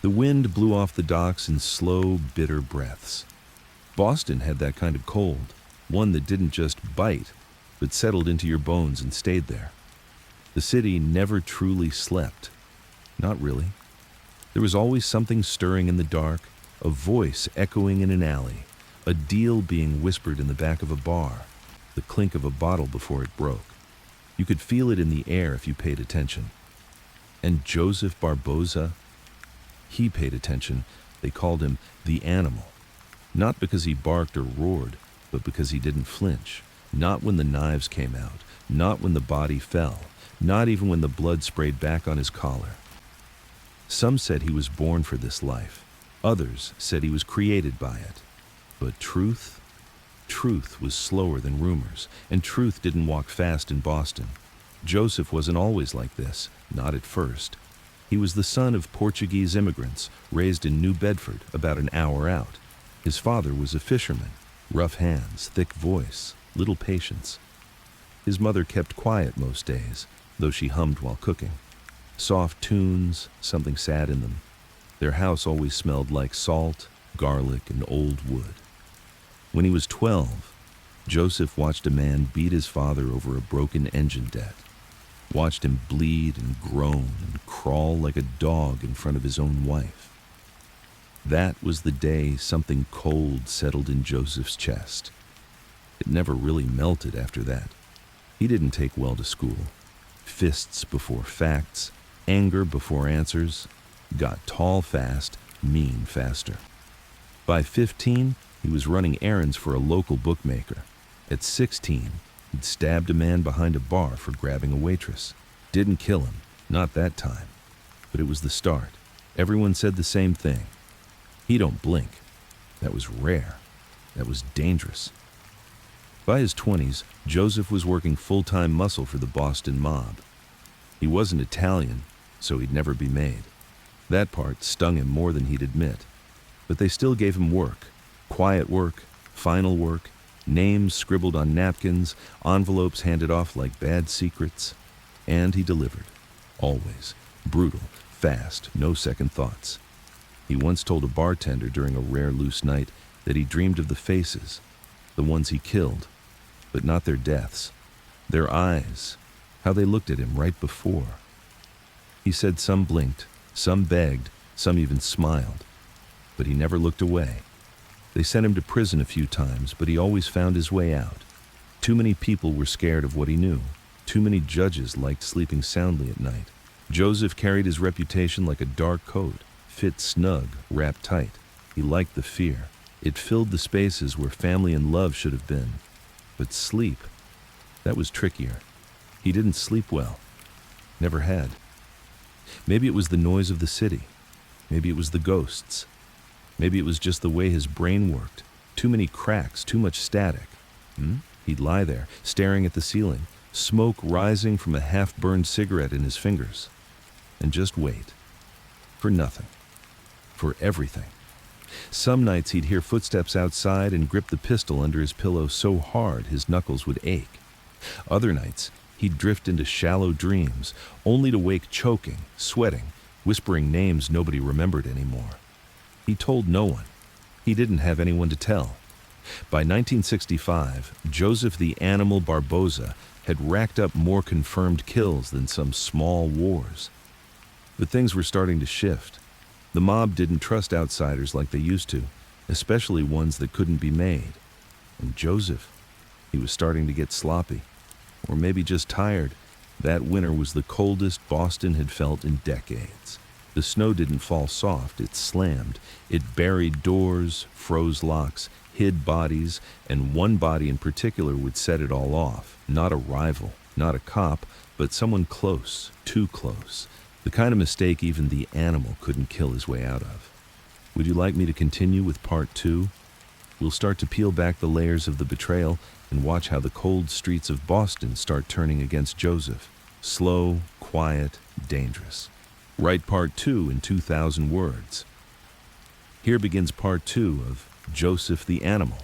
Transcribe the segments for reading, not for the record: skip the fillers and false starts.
The wind blew off the docks in slow, bitter breaths. Boston had that kind of cold, one that didn't just bite, but settled into your bones and stayed there. The city never truly slept. Not really. There was always something stirring in the dark, a voice echoing in an alley, a deal being whispered in the back of a bar, the clink of a bottle before it broke. You could feel it in the air if you paid attention. And Joseph Barboza, he paid attention. They called him the animal. Not because he barked or roared, but because he didn't flinch. Not when the knives came out, not when the body fell, not even when the blood sprayed back on his collar. Some said he was born for this life. Others said he was created by it. But truth was slower than rumors, and truth didn't walk fast in Boston. Joseph wasn't always like this, not at first. He was the son of Portuguese immigrants, raised in New Bedford, about an hour out. His father was a fisherman, rough hands, thick voice, little patience. His mother kept quiet most days, though she hummed while cooking. Soft tunes, something sad in them. Their house always smelled like salt, garlic, and old wood. When he was 12, Joseph watched a man beat his father over a broken engine debt. Watched him bleed and groan and crawl like a dog in front of his own wife. That was the day something cold settled in Joseph's chest. It never really melted after that. He didn't take well to school. Fists before facts, anger before answers. Got tall fast, mean faster. By 15, he was running errands for a local bookmaker. At 16, he'd stabbed a man behind a bar for grabbing a waitress. Didn't kill him, not that time. But it was the start. Everyone said the same thing. He don't blink. That was rare. That was dangerous. By his 20s, Joseph was working full-time muscle for the Boston mob. He wasn't Italian, so he'd never be made. That part stung him more than he'd admit. But they still gave him work. Quiet work, final work, names scribbled on napkins, envelopes handed off like bad secrets. And he delivered. Always. Brutal, fast, no second thoughts. He once told a bartender during a rare loose night that he dreamed of the faces, the ones he killed, but not their deaths. Their eyes, how they looked at him right before. He said some blinked, some begged, some even smiled, but he never looked away. They sent him to prison a few times, but he always found his way out. Too many people were scared of what he knew. Too many judges liked sleeping soundly at night. Joseph carried his reputation like a dark coat, fit snug, wrapped tight. He liked the fear. It filled the spaces where family and love should have been. But sleep, that was trickier. He didn't sleep well. Never had. Maybe it was the noise of the city. Maybe it was the ghosts. Maybe it was just the way his brain worked. Too many cracks, too much static. He'd lie there, staring at the ceiling, smoke rising from a half-burned cigarette in his fingers. And just wait. For nothing. For everything. Some nights he'd hear footsteps outside and grip the pistol under his pillow so hard his knuckles would ache. Other nights, he'd drift into shallow dreams, only to wake choking, sweating, whispering names nobody remembered anymore. He told no one. He didn't have anyone to tell. By 1965, Joseph the Animal Barboza had racked up more confirmed kills than some small wars. But things were starting to shift. The mob didn't trust outsiders like they used to, especially ones that couldn't be made. And Joseph, he was starting to get sloppy. Or maybe just tired. That winter was the coldest Boston had felt in decades. The snow didn't fall soft, it slammed. It buried doors, froze locks, hid bodies, and one body in particular would set it all off. Not a rival, not a cop, but someone close, too close. The kind of mistake even the animal couldn't kill his way out of. Would you like me to continue with part 2? We'll start to peel back the layers of the betrayal and watch how the cold streets of Boston start turning against Joseph. Slow, quiet, dangerous. Write part 2 in 2,000 words. Here begins part 2 of Joseph the Animal.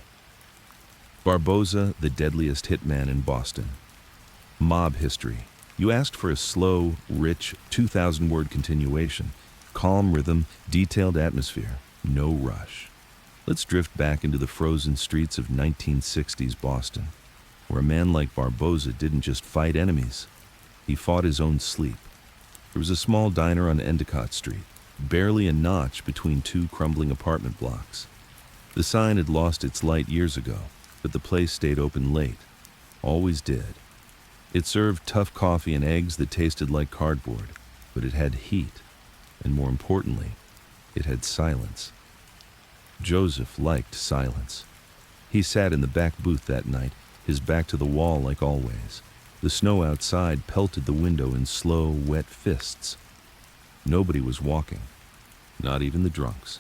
Barboza, the deadliest hitman in Boston. Mob history. You asked for a slow, rich, 2,000-word continuation. calm rhythm, detailed atmosphere, no rush. Let's drift back into the frozen streets of 1960s Boston, where a man like Barboza didn't just fight enemies, he fought his own sleep. There was a small diner on Endicott Street, barely a notch between two crumbling apartment blocks. The sign had lost its light years ago, but the place stayed open late. Always did. It served tough coffee and eggs that tasted like cardboard, but it had heat, and more importantly, it had silence. Joseph liked silence. He sat in the back booth that night, his back to the wall like always. The snow outside pelted the window in slow, wet fists. Nobody was walking, not even the drunks.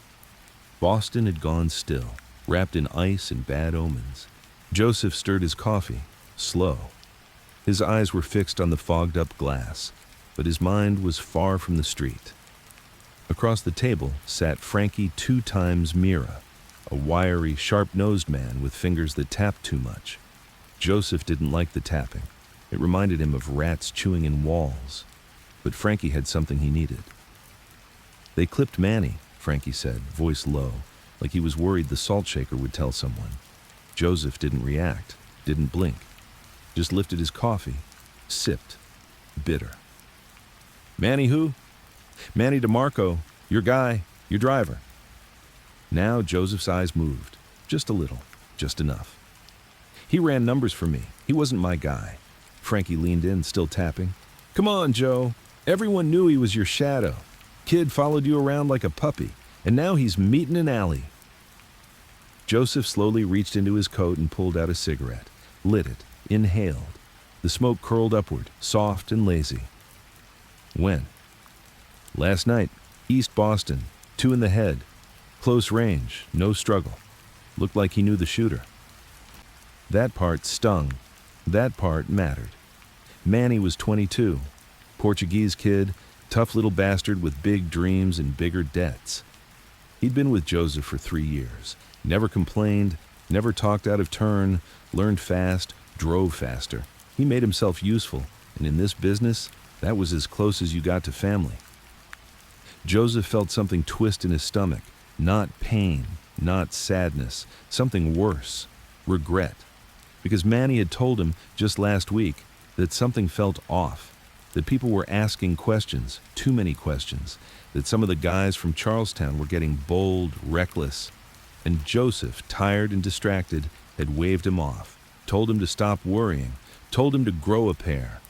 Boston had gone still, wrapped in ice and bad omens. Joseph stirred his coffee, slow. His eyes were fixed on the fogged-up glass, but his mind was far from the street. Across the table sat Frankie 2 times Mira, a wiry, sharp-nosed man with fingers that tapped too much. Joseph didn't like the tapping. It reminded him of rats chewing in walls. But Frankie had something he needed. "They clipped Manny," Frankie said, voice low, like he was worried the salt shaker would tell someone. Joseph didn't react, didn't blink, just lifted his coffee, sipped, bitter. "Manny who?" "Manny DeMarco, your guy, your driver." Now Joseph's eyes moved, just a little, just enough. "He ran numbers for me. He wasn't my guy." Frankie leaned in, still tapping. "Come on, Joe. Everyone knew he was your shadow. Kid followed you around like a puppy, and now he's meeting an alley." Joseph slowly reached into his coat and pulled out a cigarette, lit it, inhaled. The smoke curled upward, soft and lazy. "When?" "Last night, East Boston, 2 in the head. Close range, no struggle. Looked like he knew the shooter." That part stung. That part mattered. Manny was 22. Portuguese kid, tough little bastard with big dreams and bigger debts. He'd been with Joseph for 3 years. Never complained, never talked out of turn, learned fast, drove faster. He made himself useful, and in this business, that was as close as you got to family. Joseph felt something twist in his stomach. Not pain, not sadness, something worse, regret. Because Manny had told him just last week that something felt off, that people were asking questions, too many questions, that some of the guys from Charlestown were getting bold, reckless. And Joseph, tired and distracted, had waved him off, told him to stop worrying, told him to grow a pair.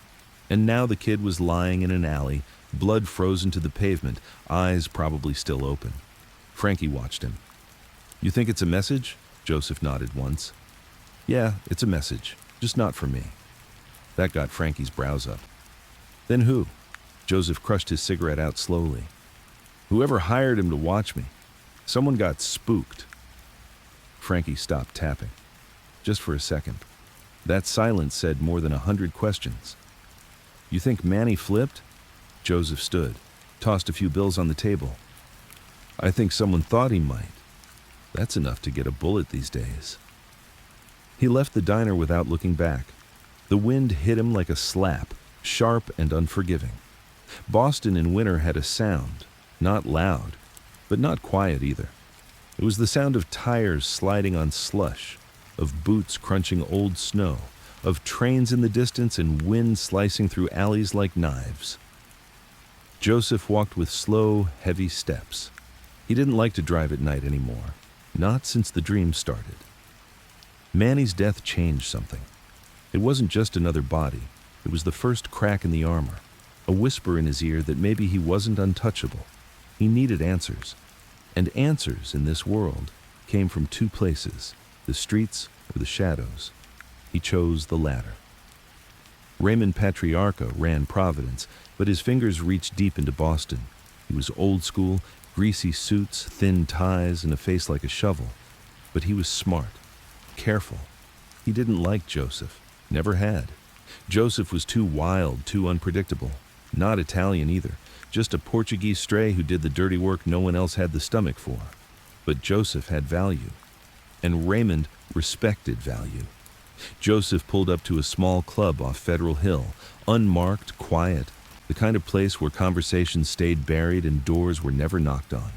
And now the kid was lying in an alley, blood frozen to the pavement, eyes probably still open. Frankie watched him. "You think it's a message?" Joseph nodded once. "Yeah, it's a message, just not for me." That got Frankie's brows up. "Then who?" Joseph crushed his cigarette out slowly. "Whoever hired him to watch me. Someone got spooked." Frankie stopped tapping. Just for a second. That silence said more than 100 questions. "You think Manny flipped?" Joseph stood, tossed a few bills on the table. "I think someone thought he might. That's enough to get a bullet these days." He left the diner without looking back. The wind hit him like a slap, sharp and unforgiving. Boston in winter had a sound, not loud, but not quiet either. It was the sound of tires sliding on slush, of boots crunching old snow, of trains in the distance and wind slicing through alleys like knives. Joseph walked with slow, heavy steps. He didn't like to drive at night anymore, not since the dream started. Manny's death changed something. It wasn't just another body. It was the first crack in the armor, a whisper in his ear that maybe he wasn't untouchable. He needed answers. And answers in this world came from 2 places, the streets or the shadows. He chose the latter. Raymond Patriarca ran Providence, but his fingers reached deep into Boston. He was old school, greasy suits, thin ties, and a face like a shovel. But he was smart. Careful. He didn't like Joseph. Never had. Joseph was too wild, too unpredictable. Not Italian either. Just a Portuguese stray who did the dirty work no one else had the stomach for. But Joseph had value. And Raymond respected value. Joseph pulled up to a small club off Federal Hill, unmarked, quiet, The kind of place where conversations stayed buried and doors were never knocked on.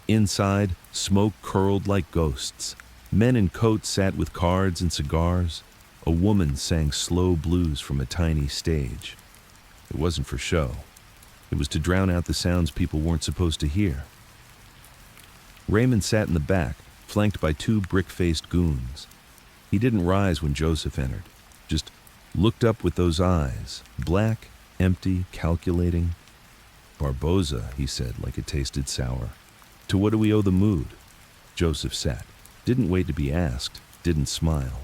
Inside, smoke curled like ghosts. Men in coats sat with cards and cigars. A woman sang slow blues from a tiny stage. It wasn't for show. It was to drown out the sounds people weren't supposed to hear. Raymond sat in the back, flanked by two brick-faced goons. He didn't rise when Joseph entered, just looked up with those eyes, black, empty, calculating. "Barboza," he said, like it tasted sour. "To what do we owe the mood?" Joseph sat, didn't wait to be asked, didn't smile.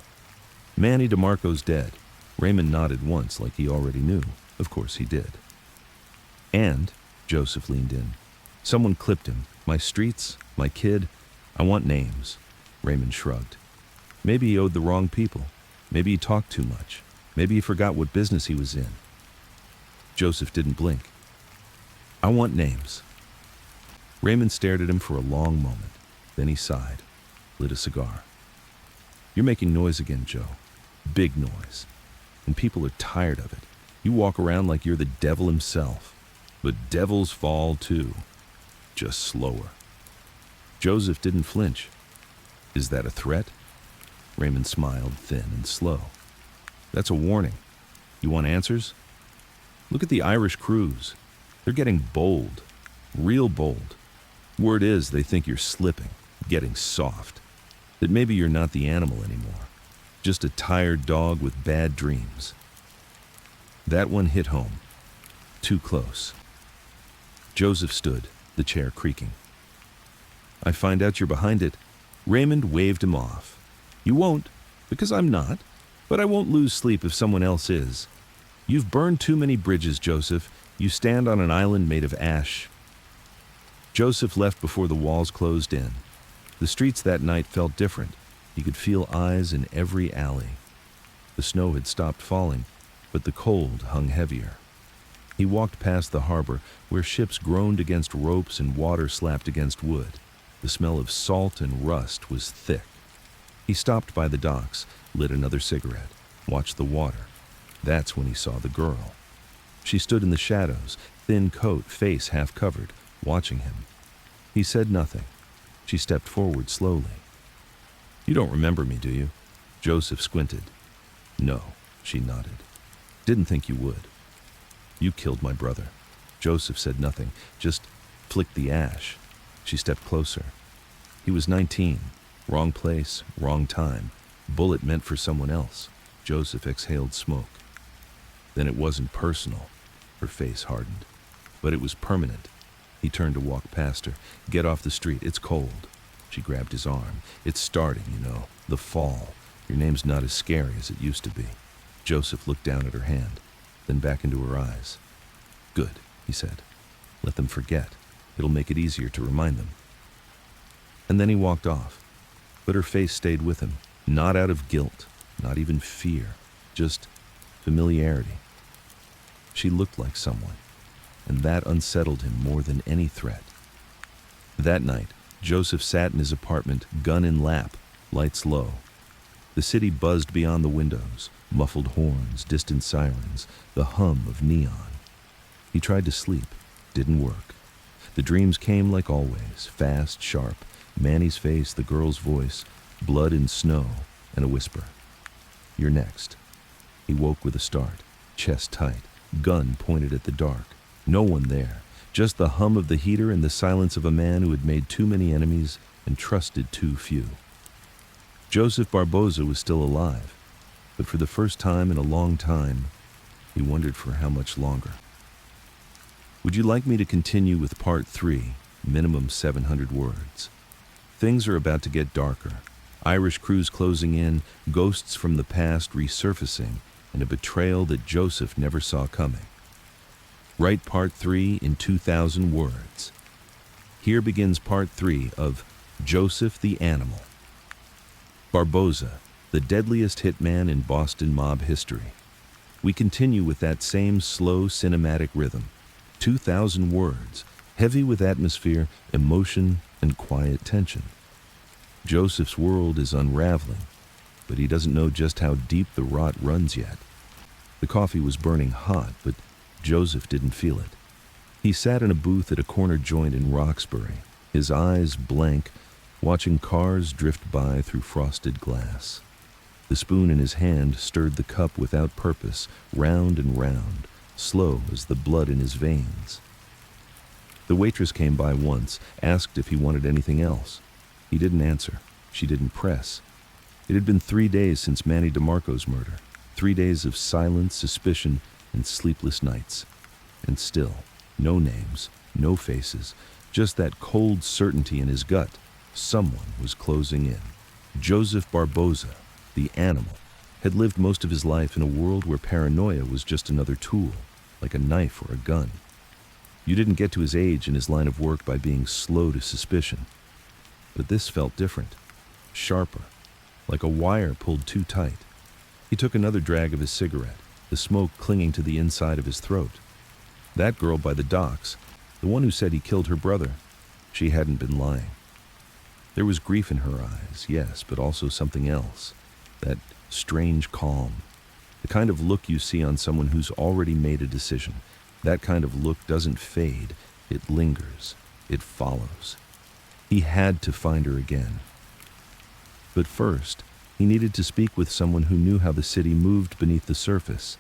"Manny DeMarco's dead." Raymond nodded once, like he already knew. Of course he did. "And," Joseph leaned in, "someone clipped him. My streets, my kid. I want names." Raymond shrugged. Maybe he owed the wrong people. Maybe he talked too much. Maybe he forgot what business he was in. Joseph didn't blink. "I want names." Raymond stared at him for a long moment. Then he sighed, lit a cigar. "You're making noise again, Joe. Big noise. And people are tired of it. You walk around like you're the devil himself. But devils fall too. Just slower." Joseph didn't flinch. "Is that a threat?" Raymond smiled, thin and slow. "That's a warning. You want answers? Look at the Irish crews. They're getting bold. Real bold. Word is they think you're slipping, getting soft. That maybe you're not the animal anymore. Just a tired dog with bad dreams." That one hit home. Too close. Joseph stood, the chair creaking. "I find out you're behind it." Raymond waved him off. "You won't, because I'm not, but I won't lose sleep if someone else is. You've burned too many bridges, Joseph. You stand on an island made of ash." Joseph left before the walls closed in. The streets that night felt different. He could feel eyes in every alley. The snow had stopped falling, but the cold hung heavier. He walked past the harbor, where ships groaned against ropes and water slapped against wood. The smell of salt and rust was thick. He stopped by the docks, lit another cigarette, watched the water. That's when he saw the girl. She stood in the shadows, thin coat, face half covered, watching him. He said nothing. She stepped forward slowly. "You don't remember me, do you?" Joseph squinted. "No," she nodded. "Didn't think you would." "You killed my brother." Joseph said nothing, just flicked the ash. She stepped closer. He was 19. Wrong place, wrong time. Bullet meant for someone else. Joseph exhaled smoke. Then it wasn't personal. Her face hardened. But it was permanent. He turned to walk past her. "Get off the street. It's cold." She grabbed his arm. "It's starting, you know. The fall. Your name's not as scary as it used to be." Joseph looked down at her hand, then back into her eyes. "Good," he said. "Let them forget. It'll make it easier to remind them." And then he walked off. But her face stayed with him, not out of guilt, not even fear, just familiarity. She looked like someone, and that unsettled him more than any threat. That night, Joseph sat in his apartment, gun in lap, lights low. The city buzzed beyond the windows, muffled horns, distant sirens, the hum of neon. He tried to sleep, didn't work. The dreams came like always, fast, sharp, Manny's face, the girl's voice, blood and snow, and a whisper. "You're next." He woke with a start, chest tight, gun pointed at the dark. No one there, just the hum of the heater and the silence of a man who had made too many enemies and trusted too few. Joseph Barboza was still alive, but for the first time in a long time, he wondered for how much longer. Would you like me to continue with part 3, minimum 700 words? Things are about to get darker. Irish crews closing in, ghosts from the past resurfacing, and a betrayal that Joseph never saw coming. Write part 3 in 2,000 words. Here begins part 3 of Joseph the Animal. Barboza, the deadliest hitman in Boston mob history. We continue with that same slow cinematic rhythm. 2,000 words, heavy with atmosphere, emotion, and quiet tension. Joseph's world is unraveling, but he doesn't know just how deep the rot runs yet. The coffee was burning hot, but Joseph didn't feel it. He sat in a booth at a corner joint in Roxbury, his eyes blank, watching cars drift by through frosted glass. The spoon in his hand stirred the cup without purpose, round and round, slow as the blood in his veins. The waitress came by once, asked if he wanted anything else. He didn't answer. She didn't press. It had been 3 days since Manny DeMarco's murder, 3 days of silence, suspicion, and sleepless nights. And still, no names, no faces, just that cold certainty in his gut. Someone was closing in. Joseph Barboza, the animal, had lived most of his life in a world where paranoia was just another tool, like a knife or a gun. You didn't get to his age and his line of work by being slow to suspicion. But this felt different, sharper, like a wire pulled too tight. He took another drag of his cigarette, the smoke clinging to the inside of his throat. That girl by the docks, the one who said he killed her brother, she hadn't been lying. There was grief in her eyes, yes, but also something else. That strange calm. The kind of look you see on someone who's already made a decision. That kind of look doesn't fade. It lingers. It follows. He had to find her again. But first, he needed to speak with someone who knew how the city moved beneath the surface.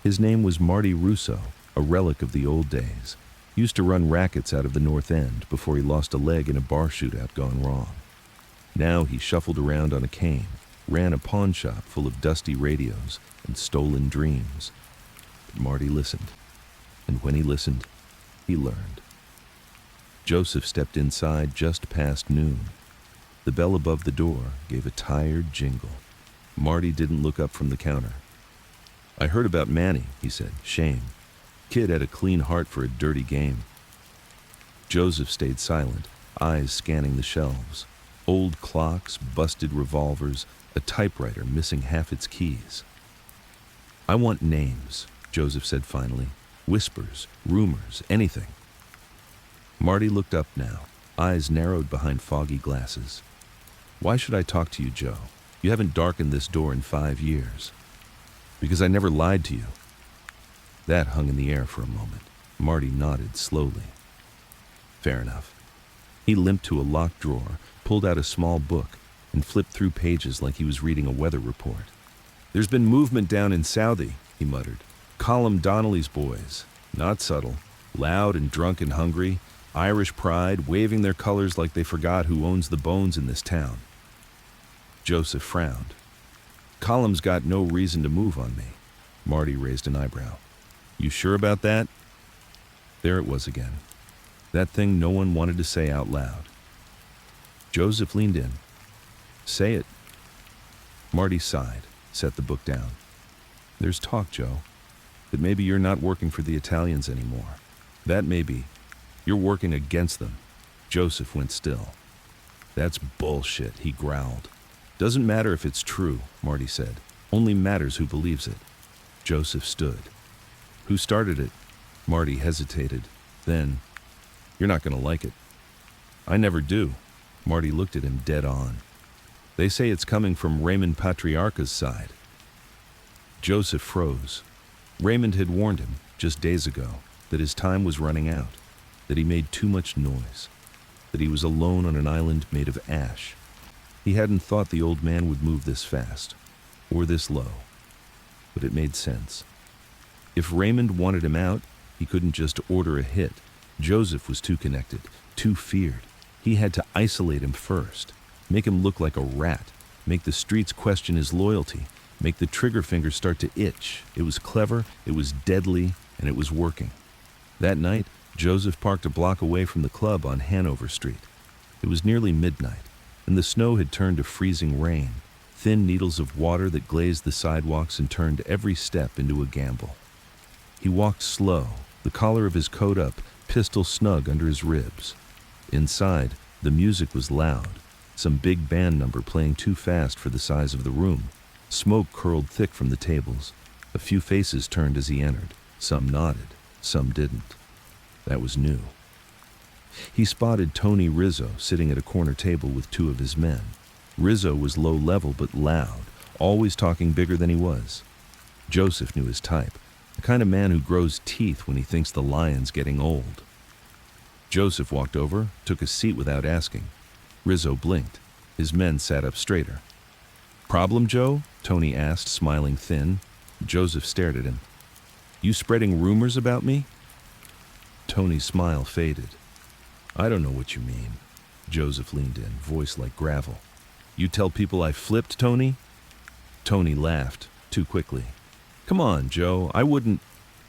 His name was Marty Russo, a relic of the old days. He used to run rackets out of the North End before he lost a leg in a bar shootout gone wrong. Now he shuffled around on a cane, ran a pawn shop full of dusty radios and stolen dreams. But Marty listened. And when he listened, he learned. Joseph stepped inside just past noon. The bell above the door gave a tired jingle. Marty didn't look up from the counter. "I heard about Manny," he said. "Shame. Kid had a clean heart for a dirty game." Joseph stayed silent, eyes scanning the shelves. Old clocks, busted revolvers, a typewriter missing half its keys. "I want names," Joseph said finally. "Whispers, rumors, anything." Marty looked up now, eyes narrowed behind foggy glasses. "Why should I talk to you, Joe? You haven't darkened this door in 5 years." "Because I never lied to you." That hung in the air for a moment. Marty nodded slowly. "Fair enough." He limped to a locked drawer, pulled out a small book, and flipped through pages like he was reading a weather report. "There's been movement down in Southie," he muttered. "Colum Donnelly's boys. Not subtle. Loud and drunk and hungry. Irish pride, waving their colors like they forgot who owns the bones in this town." Joseph frowned. "Colum's got no reason to move on me." Marty raised an eyebrow. "You sure about that?" There it was again. That thing no one wanted to say out loud. Joseph leaned in. "Say it." Marty sighed, set the book down. "There's talk, Joe, that maybe you're not working for the Italians anymore. That maybe you're working against them." Joseph went still. "That's bullshit," he growled. "Doesn't matter if it's true," Marty said. "Only matters who believes it." Joseph stood. "Who started it?" Marty hesitated. Then, "You're not going to like it." "I never do." Marty looked at him dead on. "They say it's coming from Raymond Patriarca's side." Joseph froze. Raymond had warned him, just days ago, that his time was running out, that he made too much noise, that he was alone on an island made of ash. He hadn't thought the old man would move this fast, or this low. But it made sense. If Raymond wanted him out, he couldn't just order a hit. Joseph was too connected, too feared. He had to isolate him first, make him look like a rat, make the streets question his loyalty, make the trigger finger start to itch. It was clever, it was deadly, and it was working. That night, Joseph parked a block away from the club on Hanover Street. It was nearly midnight, and the snow had turned to freezing rain, thin needles of water that glazed the sidewalks and turned every step into a gamble. He walked slow, the collar of his coat up, pistol snug under his ribs. Inside, the music was loud, some big band number playing too fast for the size of the room. Smoke curled thick from the tables. A few faces turned as he entered. Some nodded, some didn't. That was new. He spotted Tony Rizzo sitting at a corner table with 2 of his men. Rizzo was low level but loud, always talking bigger than he was. Joseph knew his type. The kind of man who grows teeth when he thinks the lion's getting old. Joseph walked over, took a seat without asking. Rizzo blinked. His men sat up straighter. "Problem, Joe?" Tony asked, smiling thin. Joseph stared at him. "You spreading rumors about me?" Tony's smile faded. "I don't know what you mean." Joseph leaned in, voice like gravel. "You tell people I flipped, Tony?" Tony laughed, too quickly. "Come on, Joe, I wouldn't."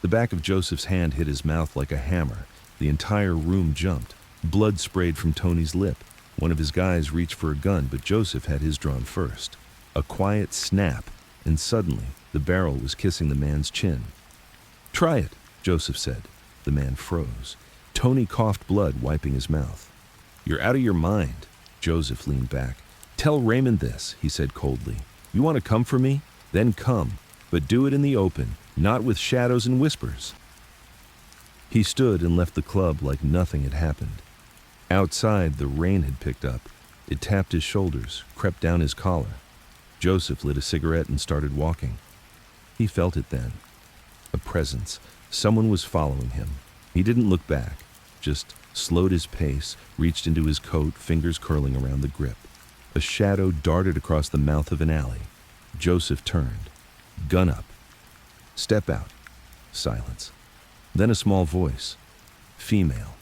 The back of Joseph's hand hit his mouth like a hammer. The entire room jumped. Blood sprayed from Tony's lip. One of his guys reached for a gun, but Joseph had his drawn first. A quiet snap, and suddenly the barrel was kissing the man's chin. "Try it," Joseph said. The man froze. Tony coughed blood, wiping his mouth. "You're out of your mind." Joseph leaned back. "Tell Raymond this," he said coldly. "You want to come for me? Then come. But do it in the open, not with shadows and whispers." He stood and left the club like nothing had happened. Outside, the rain had picked up. It tapped his shoulders, crept down his collar. Joseph lit a cigarette and started walking. He felt it then. A presence. Someone was following him. He didn't look back, just slowed his pace, reached into his coat, fingers curling around the grip. A shadow darted across the mouth of an alley. Joseph turned. Gun up. "Step out." Silence. Then a small voice. Female.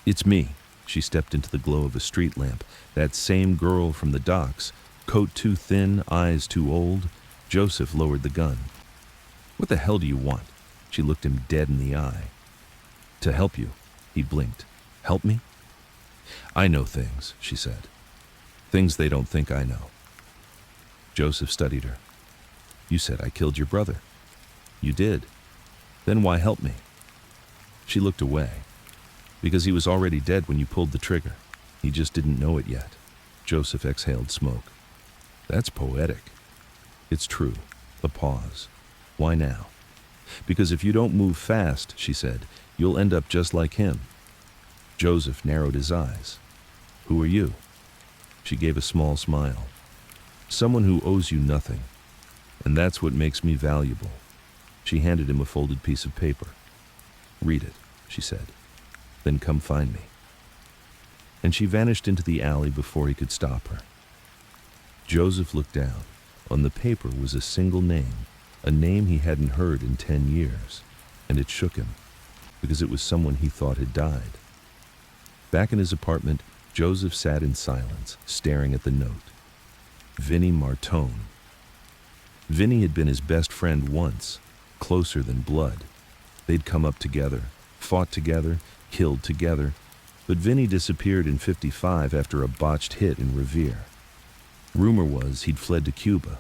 "It's me." She stepped into the glow of a street lamp. That same girl from the docks. Coat too thin, eyes too old. Joseph lowered the gun. "What the hell do you want?" She looked him dead in the eye. "To help you." He blinked. "Help me?" "I know things," she said. "Things they don't think I know." Joseph studied her. "You said I killed your brother." "You did. Then why help me?" She looked away. "Because he was already dead when you pulled the trigger. He just didn't know it yet." Joseph exhaled smoke. "That's poetic." "It's true." A pause. "Why now?" "Because if you don't move fast," she said, "you'll end up just like him." Joseph narrowed his eyes. "Who are you?" She gave a small smile. "Someone who owes you nothing. And that's what makes me valuable." She handed him a folded piece of paper. "Read it," she said. "Then come find me." And she vanished into the alley before he could stop her. Joseph looked down. On the paper was a single name, a name he hadn't heard in 10 years, and it shook him, because it was someone he thought had died. Back in his apartment, Joseph sat in silence, staring at the note. Vinnie Martone. Vinnie had been his best friend once, closer than blood. They'd come up together, fought together, killed together, but Vinnie disappeared in '55 after a botched hit in Revere. Rumor was he'd fled to Cuba.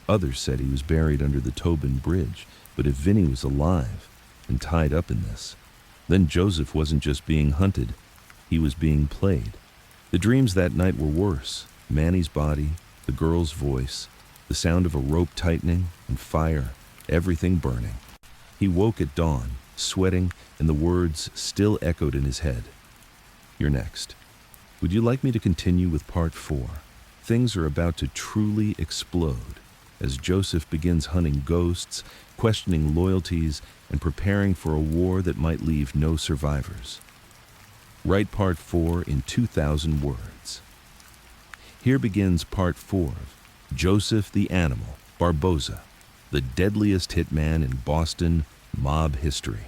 Others said he was buried under the Tobin Bridge, but if Vinnie was alive and tied up in this, then Joseph wasn't just being hunted, he was being played. The dreams that night were worse. Manny's body, the girl's voice, the sound of a rope tightening, and fire, everything burning. He woke at dawn, sweating, and the words still echoed in his head. "You're next. Would you like me to continue with part 4? Things are about to truly explode as Joseph begins hunting ghosts, questioning loyalties, and preparing for a war that might leave no survivors. Write part 4 in 2,000 words. Here begins part 4 of Joseph the Animal, Barboza, the deadliest hitman in Boston mob history.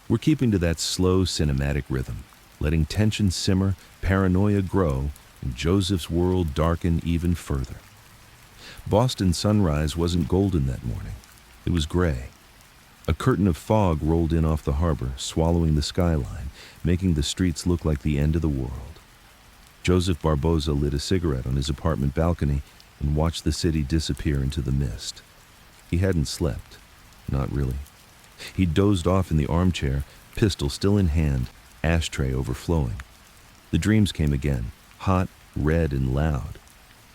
We're keeping to that slow cinematic rhythm, letting tension simmer, paranoia grow, and Joseph's world darken even further. Boston's sunrise wasn't golden that morning. It was gray. A curtain of fog rolled in off the harbor, swallowing the skyline, making the streets look like the end of the world. Joseph Barboza lit a cigarette on his apartment balcony and watched the city disappear into the mist. He hadn't slept. Not really. He dozed off in the armchair, pistol still in hand, ashtray overflowing. The dreams came again, hot, red, and loud.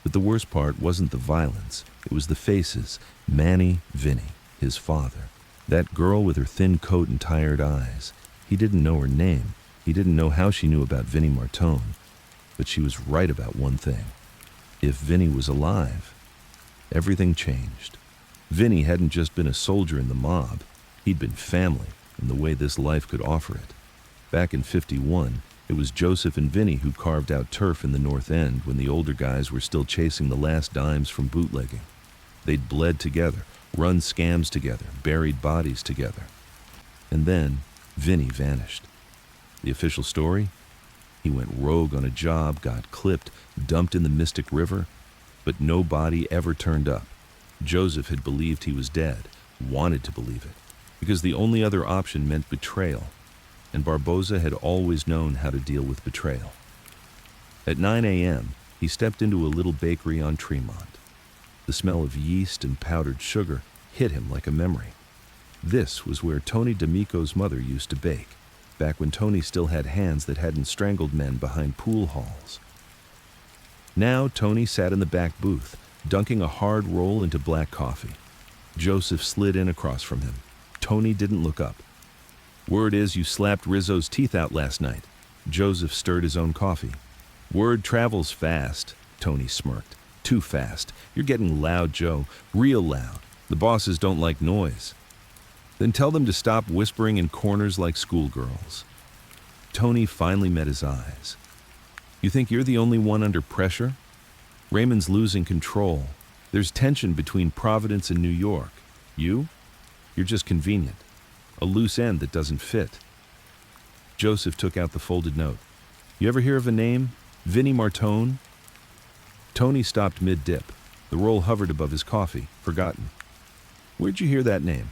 But the worst part wasn't the violence. It was the faces. Manny, Vinnie, his father. That girl with her thin coat and tired eyes. He didn't know her name. He didn't know how she knew about Vinnie Martone. But she was right about one thing. If Vinnie was alive, everything changed. Vinny hadn't just been a soldier in the mob, he'd been family in the way this life could offer it. Back in '51, it was Joseph and Vinny who carved out turf in the North End when the older guys were still chasing the last dimes from bootlegging. They'd bled together, run scams together, buried bodies together. And then, Vinny vanished. The official story? He went rogue on a job, got clipped, dumped in the Mystic River, but no body ever turned up. Joseph had believed he was dead, wanted to believe it, because the only other option meant betrayal, and Barboza had always known how to deal with betrayal. At 9 a.m., he stepped into a little bakery on Tremont. The smell of yeast and powdered sugar hit him like a memory. This was where Tony D'Amico's mother used to bake, back when Tony still had hands that hadn't strangled men behind pool halls. Now Tony sat in the back booth, dunking a hard roll into black coffee. Joseph slid in across from him. Tony didn't look up. "Word is you slapped Rizzo's teeth out last night." Joseph stirred his own coffee. "Word travels fast," Tony smirked. "Too fast. You're getting loud, Joe. Real loud. The bosses don't like noise." "Then tell them to stop whispering in corners like schoolgirls." Tony finally met his eyes. "You think you're the only one under pressure? Raymond's losing control. There's tension between Providence and New York. You're just convenient. A loose end that doesn't fit." Joseph took out the folded note. "You ever hear of a name? Vinny Martone?" Tony stopped mid-dip. The roll hovered above his coffee, forgotten. "Where'd you hear that name?"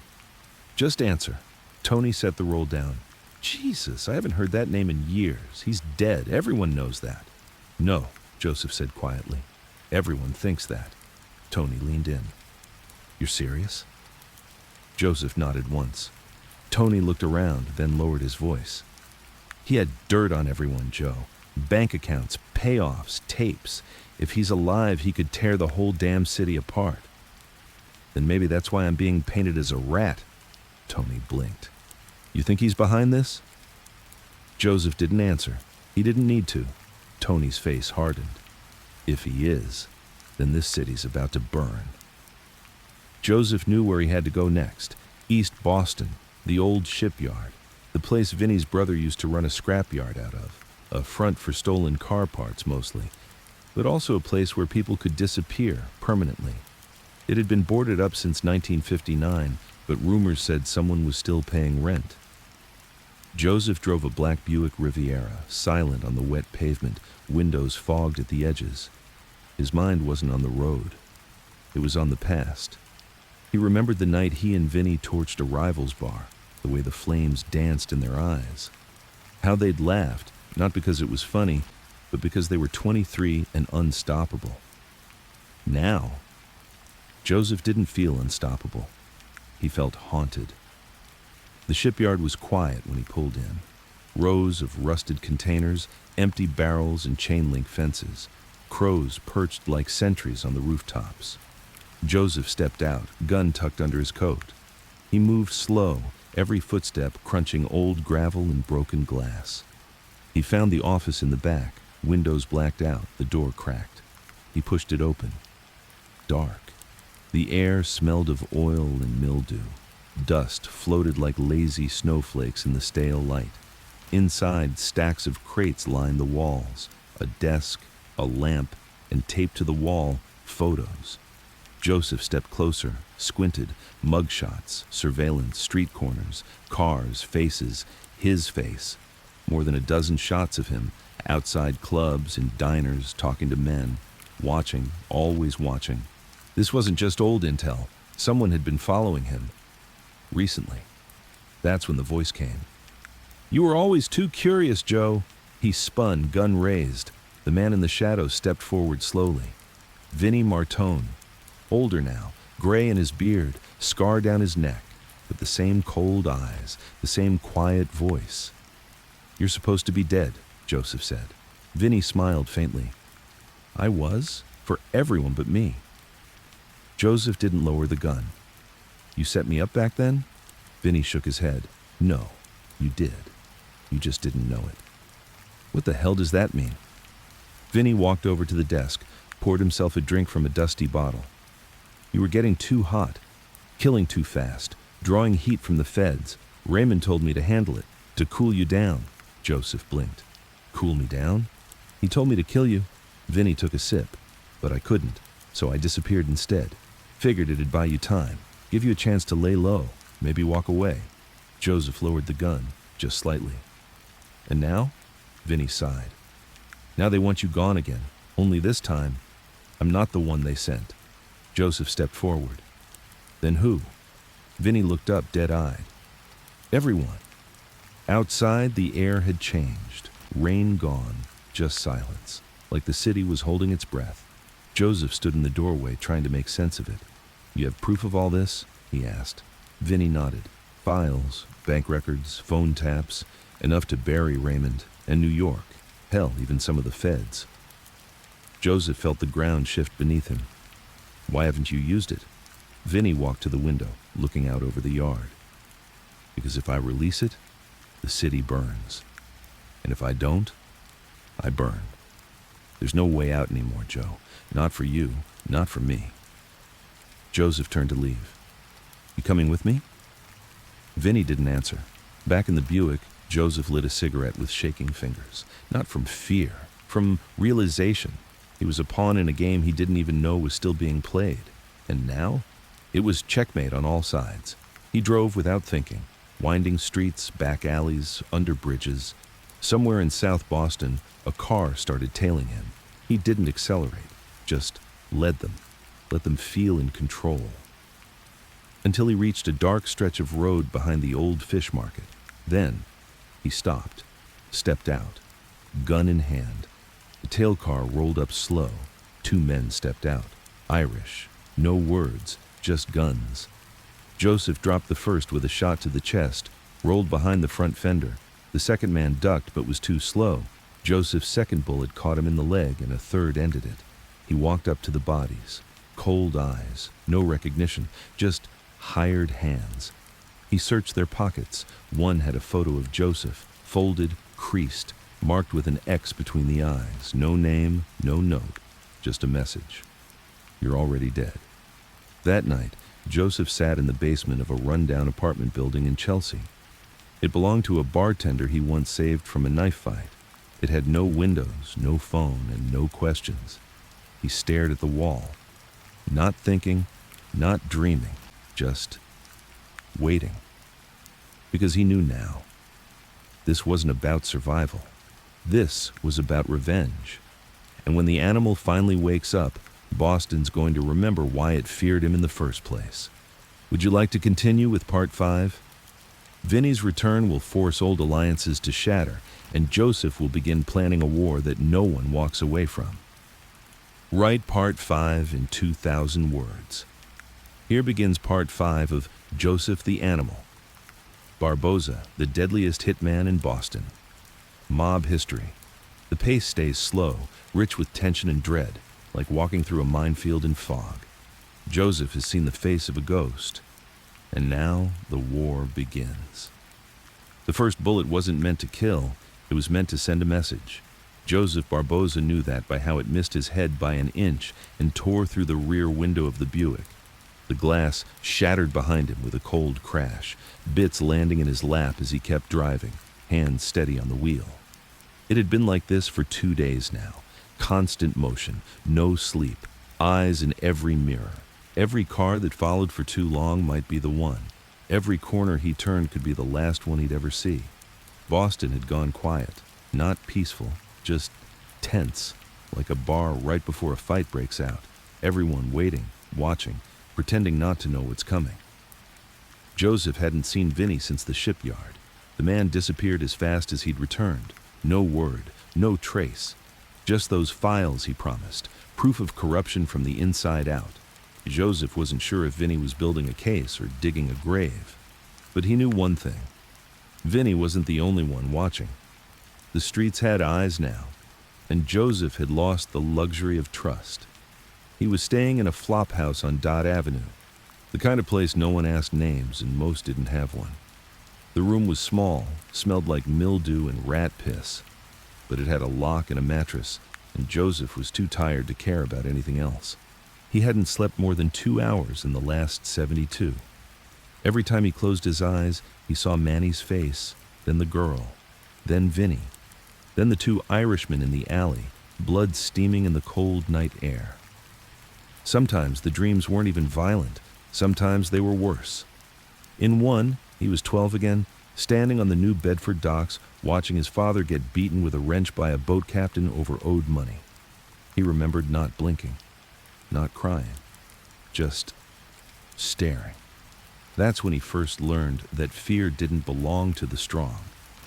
"Just answer." Tony set the roll down. "Jesus, I haven't heard that name in years. He's dead. Everyone knows that." "No," Joseph said quietly. "Everyone thinks that." Tony leaned in. "You're serious?" Joseph nodded once. Tony looked around, then lowered his voice. "He had dirt on everyone, Joe. Bank accounts, payoffs, tapes. If he's alive, he could tear the whole damn city apart." "Then maybe that's why I'm being painted as a rat." Tony blinked. "You think he's behind this?" Joseph didn't answer. He didn't need to. Tony's face hardened. "If he is, then this city's about to burn." Joseph knew where he had to go next. East Boston, the old shipyard, the place Vinny's brother used to run a scrapyard out of, a front for stolen car parts mostly, but also a place where people could disappear permanently. It had been boarded up since 1959, but rumors said someone was still paying rent. Joseph drove a black Buick Riviera, silent on the wet pavement, windows fogged at the edges. His mind wasn't on the road. It was on the past. He remembered the night he and Vinny torched a rival's bar, the way the flames danced in their eyes. How they'd laughed, not because it was funny, but because they were 23 and unstoppable. Now, Joseph didn't feel unstoppable. He felt haunted. The shipyard was quiet when he pulled in. Rows of rusted containers, empty barrels and chain-link fences. Crows perched like sentries on the rooftops. Joseph stepped out, gun tucked under his coat. He moved slow, every footstep crunching old gravel and broken glass. He found the office in the back, windows blacked out, the door cracked. He pushed it open. Dark. The air smelled of oil and mildew. Dust floated like lazy snowflakes in the stale light. Inside, stacks of crates lined the walls. A desk, a lamp, and taped to the wall, photos. Joseph stepped closer, squinted. Mugshots, surveillance, street corners, cars, faces, his face. More than a dozen shots of him, outside clubs and diners, talking to men. Watching, always watching. This wasn't just old intel. Someone had been following him. Recently. That's when the voice came. "You were always too curious, Joe." He spun, gun raised. The man in the shadows stepped forward slowly. Vinny Martone. Older now, gray in his beard, scar down his neck, but the same cold eyes, the same quiet voice. "You're supposed to be dead," Joseph said. Vinny smiled faintly. "I was? For everyone but me." Joseph didn't lower the gun. "You set me up back then?" Vinny shook his head. "No, you did. You just didn't know it." "What the hell does that mean?" Vinny walked over to the desk, poured himself a drink from a dusty bottle. "You were getting too hot. Killing too fast, drawing heat from the feds. Raymond told me to handle it, to cool you down. Joseph blinked. Cool me down? He told me to kill you. Vinny took a sip, but I couldn't, so I disappeared instead. Figured it'd buy you time, give you a chance to lay low, maybe walk away. Joseph lowered the gun, just slightly. And now? Vinny sighed. Now they want you gone again, only this time, I'm not the one they sent. Joseph stepped forward. Then who? Vinny looked up dead-eyed. Everyone. Outside, the air had changed. Rain gone, just silence, like the city was holding its breath. Joseph stood in the doorway trying to make sense of it. You have proof of all this? He asked. Vinny nodded. Files, bank records, phone taps, enough to bury Raymond and New York. Hell, even some of the feds. Joseph felt the ground shift beneath him. Why haven't you used it? Vinny walked to the window, looking out over the yard. Because if I release it, the city burns. And if I don't, I burn. There's no way out anymore, Joe. Not for you, not for me. Joseph turned to leave. You coming with me? Vinny didn't answer. Back in the Buick, Joseph lit a cigarette with shaking fingers. Not from fear, from realization. He was a pawn in a game he didn't even know was still being played. And now? It was checkmate on all sides. He drove without thinking. Winding streets, back alleys, under bridges. Somewhere in South Boston, a car started tailing him. He didn't accelerate, just led them, let them feel in control. Until he reached a dark stretch of road behind the old fish market. Then, he stopped, stepped out, gun in hand. The tail car rolled up slow. 2 men stepped out, Irish, no words, just guns. Joseph dropped the first with a shot to the chest, rolled behind the front fender. The second man ducked but was too slow. Joseph's second bullet caught him in the leg and a third ended it. He walked up to the bodies. Cold eyes, no recognition, just hired hands. He searched their pockets. One had a photo of Joseph, folded, creased, marked with an X between the eyes. No name, no note, just a message. You're already dead. That night, Joseph sat in the basement of a rundown apartment building in Chelsea. It belonged to a bartender he once saved from a knife fight. It had no windows, no phone, and no questions. He stared at the wall, not thinking, not dreaming, just waiting. Because he knew now. This wasn't about survival. This was about revenge. And when the animal finally wakes up, Boston's going to remember why it feared him in the first place. Would you like to continue with part 5? Vinny's return will force old alliances to shatter, and Joseph will begin planning a war that no one walks away from. Write part 5 in 2,000 words. Here begins part 5 of Joseph the Animal. Barboza, the deadliest hitman in Boston. Mob history. The pace stays slow, rich with tension and dread, like walking through a minefield in fog. Joseph has seen the face of a ghost. And now the war begins. The first bullet wasn't meant to kill, it was meant to send a message. Joseph Barboza knew that by how it missed his head by an inch and tore through the rear window of the Buick. The glass shattered behind him with a cold crash, bits landing in his lap as he kept driving, hands steady on the wheel. It had been like this for 2 days now. Constant motion, no sleep, eyes in every mirror. Every car that followed for too long might be the one. Every corner he turned could be the last one he'd ever see. Boston had gone quiet, not peaceful, just tense, like a bar right before a fight breaks out. Everyone waiting, watching, pretending not to know what's coming. Joseph hadn't seen Vinny since the shipyard. The man disappeared as fast as he'd returned. No word, no trace. Just those files he promised, proof of corruption from the inside out. Joseph wasn't sure if Vinny was building a case or digging a grave. But he knew one thing. Vinny wasn't the only one watching. The streets had eyes now, and Joseph had lost the luxury of trust. He was staying in a flop house on Dot Avenue, the kind of place no one asked names and most didn't have one. The room was small, smelled like mildew and rat piss, but it had a lock and a mattress, and Joseph was too tired to care about anything else. He hadn't slept more than 2 hours in the last 72. Every time he closed his eyes, he saw Manny's face, then the girl, then Vinny, then the two Irishmen in the alley, blood steaming in the cold night air. Sometimes the dreams weren't even violent, sometimes they were worse. In one, he was 12 again, standing on the new Bedford docks, watching his father get beaten with a wrench by a boat captain over owed money. He remembered not blinking, not crying, just staring. That's when he first learned that fear didn't belong to the strong.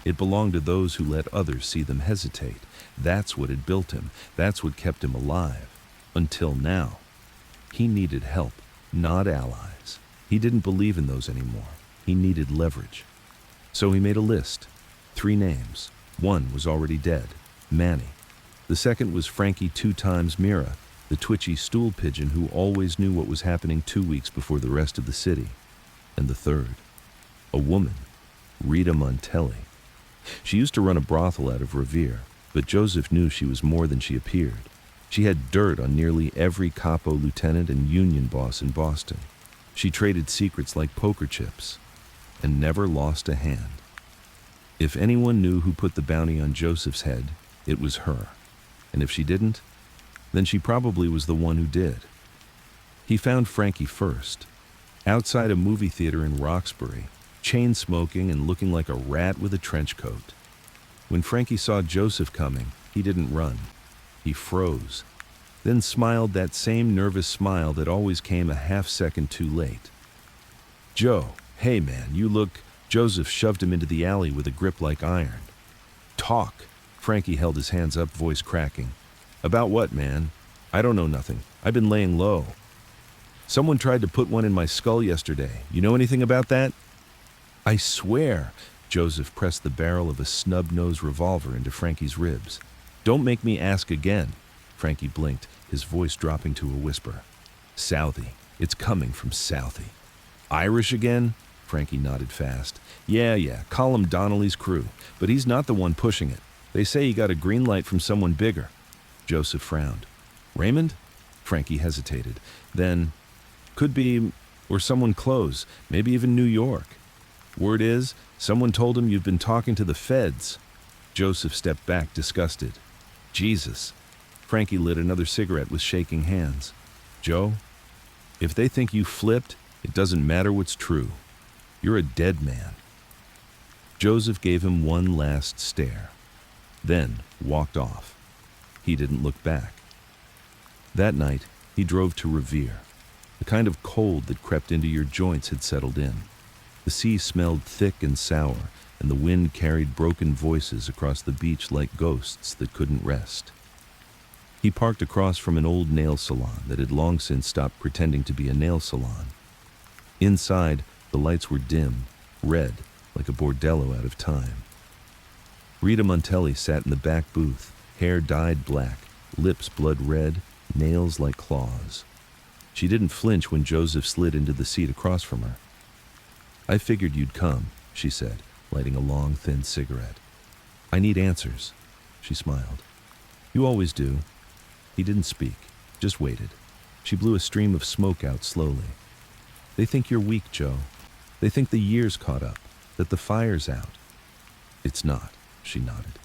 It belonged to those who let others see them hesitate. That's what had built him. That's what kept him alive. Until now. He needed help, not allies. He didn't believe in those anymore. He needed leverage. So he made a list. 3 names. One was already dead, Manny. The second was Frankie 2 times Mira, the twitchy stool pigeon who always knew what was happening 2 weeks before the rest of the city. And the third, a woman, Rita Montelli. She used to run a brothel out of Revere, but Joseph knew she was more than she appeared. She had dirt on nearly every capo lieutenant and union boss in Boston. She traded secrets like poker chips, and never lost a hand. If anyone knew who put the bounty on Joseph's head, it was her. And if she didn't, then she probably was the one who did. He found Frankie first, outside a movie theater in Roxbury, chain-smoking and looking like a rat with a trench coat. When Frankie saw Joseph coming, he didn't run. He froze, then smiled that same nervous smile that always came a half-second too late. "Joe, hey man, you look..." Joseph shoved him into the alley with a grip like iron. "Talk." Frankie held his hands up, voice cracking. "About what, man? I don't know nothing. I've been laying low. Someone tried to put one in my skull yesterday. You know anything about that?" "I swear." Joseph pressed the barrel of a snub-nosed revolver into Frankie's ribs. "Don't make me ask again." Frankie blinked, his voice dropping to a whisper. "Southie. It's coming from Southie." "Irish again?" Frankie nodded fast. Yeah, call him Donnelly's crew, but he's not the one pushing it. They say he got a green light from someone bigger." Joseph frowned. "Raymond?" Frankie hesitated. Then, "Could be, or someone close, maybe even New York. Word is, someone told him you've been talking to the feds." Joseph stepped back, disgusted. "Jesus." Frankie lit another cigarette with shaking hands. "Joe, if they think you flipped, it doesn't matter what's true. You're a dead man." Joseph gave him one last stare, then walked off. He didn't look back. That night, he drove to Revere. The kind of cold that crept into your joints had settled in. The sea smelled thick and sour, and the wind carried broken voices across the beach like ghosts that couldn't rest. He parked across from an old nail salon that had long since stopped pretending to be a nail salon. Inside, the lights were dim, red, like a bordello out of time. Rita Montelli sat in the back booth, hair dyed black, lips blood red, nails like claws. She didn't flinch when Joseph slid into the seat across from her. "I figured you'd come," she said, lighting a long, thin cigarette. "I need answers," she smiled. "You always do." He didn't speak, just waited. She blew a stream of smoke out slowly. "They think you're weak, Joe. They think the year's caught up, that the fire's out." "It's not," she nodded.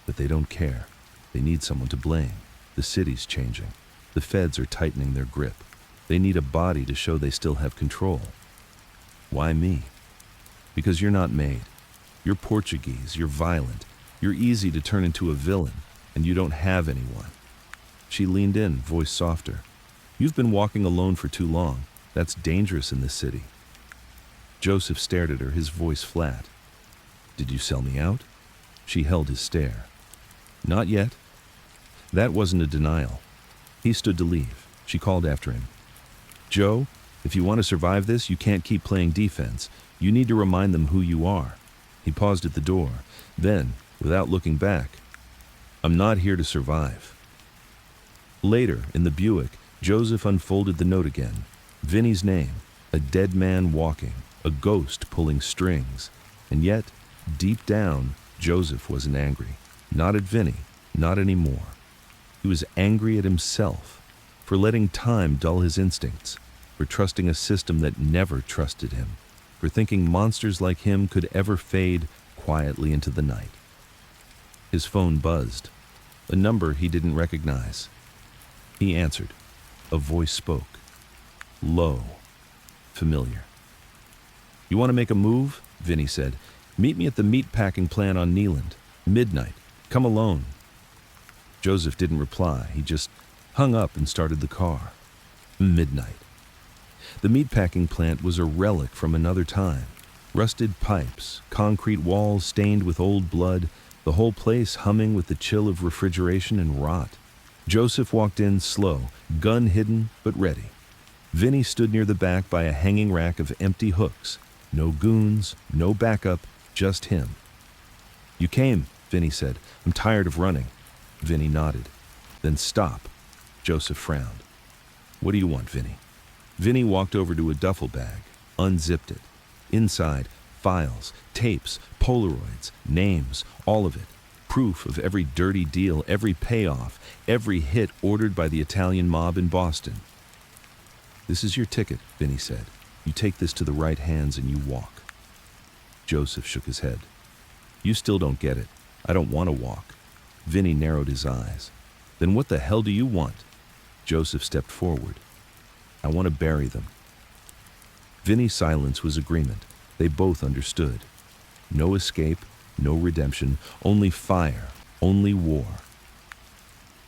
"But they don't care. They need someone to blame. The city's changing. The feds are tightening their grip. They need a body to show they still have control." "Why me?" "Because you're not made. You're Portuguese, you're violent, you're easy to turn into a villain, and you don't have anyone." She leaned in, voice softer. "You've been walking alone for too long. That's dangerous in this city." Joseph stared at her, his voice flat. "Did you sell me out?" She held his stare. "Not yet." That wasn't a denial. He stood to leave. She called after him. "Joe, if you want to survive this, you can't keep playing defense. You need to remind them who you are." He paused at the door. Then, without looking back, "I'm not here to survive." Later, in the Buick, Joseph unfolded the note again. Vinny's name, a dead man walking, a ghost pulling strings. And yet, deep down, Joseph wasn't angry. Not at Vinny, not anymore. He was angry at himself, for letting time dull his instincts, for trusting a system that never trusted him. for thinking monsters like him could ever fade quietly into the night. His phone buzzed, a number he didn't recognize. He answered. A voice spoke. Low, familiar. "You want to make a move?" Vinny said. "Meet me at the meatpacking plant on Neeland. Midnight. Come alone." Joseph didn't reply. He just hung up and started the car. Midnight. The meatpacking plant was a relic from another time. Rusted pipes, concrete walls stained with old blood, the whole place humming with the chill of refrigeration and rot. Joseph walked in slow, gun hidden but ready. Vinny stood near the back by a hanging rack of empty hooks. No goons, no backup, just him. "You came," Vinny said. "I'm tired of running." Vinny nodded. "Then stop." Joseph frowned. "What do you want, Vinny?" Vinny walked over to a duffel bag, unzipped it. Inside, files, tapes, Polaroids, names, all of it. Proof of every dirty deal, every payoff, every hit ordered by the Italian mob in Boston. "This is your ticket," Vinny said. "You take this to the right hands and you walk." Joseph shook his head. "You still don't get it. I don't want to walk." Vinny narrowed his eyes. "Then what the hell do you want?" Joseph stepped forward. "I want to bury them." Vinny's silence was agreement. They both understood. No escape, no redemption, only fire, only war.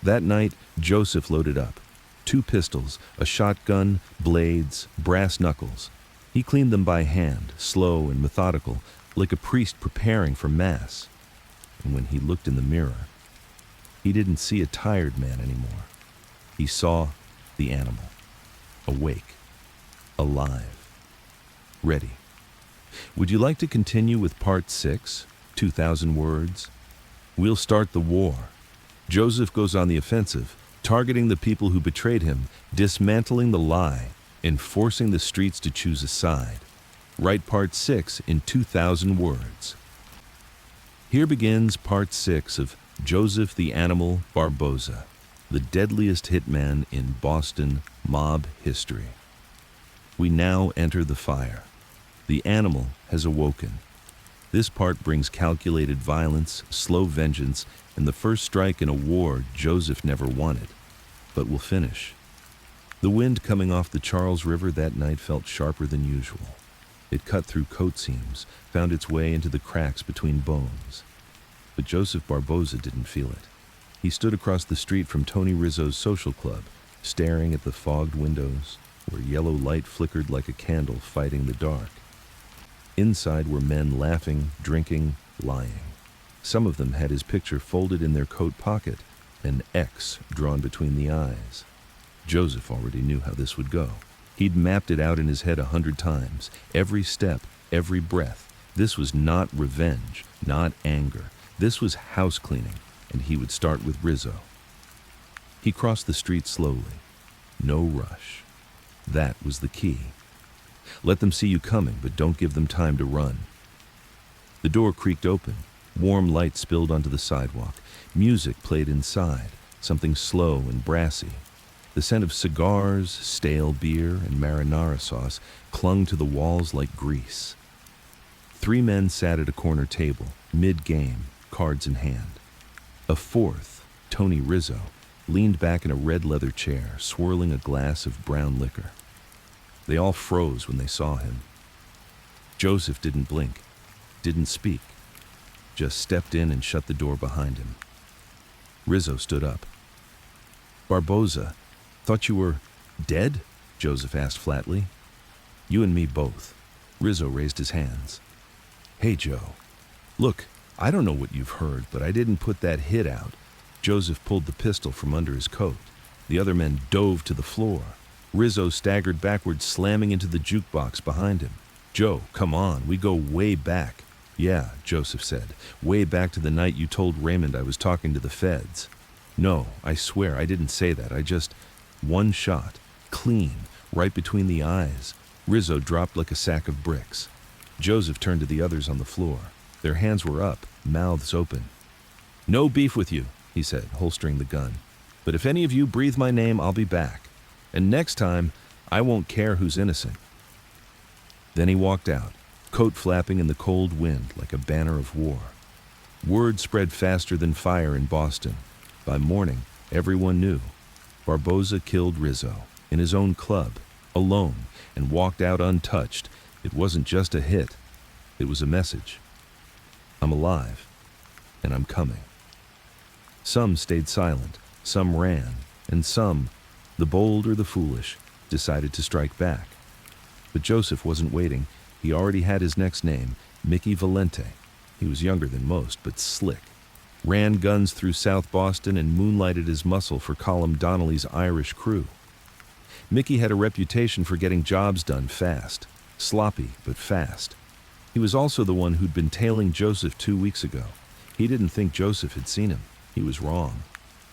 That night, Joseph loaded up. 2 pistols, a shotgun, blades, brass knuckles. He cleaned them by hand, slow and methodical, like a priest preparing for Mass. And when he looked in the mirror, he didn't see a tired man anymore. He saw the animal. Awake. Alive. Ready. Would you like to continue with part 6, 2,000 words? We'll start the war. Joseph goes on the offensive, targeting the people who betrayed him, dismantling the lie, and forcing the streets to choose a side. Write part 6 in 2,000 words. Here begins part 6 of Joseph the Animal Barboza, the deadliest hitman in Boston mob history. We now enter the fire. The animal has awoken. This part brings calculated violence, slow vengeance, and the first strike in a war Joseph never wanted, but will finish. The wind coming off the Charles River that night felt sharper than usual. It cut through coat seams, found its way into the cracks between bones. But Joseph Barboza didn't feel it. He stood across the street from Tony Rizzo's social club, staring at the fogged windows, where yellow light flickered like a candle fighting the dark. Inside were men laughing, drinking, lying. Some of them had his picture folded in their coat pocket, an X drawn between the eyes. Joseph already knew how this would go. He'd mapped it out in his head 100 times, every step, every breath. This was not revenge, not anger. This was house cleaning, and he would start with Rizzo. He crossed the street slowly. No rush. That was the key. Let them see you coming, but don't give them time to run. The door creaked open. Warm light spilled onto the sidewalk. Music played inside, something slow and brassy. The scent of cigars, stale beer, and marinara sauce clung to the walls like grease. 3 men sat at a corner table, mid-game, cards in hand. A fourth, Tony Rizzo, leaned back in a red leather chair, swirling a glass of brown liquor. They all froze when they saw him. Joseph didn't blink, didn't speak, just stepped in and shut the door behind him. Rizzo stood up. "Barboza, thought you were dead?" Joseph asked flatly. "You and me both." Rizzo raised his hands. "Hey, Joe. Look, I don't know what you've heard, but I didn't put that hit out." Joseph pulled the pistol from under his coat. The other men dove to the floor. Rizzo staggered backward, slamming into the jukebox behind him. "Joe, come on, we go way back." "Yeah," Joseph said, "way back to the night you told Raymond I was talking to the feds." "No, I swear, I didn't say that. I just..." One shot, clean, right between the eyes. Rizzo dropped like a sack of bricks. Joseph turned to the others on the floor. Their hands were up, mouths open. "No beef with you," he said, holstering the gun. "But if any of you breathe my name, I'll be back. And next time, I won't care who's innocent." Then he walked out, coat flapping in the cold wind like a banner of war. Word spread faster than fire in Boston. By morning, everyone knew. Barboza killed Rizzo in his own club, alone, and walked out untouched. It wasn't just a hit. It was a message. I'm alive, and I'm coming. Some stayed silent, some ran, and some, the bold or the foolish, decided to strike back. But Joseph wasn't waiting. He already had his next name, Mickey Valente. He was younger than most, but slick. Ran guns through South Boston and moonlighted his muscle for Colm Donnelly's Irish crew. Mickey had a reputation for getting jobs done fast. Sloppy, but fast. He was also the one who'd been tailing Joseph 2 weeks ago. He didn't think Joseph had seen him. He was wrong.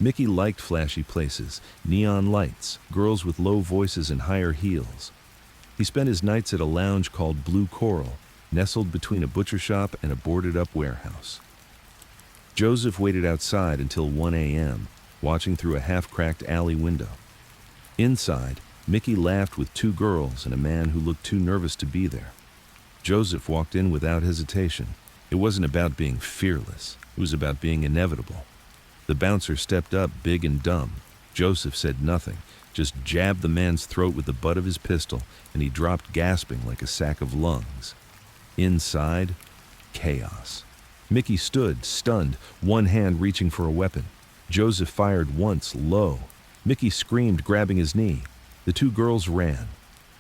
Mickey liked flashy places, neon lights, girls with low voices and higher heels. He spent his nights at a lounge called Blue Coral, nestled between a butcher shop and a boarded-up warehouse. Joseph waited outside until 1 a.m., watching through a half-cracked alley window. Inside, Mickey laughed with 2 girls and a man who looked too nervous to be there. Joseph walked in without hesitation. It wasn't about being fearless. It was about being inevitable. The bouncer stepped up, big and dumb. Joseph said nothing, just jabbed the man's throat with the butt of his pistol, and he dropped gasping like a sack of lungs. Inside, chaos. Mickey stood, stunned, one hand reaching for a weapon. Joseph fired once, low. Mickey screamed, grabbing his knee. The 2 girls ran.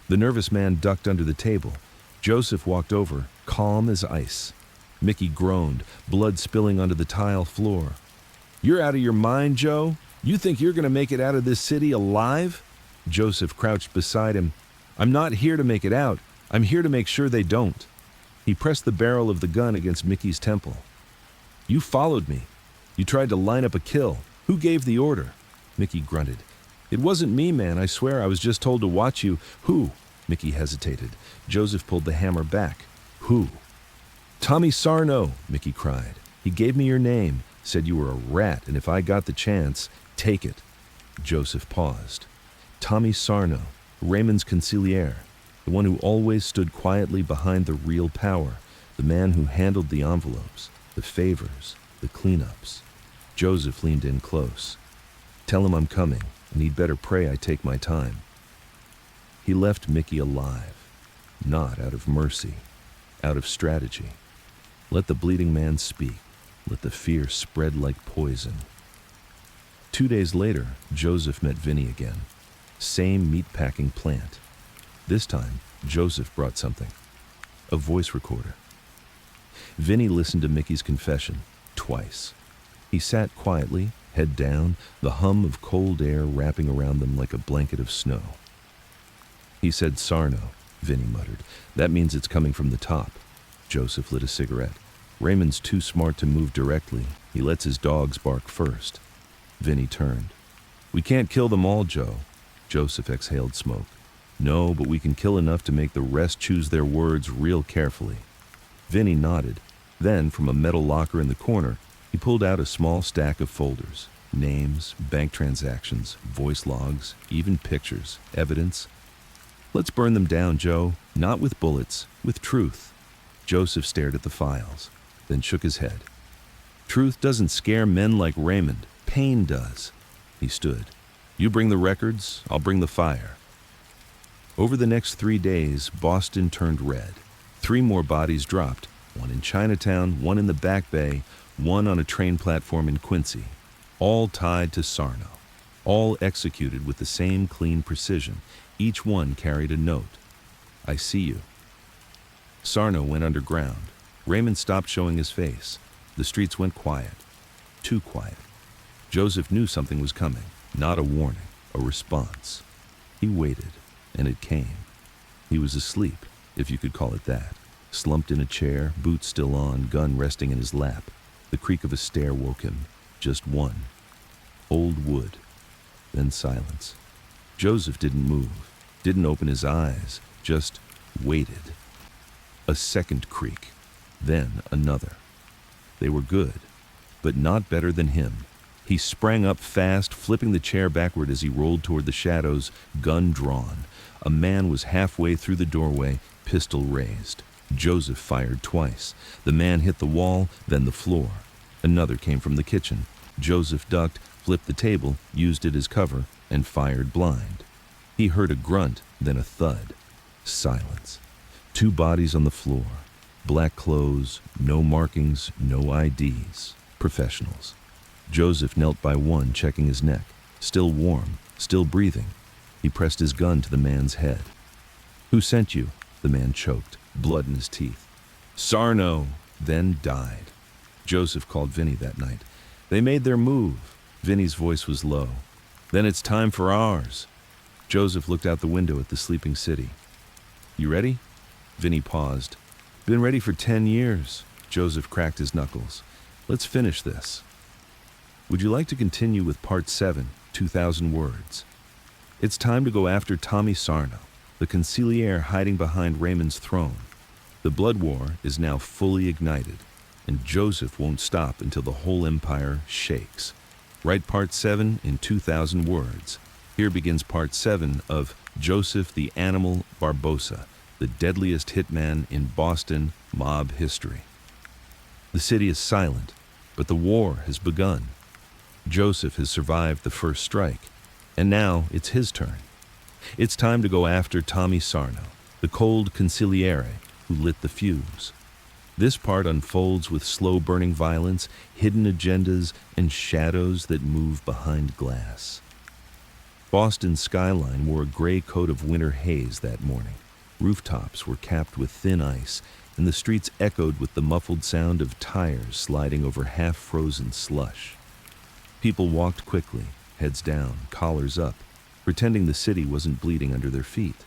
The nervous man ducked under the table. Joseph walked over, calm as ice. Mickey groaned, blood spilling onto the tile floor. "You're out of your mind, Joe? You think you're going to make it out of this city alive?" Joseph crouched beside him. "I'm not here to make it out. I'm here to make sure they don't." He pressed the barrel of the gun against Mickey's temple. "You followed me. You tried to line up a kill. Who gave the order?" Mickey grunted. "It wasn't me, man. I swear I was just told to watch you." "Who?" Mickey hesitated. Joseph pulled the hammer back. "Who?" "Tommy Sarno," Mickey cried. "He gave me your name, said you were a rat, and if I got the chance, take it." Joseph paused. Tommy Sarno, Raymond's consigliere, the one who always stood quietly behind the real power, the man who handled the envelopes, the favors, the cleanups. Joseph leaned in close. "Tell him I'm coming, and he'd better pray I take my time." He left Mickey alive, not out of mercy, out of strategy. Let the bleeding man speak. Let the fear spread like poison. 2 days later, Joseph met Vinny again. Same meatpacking plant. This time, Joseph brought something. A voice recorder. Vinny listened to Mickey's confession, twice. He sat quietly, head down, the hum of cold air wrapping around them like a blanket of snow. "He said Sarno," Vinny muttered. "That means it's coming from the top." Joseph lit a cigarette. "Raymond's too smart to move directly. He lets his dogs bark first." Vinny turned. "We can't kill them all, Joe." Joseph exhaled smoke. "No, but we can kill enough to make the rest choose their words real carefully." Vinny nodded. Then, from a metal locker in the corner, he pulled out a small stack of folders. Names, bank transactions, voice logs, even pictures, evidence. "Let's burn them down, Joe. Not with bullets, with truth." Joseph stared at the files, then shook his head. "Truth doesn't scare men like Raymond. Pain does." He stood. "You bring the records, I'll bring the fire." Over the next 3 days, Boston turned red. 3 more bodies dropped, one in Chinatown, one in the Back Bay, one on a train platform in Quincy, all tied to Sarno, all executed with the same clean precision. Each one carried a note. "I see you." Sarno went underground. Raymond stopped showing his face. The streets went quiet. Too quiet. Joseph knew something was coming. Not a warning, a response. He waited, and it came. He was asleep, if you could call it that. Slumped in a chair, boots still on, gun resting in his lap. The creak of a stair woke him. Just one. Old wood. Then silence. Joseph didn't move, didn't open his eyes, just waited. A second creak, then another. They were good, but not better than him. He sprang up fast, flipping the chair backward as he rolled toward the shadows, gun drawn. A man was halfway through the doorway, pistol raised. Joseph fired twice. The man hit the wall, then the floor. Another came from the kitchen. Joseph ducked, flipped the table, used it as cover, and fired blind. He heard a grunt, then a thud. Silence. Two bodies on the floor. Black clothes, no markings, no IDs. Professionals. Joseph knelt by one, checking his neck. Still warm, still breathing. He pressed his gun to the man's head. "Who sent you?" The man choked, blood in his teeth. "Sarno," then died. Joseph called Vinny that night. They made their move. Vinny's voice was low. "Then it's time for ours." Joseph looked out the window at the sleeping city. "You ready?" Vinny paused. "Been ready for 10 years. Joseph cracked his knuckles. "Let's finish this." Would you like to continue with part 7, 2,000 words? It's time to go after Tommy Sarno, the consigliere hiding behind Raymond's throne. The blood war is now fully ignited, and Joseph won't stop until the whole empire shakes. Write part 7 in 2,000 words. Here begins part 7 of Joseph the Animal Barboza, the deadliest hitman in Boston mob history. The city is silent, but the war has begun. Joseph has survived the first strike, and now it's his turn. It's time to go after Tommy Sarno, the cold consigliere who lit the fuse. This part unfolds with slow-burning violence, hidden agendas, and shadows that move behind glass. Boston's skyline wore a gray coat of winter haze that morning. Rooftops were capped with thin ice, and the streets echoed with the muffled sound of tires sliding over half-frozen slush. People walked quickly, heads down, collars up, pretending the city wasn't bleeding under their feet.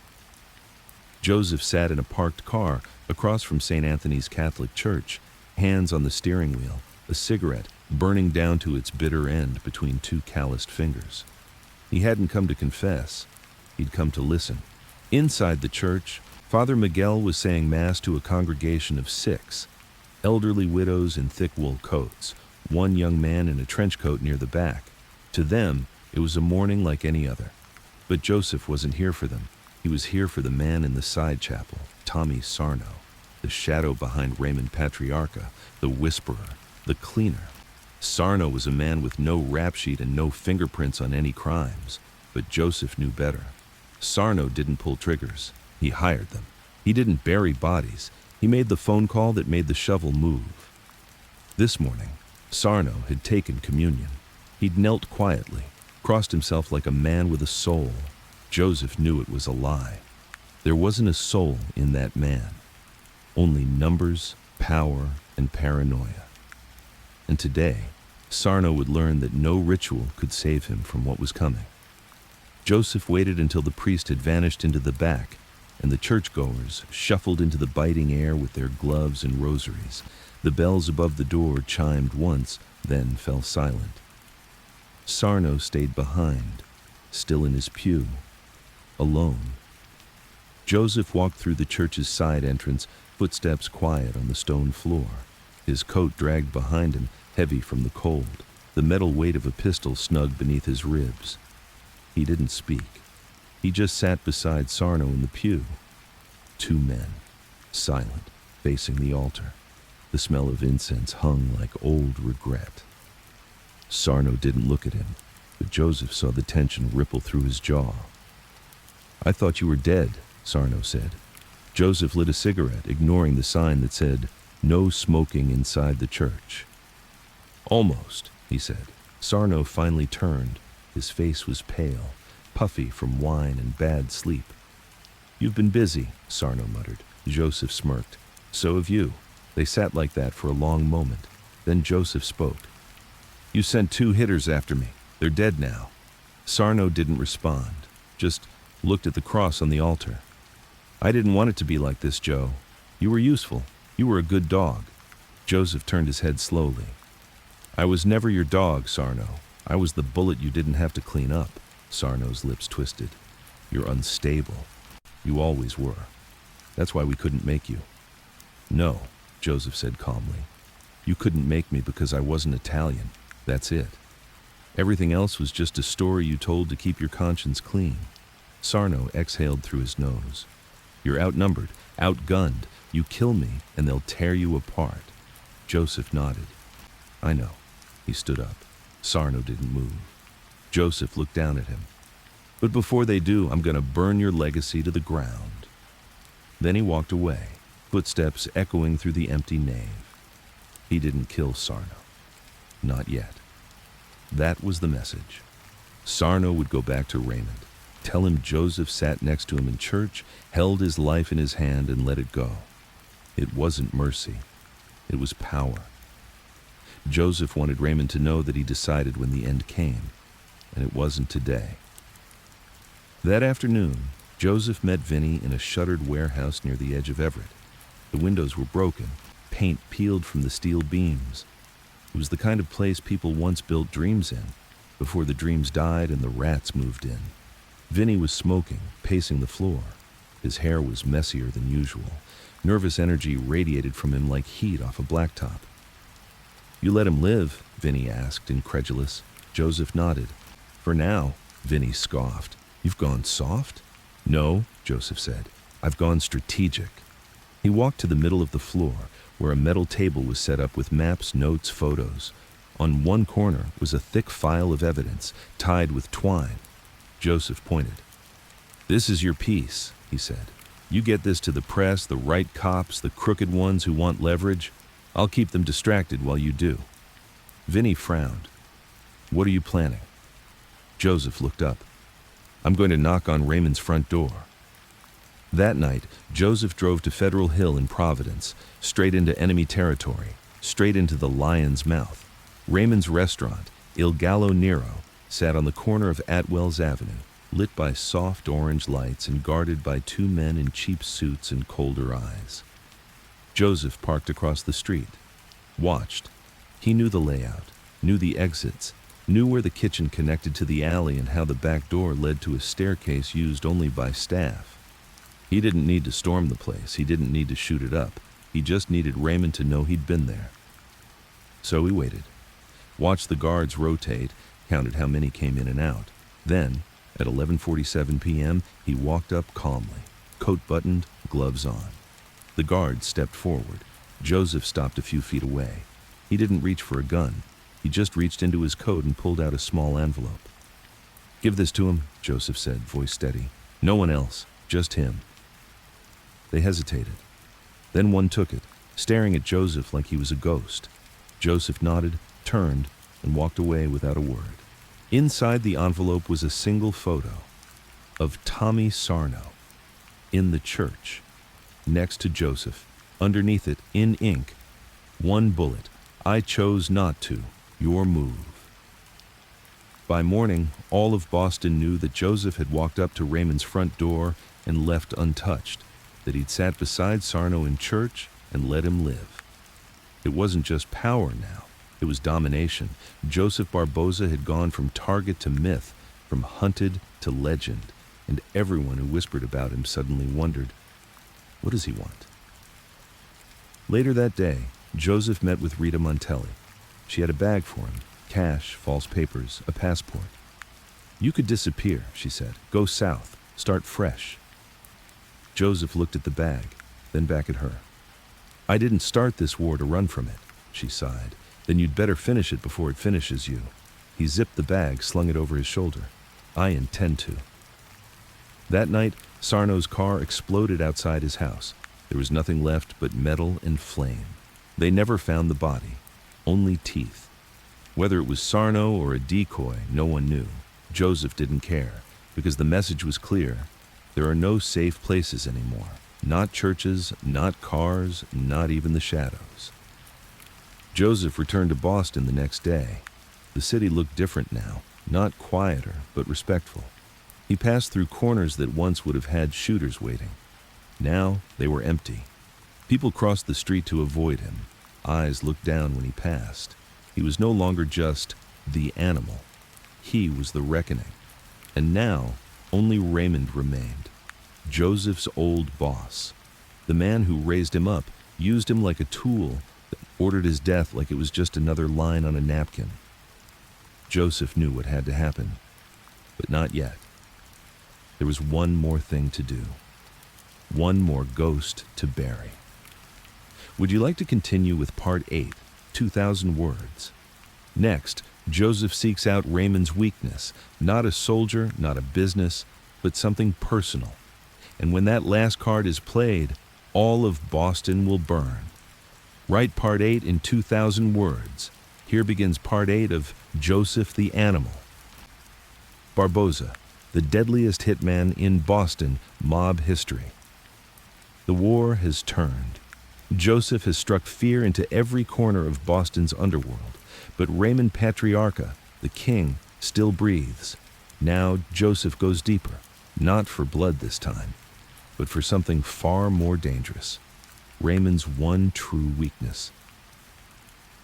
Joseph sat in a parked car across from St. Anthony's Catholic Church, hands on the steering wheel, a cigarette burning down to its bitter end between two calloused fingers. He hadn't come to confess. He'd come to listen. Inside the church, Father Miguel was saying Mass to a congregation of 6, elderly widows in thick wool coats, one young man in a trench coat near the back. To them, it was a morning like any other. But Joseph wasn't here for them. He was here for the man in the side chapel, Tommy Sarno, the shadow behind Raymond Patriarca, the whisperer, the cleaner. Sarno was a man with no rap sheet and no fingerprints on any crimes, but Joseph knew better. Sarno didn't pull triggers. He hired them. He didn't bury bodies. He made the phone call that made the shovel move. This morning, Sarno had taken communion. He'd knelt quietly, crossed himself like a man with a soul. Joseph knew it was a lie. There wasn't a soul in that man. Only numbers, power, and paranoia. And today, Sarno would learn that no ritual could save him from what was coming. Joseph waited until the priest had vanished into the back, and the churchgoers shuffled into the biting air with their gloves and rosaries. The bells above the door chimed once, then fell silent. Sarno stayed behind, still in his pew, alone. Joseph walked through the church's side entrance, footsteps quiet on the stone floor. His coat dragged behind him, heavy from the cold, the metal weight of a pistol snug beneath his ribs. He didn't speak. He just sat beside Sarno in the pew. Two men, silent, facing the altar. The smell of incense hung like old regret. Sarno didn't look at him, but Joseph saw the tension ripple through his jaw. "I thought you were dead," Sarno said. Joseph lit a cigarette, ignoring the sign that said, "No smoking inside the church." "Almost," he said. Sarno finally turned. His face was pale, puffy from wine and bad sleep. "You've been busy," Sarno muttered. Joseph smirked. "So have you." They sat like that for a long moment. Then Joseph spoke. "You sent 2 hitters after me. They're dead now." Sarno didn't respond, just looked at the cross on the altar. "I didn't want it to be like this, Joe. You were useful. You were a good dog." Joseph turned his head slowly. "I was never your dog, Sarno. I was the bullet you didn't have to clean up." Sarno's lips twisted. "You're unstable. You always were. That's why we couldn't make you." "No," Joseph said calmly. "You couldn't make me because I wasn't Italian. That's it. Everything else was just a story you told to keep your conscience clean." Sarno exhaled through his nose. "You're outnumbered. Outgunned, you kill me and they'll tear you apart. Joseph nodded. I know. He stood up. Sarno didn't move. Joseph looked down at him. But before they do, I'm going to burn your legacy to the ground. Then he walked away, footsteps echoing through the empty nave. He didn't kill Sarno. Not yet. That was the message. Sarno would go back to Raymond, tell him Joseph sat next to him in church, held his life in his hand and let it go. It wasn't mercy. It was power. Joseph wanted Raymond to know that he decided when the end came, and it wasn't today. That afternoon, Joseph met Vinny in a shuttered warehouse near the edge of Everett. The windows were broken, paint peeled from the steel beams. It was the kind of place people once built dreams in, before the dreams died and the rats moved in. Vinny was smoking, pacing the floor. His hair was messier than usual. Nervous energy radiated from him like heat off a blacktop. You let him live? Vinny asked, incredulous. Joseph nodded. For now, Vinny scoffed. You've gone soft? No, Joseph said. I've gone strategic. He walked to the middle of the floor, where a metal table was set up with maps, notes, photos. On one corner was a thick file of evidence, tied with twine. Joseph pointed. This is your piece, he said. You get this to the press, the right cops, the crooked ones who want leverage. I'll keep them distracted while you do. Vinny frowned. What are you planning? Joseph looked up. I'm going to knock on Raymond's front door. That night, Joseph drove to Federal Hill in Providence, straight into enemy territory, straight into the lion's mouth. Raymond's restaurant, Il Gallo Nero, sat on the corner of Atwell's Avenue, lit by soft orange lights and guarded by two men in cheap suits and colder eyes. Joseph parked across the street, watched. He knew the layout, knew the exits, knew where the kitchen connected to the alley and how the back door led to a staircase used only by staff. He didn't need to storm the place, he didn't need to shoot it up. He just needed Raymond to know he'd been there. So he waited, watched the guards rotate, counted how many came in and out. Then, at 11:47 p.m., he walked up calmly, coat buttoned, gloves on. The guard stepped forward. Joseph stopped a few feet away. He didn't reach for a gun. He just reached into his coat and pulled out a small envelope. Give this to him, Joseph said, voice steady. No one else, just him. They hesitated. Then one took it, staring at Joseph like he was a ghost. Joseph nodded, turned, and walked away without a word. Inside the envelope was a single photo of Tommy Sarno in the church, next to Joseph. Underneath it, in ink, one bullet. I chose not to. Your move. By morning, all of Boston knew that Joseph had walked up to Raymond's front door and left untouched, that he'd sat beside Sarno in church and let him live. It wasn't just power now, it was domination. Joseph Barboza had gone from target to myth, from hunted to legend, and everyone who whispered about him suddenly wondered, what does he want? Later that day, Joseph met with Rita Montelli. She had a bag for him, cash, false papers, a passport. You could disappear, she said. Go south, start fresh. Joseph looked at the bag, then back at her. I didn't start this war to run from it, she sighed. Then you'd better finish it before it finishes you. He zipped the bag, slung it over his shoulder. I intend to. That night, Sarno's car exploded outside his house. There was nothing left but metal and flame. They never found the body, only teeth. Whether it was Sarno or a decoy, no one knew. Joseph didn't care, because the message was clear. There are no safe places anymore. Not churches, not cars, not even the shadows. Joseph returned to Boston the next day. The city looked different now, not quieter, but respectful. He passed through corners that once would have had shooters waiting. Now they were empty. People crossed the street to avoid him. Eyes looked down when he passed. He was no longer just the animal. He was the reckoning. And now, only Raymond remained. Joseph's old boss. The man who raised him up, used him like a tool, ordered his death like it was just another line on a napkin. Joseph knew what had to happen, but not yet. There was one more thing to do. one more ghost to bury. Would you like to continue with Part 8, 2,000 Words? Next, Joseph seeks out Raymond's weakness, not a soldier, not a business, but something personal. And when that last card is played, all of Boston will burn. Write Part 8 in 2,000 words. Here begins Part 8 of Joseph the Animal. Barboza, the deadliest hitman in Boston mob history. The war has turned. Joseph has struck fear into every corner of Boston's underworld, but Raymond Patriarca, the king, still breathes. Now Joseph goes deeper, not for blood this time, but for something far more dangerous. Raymond's one true weakness.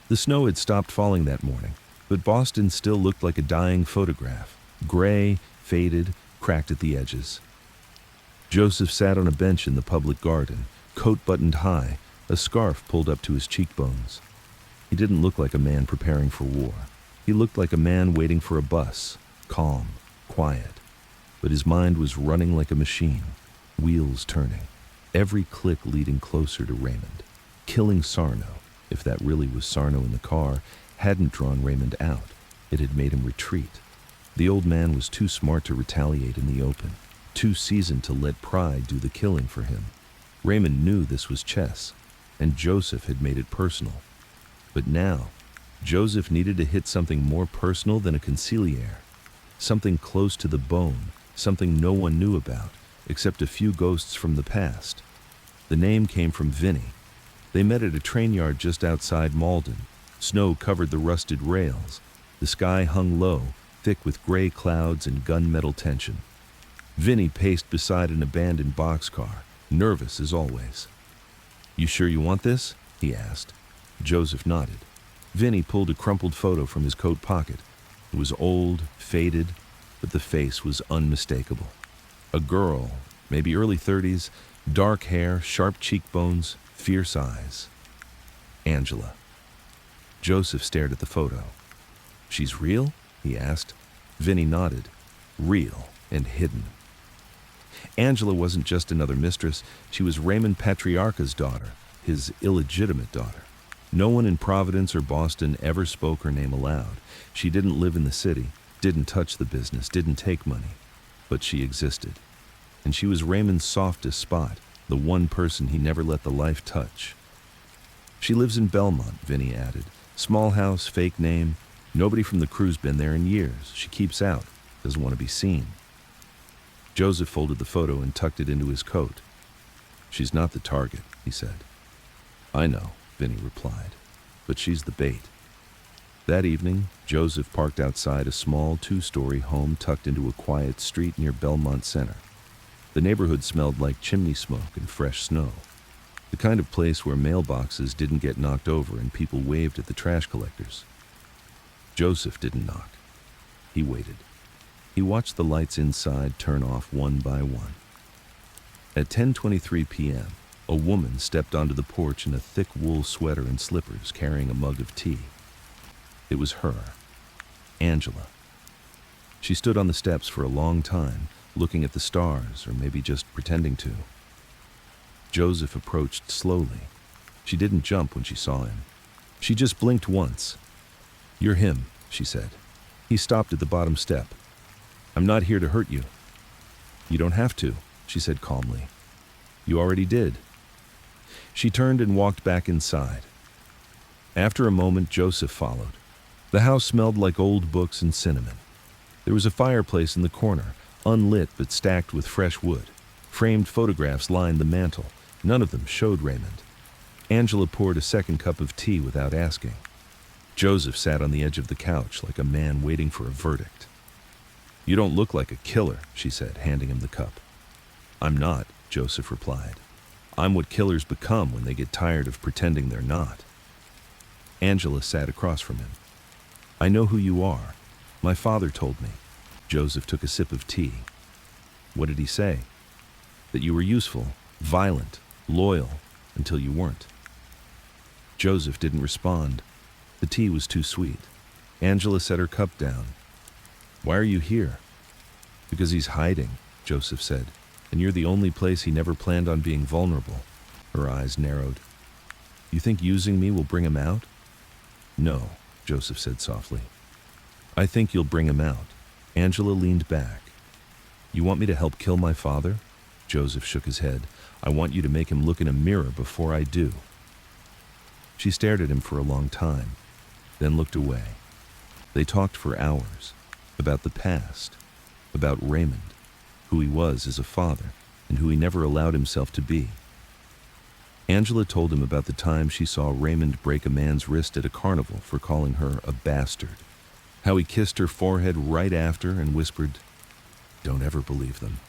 The snow had stopped falling that morning, but Boston still looked like a dying photograph, gray, faded, cracked at the edges. Joseph sat on a bench in the public garden, coat buttoned high, a scarf pulled up to his cheekbones. He didn't look like a man preparing for war. He looked like a man waiting for a bus, calm, quiet. But his mind was running like a machine, wheels turning, every click leading closer to Raymond. Killing Sarno, if that really was Sarno in the car, hadn't drawn Raymond out. It had made him retreat. The old man was too smart to retaliate in the open, too seasoned to let pride do the killing for him. Raymond knew this was chess, and Joseph had made it personal. But now, Joseph needed to hit something more personal than a consigliere, something close to the bone, something no one knew about, except a few ghosts from the past. The name came from Vinny. They met at a train yard just outside Malden. Snow covered the rusted rails. The sky hung low, thick with gray clouds and gunmetal tension. Vinny paced beside an abandoned boxcar, nervous as always. "You sure you want this?" he asked. Joseph nodded. Vinny pulled a crumpled photo from his coat pocket. It was old, faded, but the face was unmistakable. A girl, maybe early 30s, dark hair, sharp cheekbones, fierce eyes. Angela. Joseph stared at the photo. "She's real?" he asked. Vinny nodded. Real and hidden. Angela wasn't just another mistress, she was Raymond Patriarca's daughter, his illegitimate daughter. No one in Providence or Boston ever spoke her name aloud. She didn't live in the city, didn't touch the business, didn't take money. But she existed. And she was Raymond's softest spot, the one person he never let the life touch. "She lives in Belmont," Vinny added. "Small house, fake name. Nobody from the crew's been there in years. She keeps out, doesn't want to be seen." Joseph folded the photo and tucked it into his coat. "She's not the target," he said. "I know," Vinny replied, "but she's the bait." That evening, Joseph parked outside a small two-story home tucked into a quiet street near Belmont Center. The neighborhood smelled like chimney smoke and fresh snow, the kind of place where mailboxes didn't get knocked over and people waved at the trash collectors. Joseph didn't knock. He waited. He watched the lights inside turn off one by one. At 10:23 p.m., a woman stepped onto the porch in a thick wool sweater and slippers, carrying a mug of tea. It was her, Angela. She stood on the steps for a long time, looking at the stars, or maybe just pretending to. Joseph approached slowly. She didn't jump when she saw him. She just blinked once. "You're him," she said. He stopped at the bottom step. "I'm not here to hurt you." "You don't have to," she said calmly. "You already did." She turned and walked back inside. After a moment, Joseph followed. The house smelled like old books and cinnamon. There was a fireplace in the corner, unlit but stacked with fresh wood. Framed photographs lined the mantel. None of them showed Raymond. Angela poured a second cup of tea without asking. Joseph sat on the edge of the couch like a man waiting for a verdict. "You don't look like a killer," she said, handing him the cup. "I'm not," Joseph replied. "I'm what killers become when they get tired of pretending they're not." Angela sat across from him. "I know who you are. My father told me." Joseph took a sip of tea. "What did he say?" "That you were useful, violent, loyal, until you weren't." Joseph didn't respond. The tea was too sweet. Angela set her cup down. "Why are you here?" "Because he's hiding," Joseph said. And you're the only place he never planned on being vulnerable. Her eyes narrowed. You think using me will bring him out? No, Joseph said softly. I think you'll bring him out. Angela leaned back. You want me to help kill my father? Joseph shook his head. I want you to make him look in a mirror before I do. She stared at him for a long time, then looked away. They talked for hours, about the past, about Raymond, who he was as a father, and who he never allowed himself to be. Angela told him about the time she saw Raymond break a man's wrist at a carnival for calling her a bastard, how he kissed her forehead right after and whispered, "Don't ever believe them."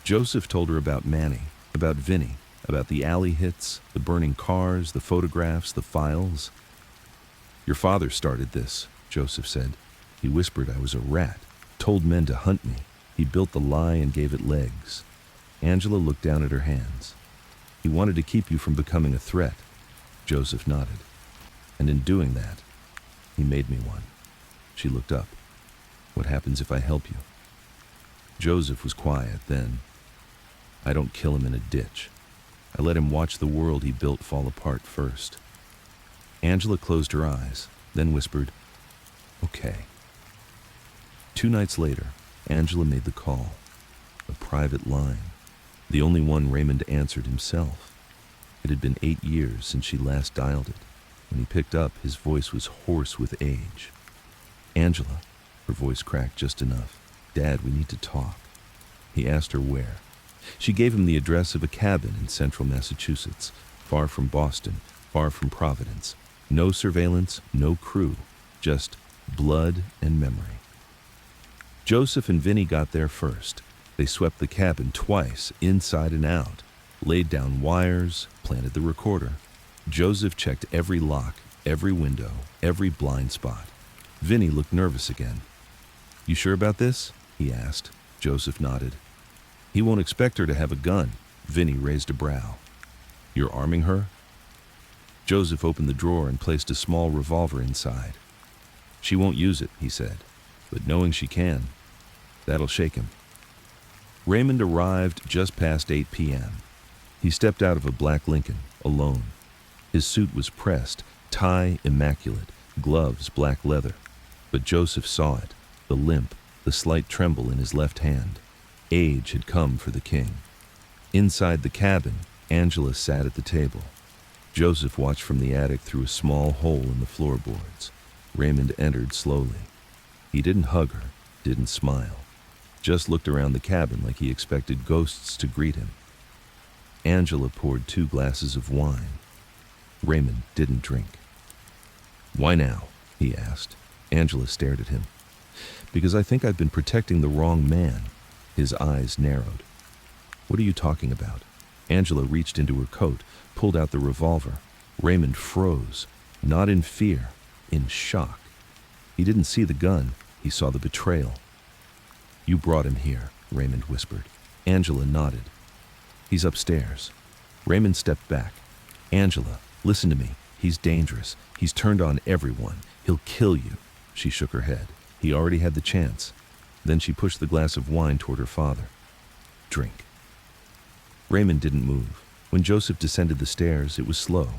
Joseph told her about Manny, about Vinny, about the alley hits, the burning cars, the photographs, the files. Your father started this, Joseph said. He whispered I was a rat, told men to hunt me. He built the lie and gave it legs. Angela looked down at her hands. He wanted to keep you from becoming a threat. Joseph nodded. And in doing that, he made me one. She looked up. What happens if I help you? Joseph was quiet then. I don't kill him in a ditch. I let him watch the world he built fall apart first. Angela closed her eyes, then whispered, Okay. 2 nights later, Angela made the call. A private line. The only one Raymond answered himself. It had been 8 years since she last dialed it. When he picked up, his voice was hoarse with age. Angela, her voice cracked just enough. Dad, we need to talk. He asked her where. She gave him the address of a cabin in central Massachusetts, far from Boston, far from Providence. No surveillance, no crew, just blood and memory. Joseph and Vinny got there first. They swept the cabin twice, inside and out, laid down wires, planted the recorder. Joseph checked every lock, every window, every blind spot. Vinny looked nervous again. You sure about this? He asked. Joseph nodded. He won't expect her to have a gun. Vinny raised a brow. You're arming her? Joseph opened the drawer and placed a small revolver inside. She won't use it, he said, but knowing she can, that'll shake him. Raymond arrived just past 8 p.m. He stepped out of a black Lincoln, alone. His suit was pressed, tie immaculate, gloves black leather. But Joseph saw it, the limp, the slight tremble in his left hand. Age had come for the king. Inside the cabin, Angela sat at the table. Joseph watched from the attic through a small hole in the floorboards. Raymond entered slowly. He didn't hug her, didn't smile. Just looked around the cabin like he expected ghosts to greet him. Angela poured 2 glasses of wine. Raymond didn't drink. Why now? He asked. Angela stared at him. Because I think I've been protecting the wrong man. His eyes narrowed. What are you talking about? Angela reached into her coat, pulled out the revolver. Raymond froze, not in fear, in shock. He didn't see the gun, he saw the betrayal. You brought him here, Raymond whispered. Angela nodded. He's upstairs. Raymond stepped back. Angela, listen to me. He's dangerous. He's turned on everyone. He'll kill you. She shook her head. He already had the chance. Then she pushed the glass of wine toward her father. Drink. Raymond didn't move. When Joseph descended the stairs, it was slow.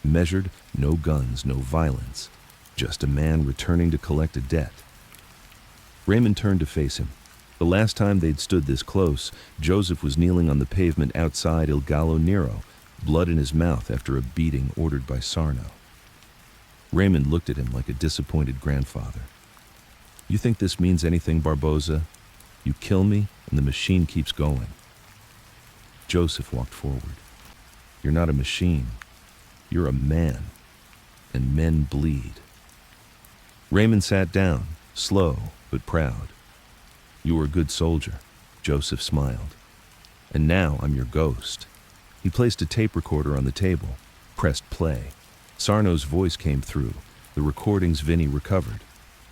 Measured, no guns, no violence. Just a man returning to collect a debt. Raymond turned to face him. The last time they'd stood this close, Joseph was kneeling on the pavement outside Il Gallo Nero, blood in his mouth after a beating ordered by Sarno. Raymond looked at him like a disappointed grandfather. You think this means anything, Barboza? You kill me, and the machine keeps going. Joseph walked forward. You're not a machine. You're a man. And men bleed. Raymond sat down, slow but proud. You were a good soldier, Joseph smiled. And now I'm your ghost. He placed a tape recorder on the table, pressed play. Sarno's voice came through, the recordings Vinny recovered.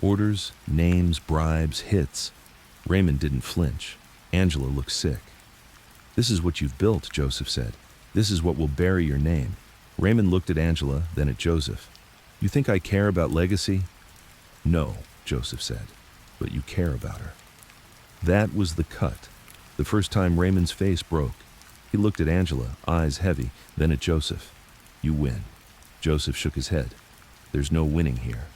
Orders, names, bribes, hits. Raymond didn't flinch. Angela looked sick. This is what you've built, Joseph said. This is what will bury your name. Raymond looked at Angela, then at Joseph. You think I care about legacy? No, Joseph said, but you care about her. That was the cut. The first time Raymond's face broke. He looked at Angela, eyes heavy, then at Joseph. "You win." Joseph shook his head. "There's no winning here."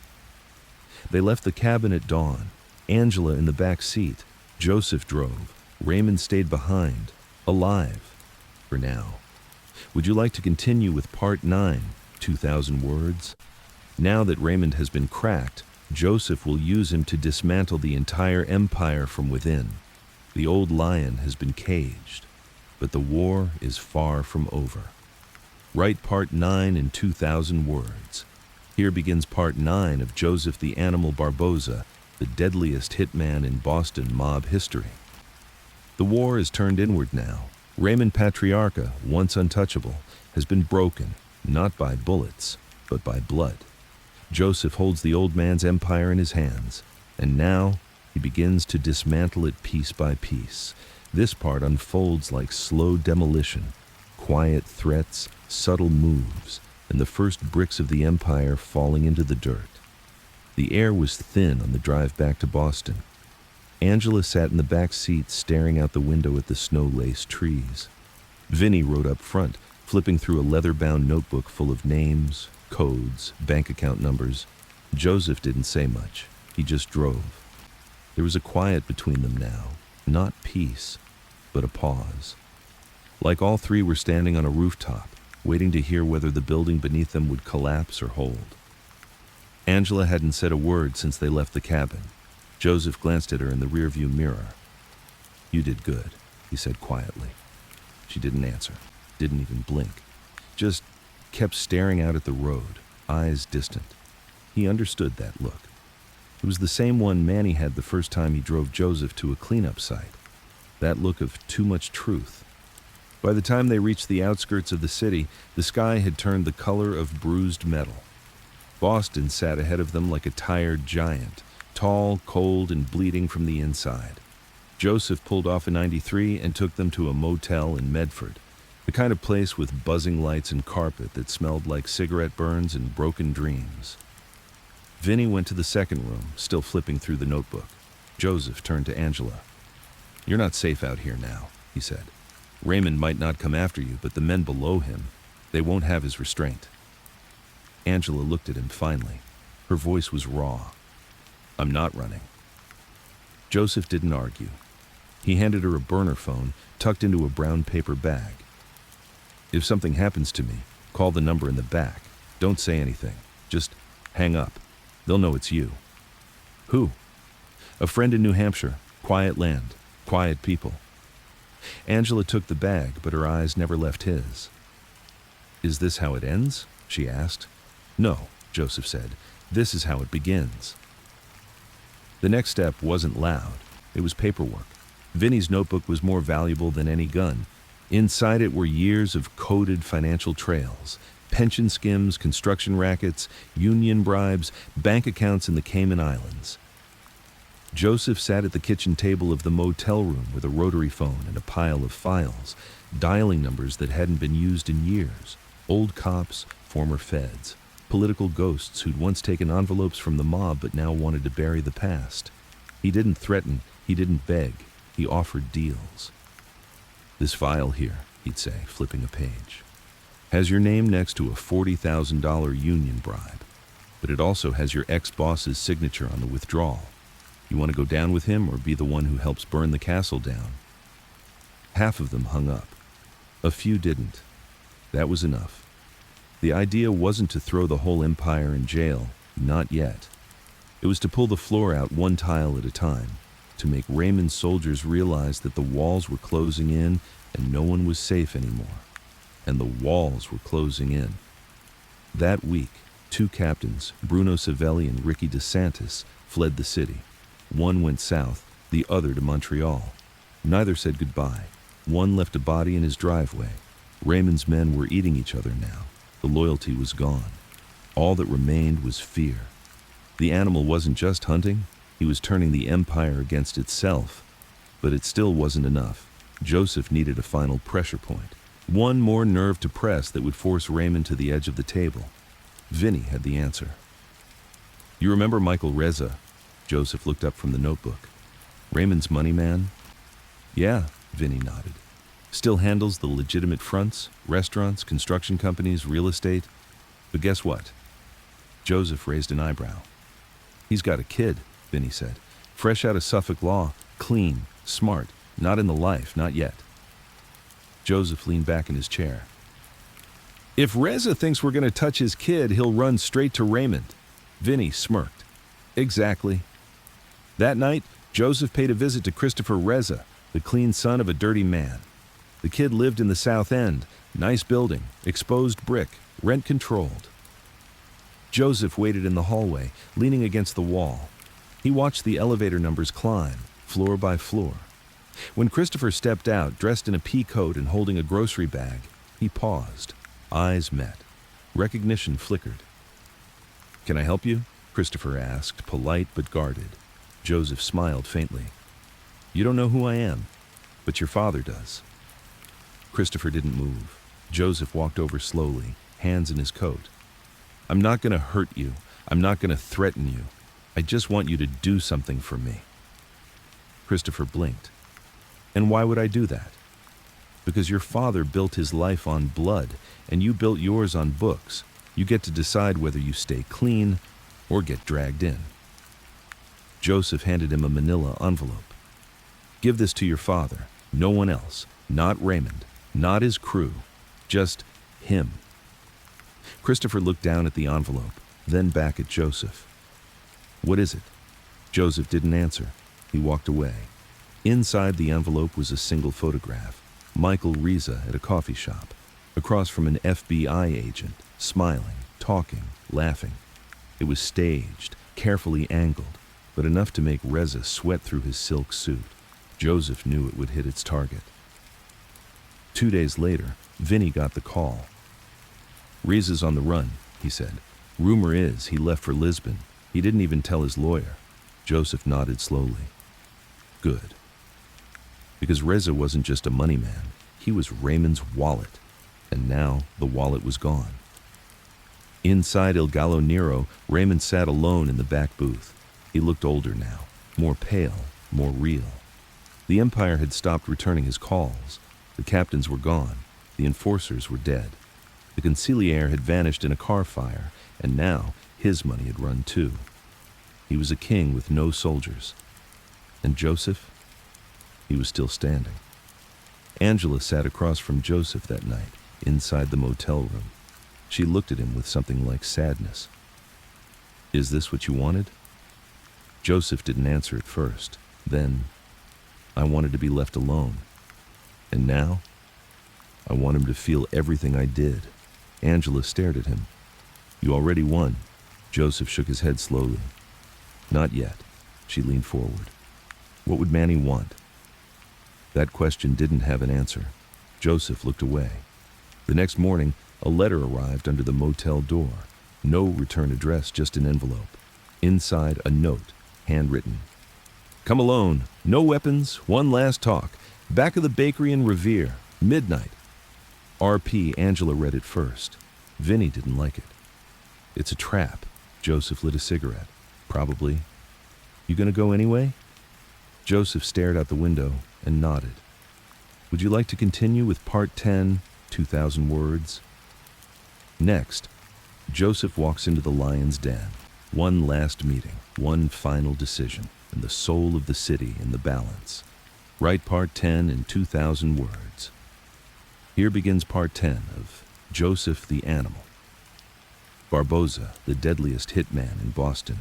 They left the cabin at dawn. Angela in the back seat. Joseph drove. Raymond stayed behind, alive, for now. Would you like to continue with Part 9, 2,000 words? Now that Raymond has been cracked, Joseph will use him to dismantle the entire empire from within. The old lion has been caged, but the war is far from over. Write Part 9 in 2,000 words. Here begins Part 9 of Joseph the Animal Barboza, the deadliest hitman in Boston mob history. The war is turned inward now. Raymond Patriarca, once untouchable, has been broken, not by bullets, but by blood. Joseph holds the old man's empire in his hands, and now he begins to dismantle it piece by piece. This part unfolds like slow demolition, quiet threats, subtle moves, and the first bricks of the empire falling into the dirt. The air was thin on the drive back to Boston. Angela sat in the back seat staring out the window at the snow-laced trees. Vinny rode up front, flipping through a leather-bound notebook full of names, codes, bank account numbers. Joseph didn't say much. He just drove. There was a quiet between them now, not peace, but a pause. Like all three were standing on a rooftop, waiting to hear whether the building beneath them would collapse or hold. Angela hadn't said a word since they left the cabin. Joseph glanced at her in the rearview mirror. "You did good," he said quietly. She didn't answer, didn't even blink, just kept staring out at the road, eyes distant. He understood that look. It was the same one Manny had the first time he drove Joseph to a cleanup site. That look of too much truth. By the time they reached the outskirts of the city, the sky had turned the color of bruised metal. Boston sat ahead of them like a tired giant, tall, cold, and bleeding from the inside. Joseph pulled off a 93 and took them to a motel in Bedford, the kind of place with buzzing lights and carpet that smelled like cigarette burns and broken dreams. Vinny went to the second room, still flipping through the notebook. Joseph turned to Angela. "You're not safe out here now," he said. "Raymond might not come after you, but the men below him, they won't have his restraint." Angela looked at him finally. Her voice was raw. "I'm not running." Joseph didn't argue. He handed her a burner phone tucked into a brown paper bag. "If something happens to me, call the number in the back. Don't say anything. Just hang up. They'll know it's you." "Who?" "A friend in New Hampshire. Quiet land. Quiet people." Angela took the bag, but her eyes never left his. "Is this how it ends?" she asked. "No," Joseph said. "This is how it begins." The next step wasn't loud. It was paperwork. Vinny's notebook was more valuable than any gun. Inside it were years of coded financial trails, pension skims, construction rackets, union bribes, bank accounts in the Cayman Islands. Joseph sat at the kitchen table of the motel room with a rotary phone and a pile of files, dialing numbers that hadn't been used in years. Old cops, former feds, political ghosts who'd once taken envelopes from the mob but now wanted to bury the past. He didn't threaten, he didn't beg, he offered deals. "This file here," he'd say, flipping a page, "has your name next to a $40,000 union bribe, but it also has your ex-boss's signature on the withdrawal. You want to go down with him or be the one who helps burn the castle down?" Half of them hung up. A few didn't. That was enough. The idea wasn't to throw the whole empire in jail, not yet. It was to pull the floor out one tile at a time, to make Raymond's soldiers realize that the walls were closing in and no one was safe anymore. And the walls were closing in. That week, 2 captains, Bruno Savelli and Ricky DeSantis, fled the city. One went south, the other to Montreal. Neither said goodbye. One left a body in his driveway. Raymond's men were eating each other now. The loyalty was gone. All that remained was fear. The animal wasn't just hunting, he was turning the empire against itself. But it still wasn't enough. Joseph needed a final pressure point. One more nerve to press that would force Raymond to the edge of the table. Vinny had the answer. "You remember Michael Reza?" Joseph looked up from the notebook. "Raymond's money man?" "Yeah," Vinny nodded. Still handles the legitimate fronts, restaurants, construction companies, real estate. But guess what? Joseph raised an eyebrow. He's got a kid, Vinny said. Fresh out of Suffolk law, clean, smart, not in the life, not yet. Joseph leaned back in his chair. If Reza thinks we're going to touch his kid, he'll run straight to Raymond. Vinny smirked. Exactly. That night, Joseph paid a visit to Christopher Reza, the clean son of a dirty man. The kid lived in the South End, nice building, exposed brick, rent controlled. Joseph waited in the hallway, leaning against the wall. He watched the elevator numbers climb, floor by floor. When Christopher stepped out, dressed in a pea coat and holding a grocery bag, he paused. Eyes met. Recognition flickered. Can I help you? Christopher asked, polite but guarded. Joseph smiled faintly. You don't know who I am, but your father does. Christopher didn't move. Joseph walked over slowly, hands in his coat. I'm not going to hurt you. I'm not going to threaten you. I just want you to do something for me. Christopher blinked. And why would I do that? Because your father built his life on blood, and you built yours on books. You get to decide whether you stay clean or get dragged in. Joseph handed him a manila envelope. Give this to your father. No one else. Not Raymond. Not his crew. Just him. Christopher looked down at the envelope, then back at Joseph. What is it? Joseph didn't answer. He walked away. Inside the envelope was a single photograph. Michael Reza at a coffee shop, across from an FBI agent, smiling, talking, laughing. It was staged, carefully angled, but enough to make Reza sweat through his silk suit. Joseph knew it would hit its target. 2 days later, Vinny got the call. Reza's on the run, he said. Rumor is he left for Lisbon. He didn't even tell his lawyer. Joseph nodded slowly. Good. Because Reza wasn't just a money man. He was Raymond's wallet. And now the wallet was gone. Inside Il Gallo Nero, Raymond sat alone in the back booth. He looked older now, more pale, more real. The Empire had stopped returning his calls. The captains were gone. The enforcers were dead. The consigliere had vanished in a car fire, and now his money had run too. He was a king with no soldiers. And Joseph? He was still standing. Angela sat across from Joseph that night, inside the motel room. She looked at him with something like sadness. Is this what you wanted? Joseph didn't answer at first. Then, I wanted to be left alone. And now, I want him to feel everything I did. Angela stared at him. You already won. Joseph shook his head slowly. Not yet. She leaned forward. What would Manny want? That question didn't have an answer. Joseph looked away. The next morning, a letter arrived under the motel door. No return address, just an envelope. Inside, a note, handwritten. Come alone. No weapons. One last talk. Back of the bakery in Revere. Midnight. R.P. Angela read it first. Vinny didn't like it. It's a trap. Joseph lit a cigarette. Probably. You gonna go anyway? Joseph stared out the window and nodded. Would you like to continue with part 10, 2,000 words? Next, Joseph walks into the lion's den. One last meeting, one final decision, and the soul of the city in the balance. Write part 10 in 2,000 words. Here begins part 10 of Joseph the Animal. Barboza, the deadliest hitman in Boston.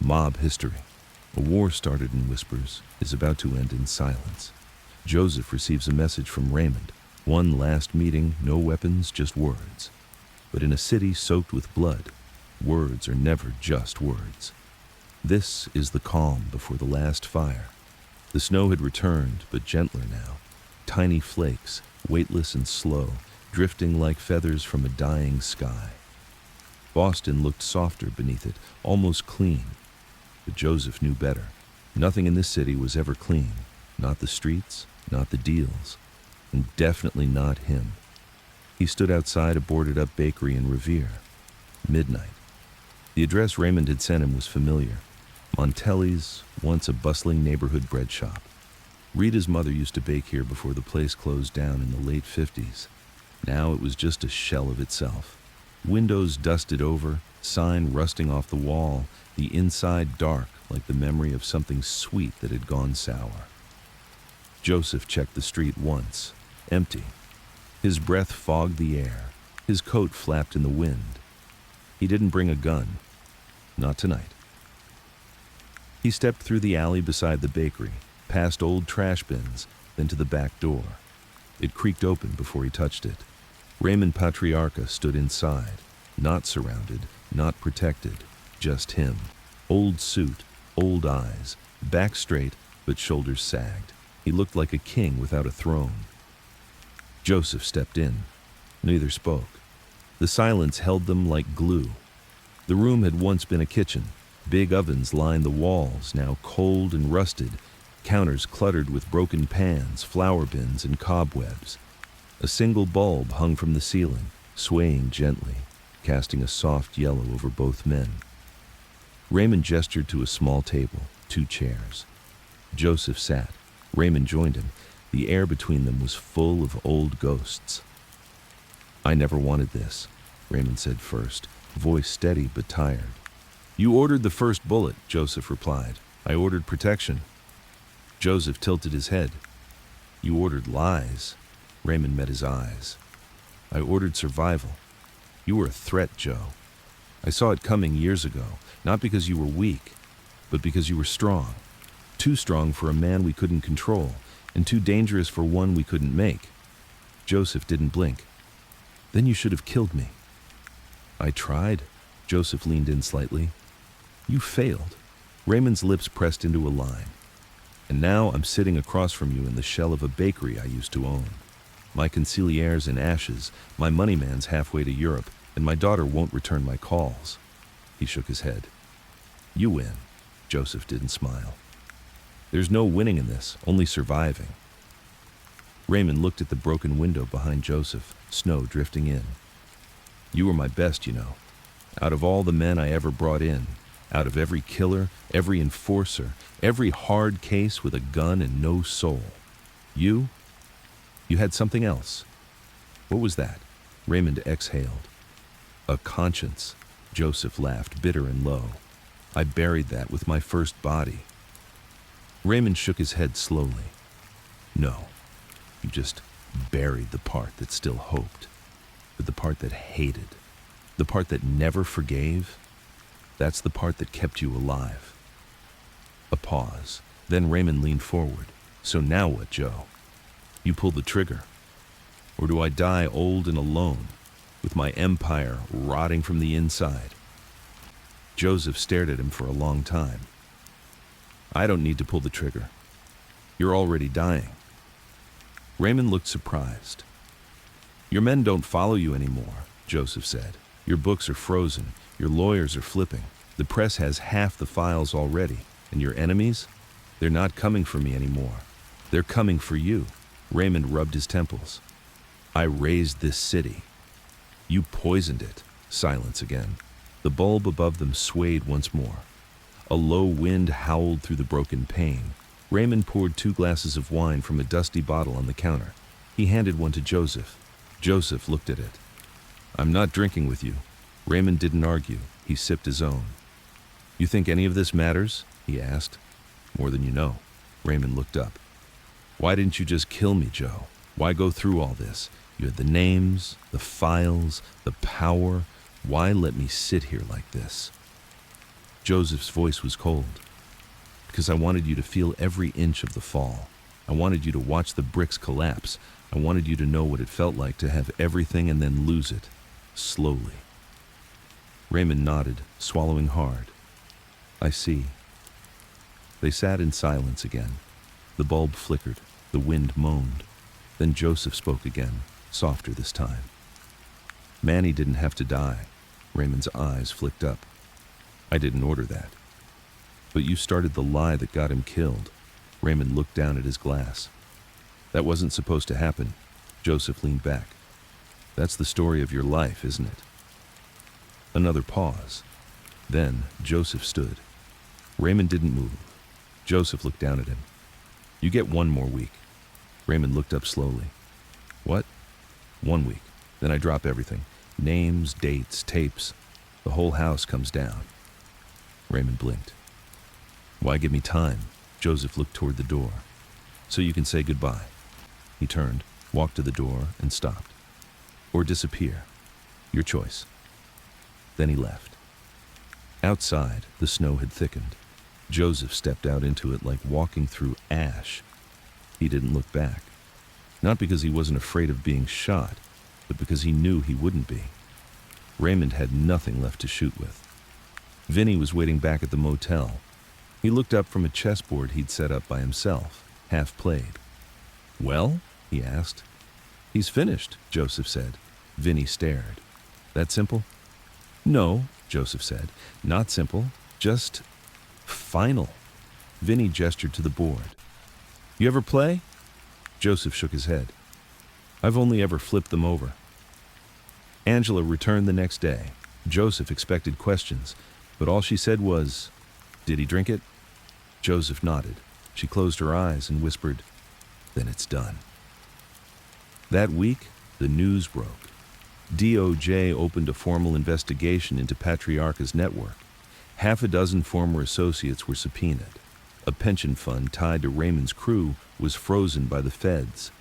Mob history. A war started in whispers, is about to end in silence. Joseph receives a message from Raymond. One last meeting, no weapons, just words. But in a city soaked with blood, words are never just words. This is the calm before the last fire. The snow had returned, but gentler now. Tiny flakes, weightless and slow, drifting like feathers from a dying sky. Boston looked softer beneath it, almost clean. But Joseph knew better. Nothing in this city was ever clean. Not the streets, not the deals, and definitely not him. He stood outside a boarded-up bakery in Revere. Midnight. The address Raymond had sent him was familiar. Montelli's, once a bustling neighborhood bread shop. Rita's mother used to bake here before the place closed down in the late 50s. Now it was just a shell of itself. Windows dusted over, sign rusting off the wall, the inside dark like the memory of something sweet that had gone sour. Joseph checked the street once, empty. His breath fogged the air. His coat flapped in the wind. He didn't bring a gun. Not tonight. He stepped through the alley beside the bakery, past old trash bins, then to the back door. It creaked open before he touched it. Raymond Patriarca stood inside, not surrounded, not protected, just him. Old suit, old eyes, back straight, but shoulders sagged. He looked like a king without a throne. Joseph stepped in. Neither spoke. The silence held them like glue. The room had once been a kitchen. Big ovens lined the walls, now cold and rusted, counters cluttered with broken pans, flour bins, and cobwebs. A single bulb hung from the ceiling, swaying gently, casting a soft yellow over both men. Raymond gestured to a small table, 2 chairs. Joseph sat. Raymond joined him. The air between them was full of old ghosts. "I never wanted this," Raymond said first, voice steady but tired. "You ordered the first bullet," Joseph replied. "I ordered protection." Joseph tilted his head. "You ordered lies." Raymond met his eyes. "I ordered survival. You were a threat, Joe. I saw it coming years ago, not because you were weak, but because you were strong. Too strong for a man we couldn't control, and too dangerous for one we couldn't make." Joseph didn't blink. "Then you should have killed me." "I tried." Joseph leaned in slightly. "You failed." Raymond's lips pressed into a line. "And now I'm sitting across from you in the shell of a bakery I used to own. My consigliere's in ashes, my money man's halfway to Europe, and my daughter won't return my calls." He shook his head. "You win." Joseph didn't smile. "There's no winning in this, only surviving." Raymond looked at the broken window behind Joseph, snow drifting in. "You were my best, you know. Out of all the men I ever brought in, out of every killer, every enforcer, every hard case with a gun and no soul. You had something else." "What was that?" Raymond exhaled. "A conscience." Joseph laughed, bitter and low. "I buried that with my first body." Raymond shook his head slowly. "No, you just buried the part that still hoped, but the part that hated, the part that never forgave, that's the part that kept you alive." A pause. Then Raymond leaned forward. "So now what, Joe? You pull the trigger? Or do I die old and alone, with my empire rotting from the inside?" Joseph stared at him for a long time. "I don't need to pull the trigger. You're already dying." Raymond looked surprised. "Your men don't follow you anymore," Joseph said. "Your books are frozen. Your lawyers are flipping. The press has half the files already. And your enemies? They're not coming for me anymore. They're coming for you." Raymond rubbed his temples. "I raised this city. You poisoned it." Silence again. The bulb above them swayed once more. A low wind howled through the broken pane. Raymond poured 2 glasses of wine from a dusty bottle on the counter. He handed one to Joseph. Joseph looked at it. "I'm not drinking with you." Raymond didn't argue. He sipped his own. "You think any of this matters?" he asked. "More than you know." Raymond looked up. "Why didn't you just kill me, Joe? Why go through all this? You had the names, the files, the power. Why let me sit here like this?" Joseph's voice was cold. "Because I wanted you to feel every inch of the fall. I wanted you to watch the bricks collapse. I wanted you to know what it felt like to have everything and then lose it. Slowly." Raymond nodded, swallowing hard. "I see." They sat in silence again. The bulb flickered. The wind moaned. Then Joseph spoke again, softer this time. "Manny didn't have to die." Raymond's eyes flicked up. "I didn't order that." "But you started the lie that got him killed." Raymond looked down at his glass. "That wasn't supposed to happen." Joseph leaned back. "That's the story of your life, isn't it?" Another pause. Then Joseph stood. Raymond didn't move. Joseph looked down at him. You get 1 more week. Raymond looked up slowly. What? 1 week. Then I drop everything. Names, dates, tapes. The whole house comes down. Raymond blinked. Why give me time? Joseph looked toward the door. So you can say goodbye. He turned, walked to the door, and stopped. Or disappear. Your choice. Then he left. Outside, the snow had thickened. Joseph stepped out into it like walking through ash. He didn't look back. Not because he wasn't afraid of being shot, but because he knew he wouldn't be. Raymond had nothing left to shoot with. Vinny was waiting back at the motel. He looked up from a chessboard he'd set up by himself, half played. Well? He asked. He's finished, Joseph said. Vinny stared. That simple? No, Joseph said. Not simple, just final. Vinny gestured to the board. You ever play? Joseph shook his head. I've only ever flipped them over. Angela returned the next day. Joseph expected questions, but all she said was, Did he drink it? Joseph nodded. She closed her eyes and whispered, Then it's done. That week, the news broke. DOJ opened a formal investigation into Patriarca's network. 6 former associates were subpoenaed. A pension fund tied to Raymond's crew was frozen by the feds.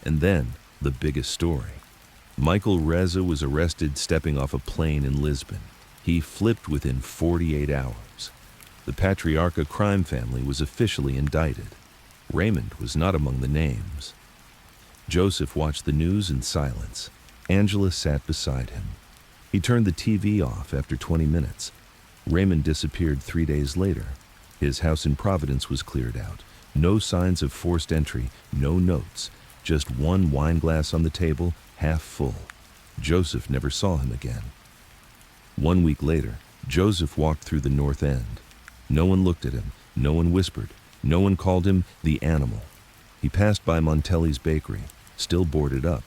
And then, the biggest story. Michael Reza was arrested stepping off a plane in Lisbon. He flipped within 48 hours. The Patriarca crime family was officially indicted. Raymond was not among the names. Joseph watched the news in silence. Angela sat beside him. He turned the TV off after 20 minutes. Raymond disappeared 3 days later. His house in Providence was cleared out. No signs of forced entry, no notes. Just one wine glass on the table, half full. Joseph never saw him again. 1 week later, Joseph walked through the North End. No one looked at him. No one whispered. No one called him the animal. He passed by Montelli's bakery, still boarded up.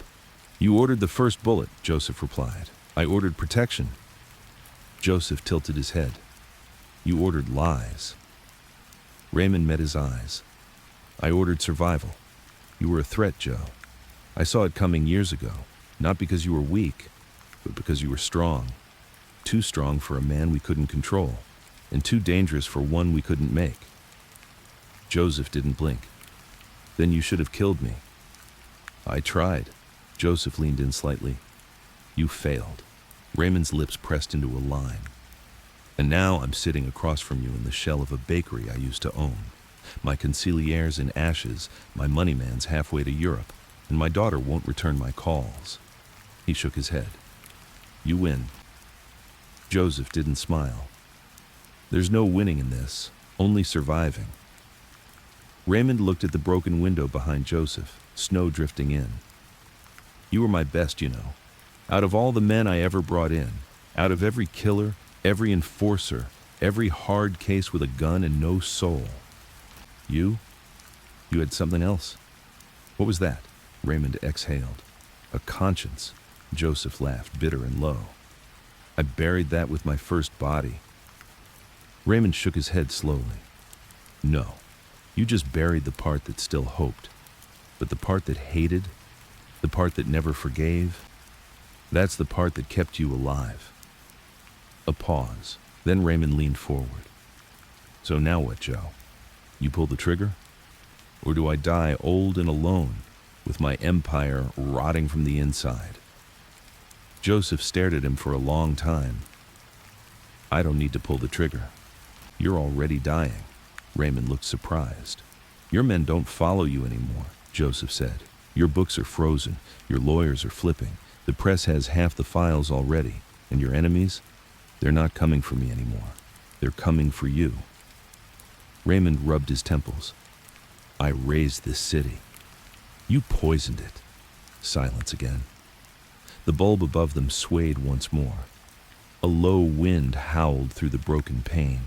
You ordered the first bullet, Joseph replied. I ordered protection. Joseph tilted his head. You ordered lies. Raymond met his eyes. I ordered survival. You were a threat, Joe. I saw it coming years ago, not because you were weak, but because you were strong. Too strong for a man we couldn't control, and too dangerous for one we couldn't make. Joseph didn't blink. Then you should have killed me. I tried. Joseph leaned in slightly. You failed. Raymond's lips pressed into a line. And now I'm sitting across from you in the shell of a bakery I used to own. My consigliere's in ashes, my money man's halfway to Europe, and my daughter won't return my calls. He shook his head. You win. Joseph didn't smile. There's no winning in this, only surviving. Raymond looked at the broken window behind Joseph, snow drifting in. You were my best, you know. Out of all the men I ever brought in, out of every killer, every enforcer, every hard case with a gun and no soul. You had something else. What was that? Raymond exhaled. A conscience. Joseph laughed, bitter and low. I buried that with my first body. Raymond shook his head slowly. No, you just buried the part that still hoped. But the part that hated, the part that never forgave, that's the part that kept you alive. A pause. Then Raymond leaned forward. So now what, Joe? You pull the trigger? Or do I die old and alone, with my empire rotting from the inside? Joseph stared at him for a long time. I don't need to pull the trigger. You're already dying. Raymond looked surprised. Your men don't follow you anymore, Joseph said. Your books are frozen. Your lawyers are flipping. The press has half the files already. And your enemies? They're not coming for me anymore. They're coming for you. Raymond rubbed his temples. I raised this city. You poisoned it. Silence again. The bulb above them swayed once more. A low wind howled through the broken pane.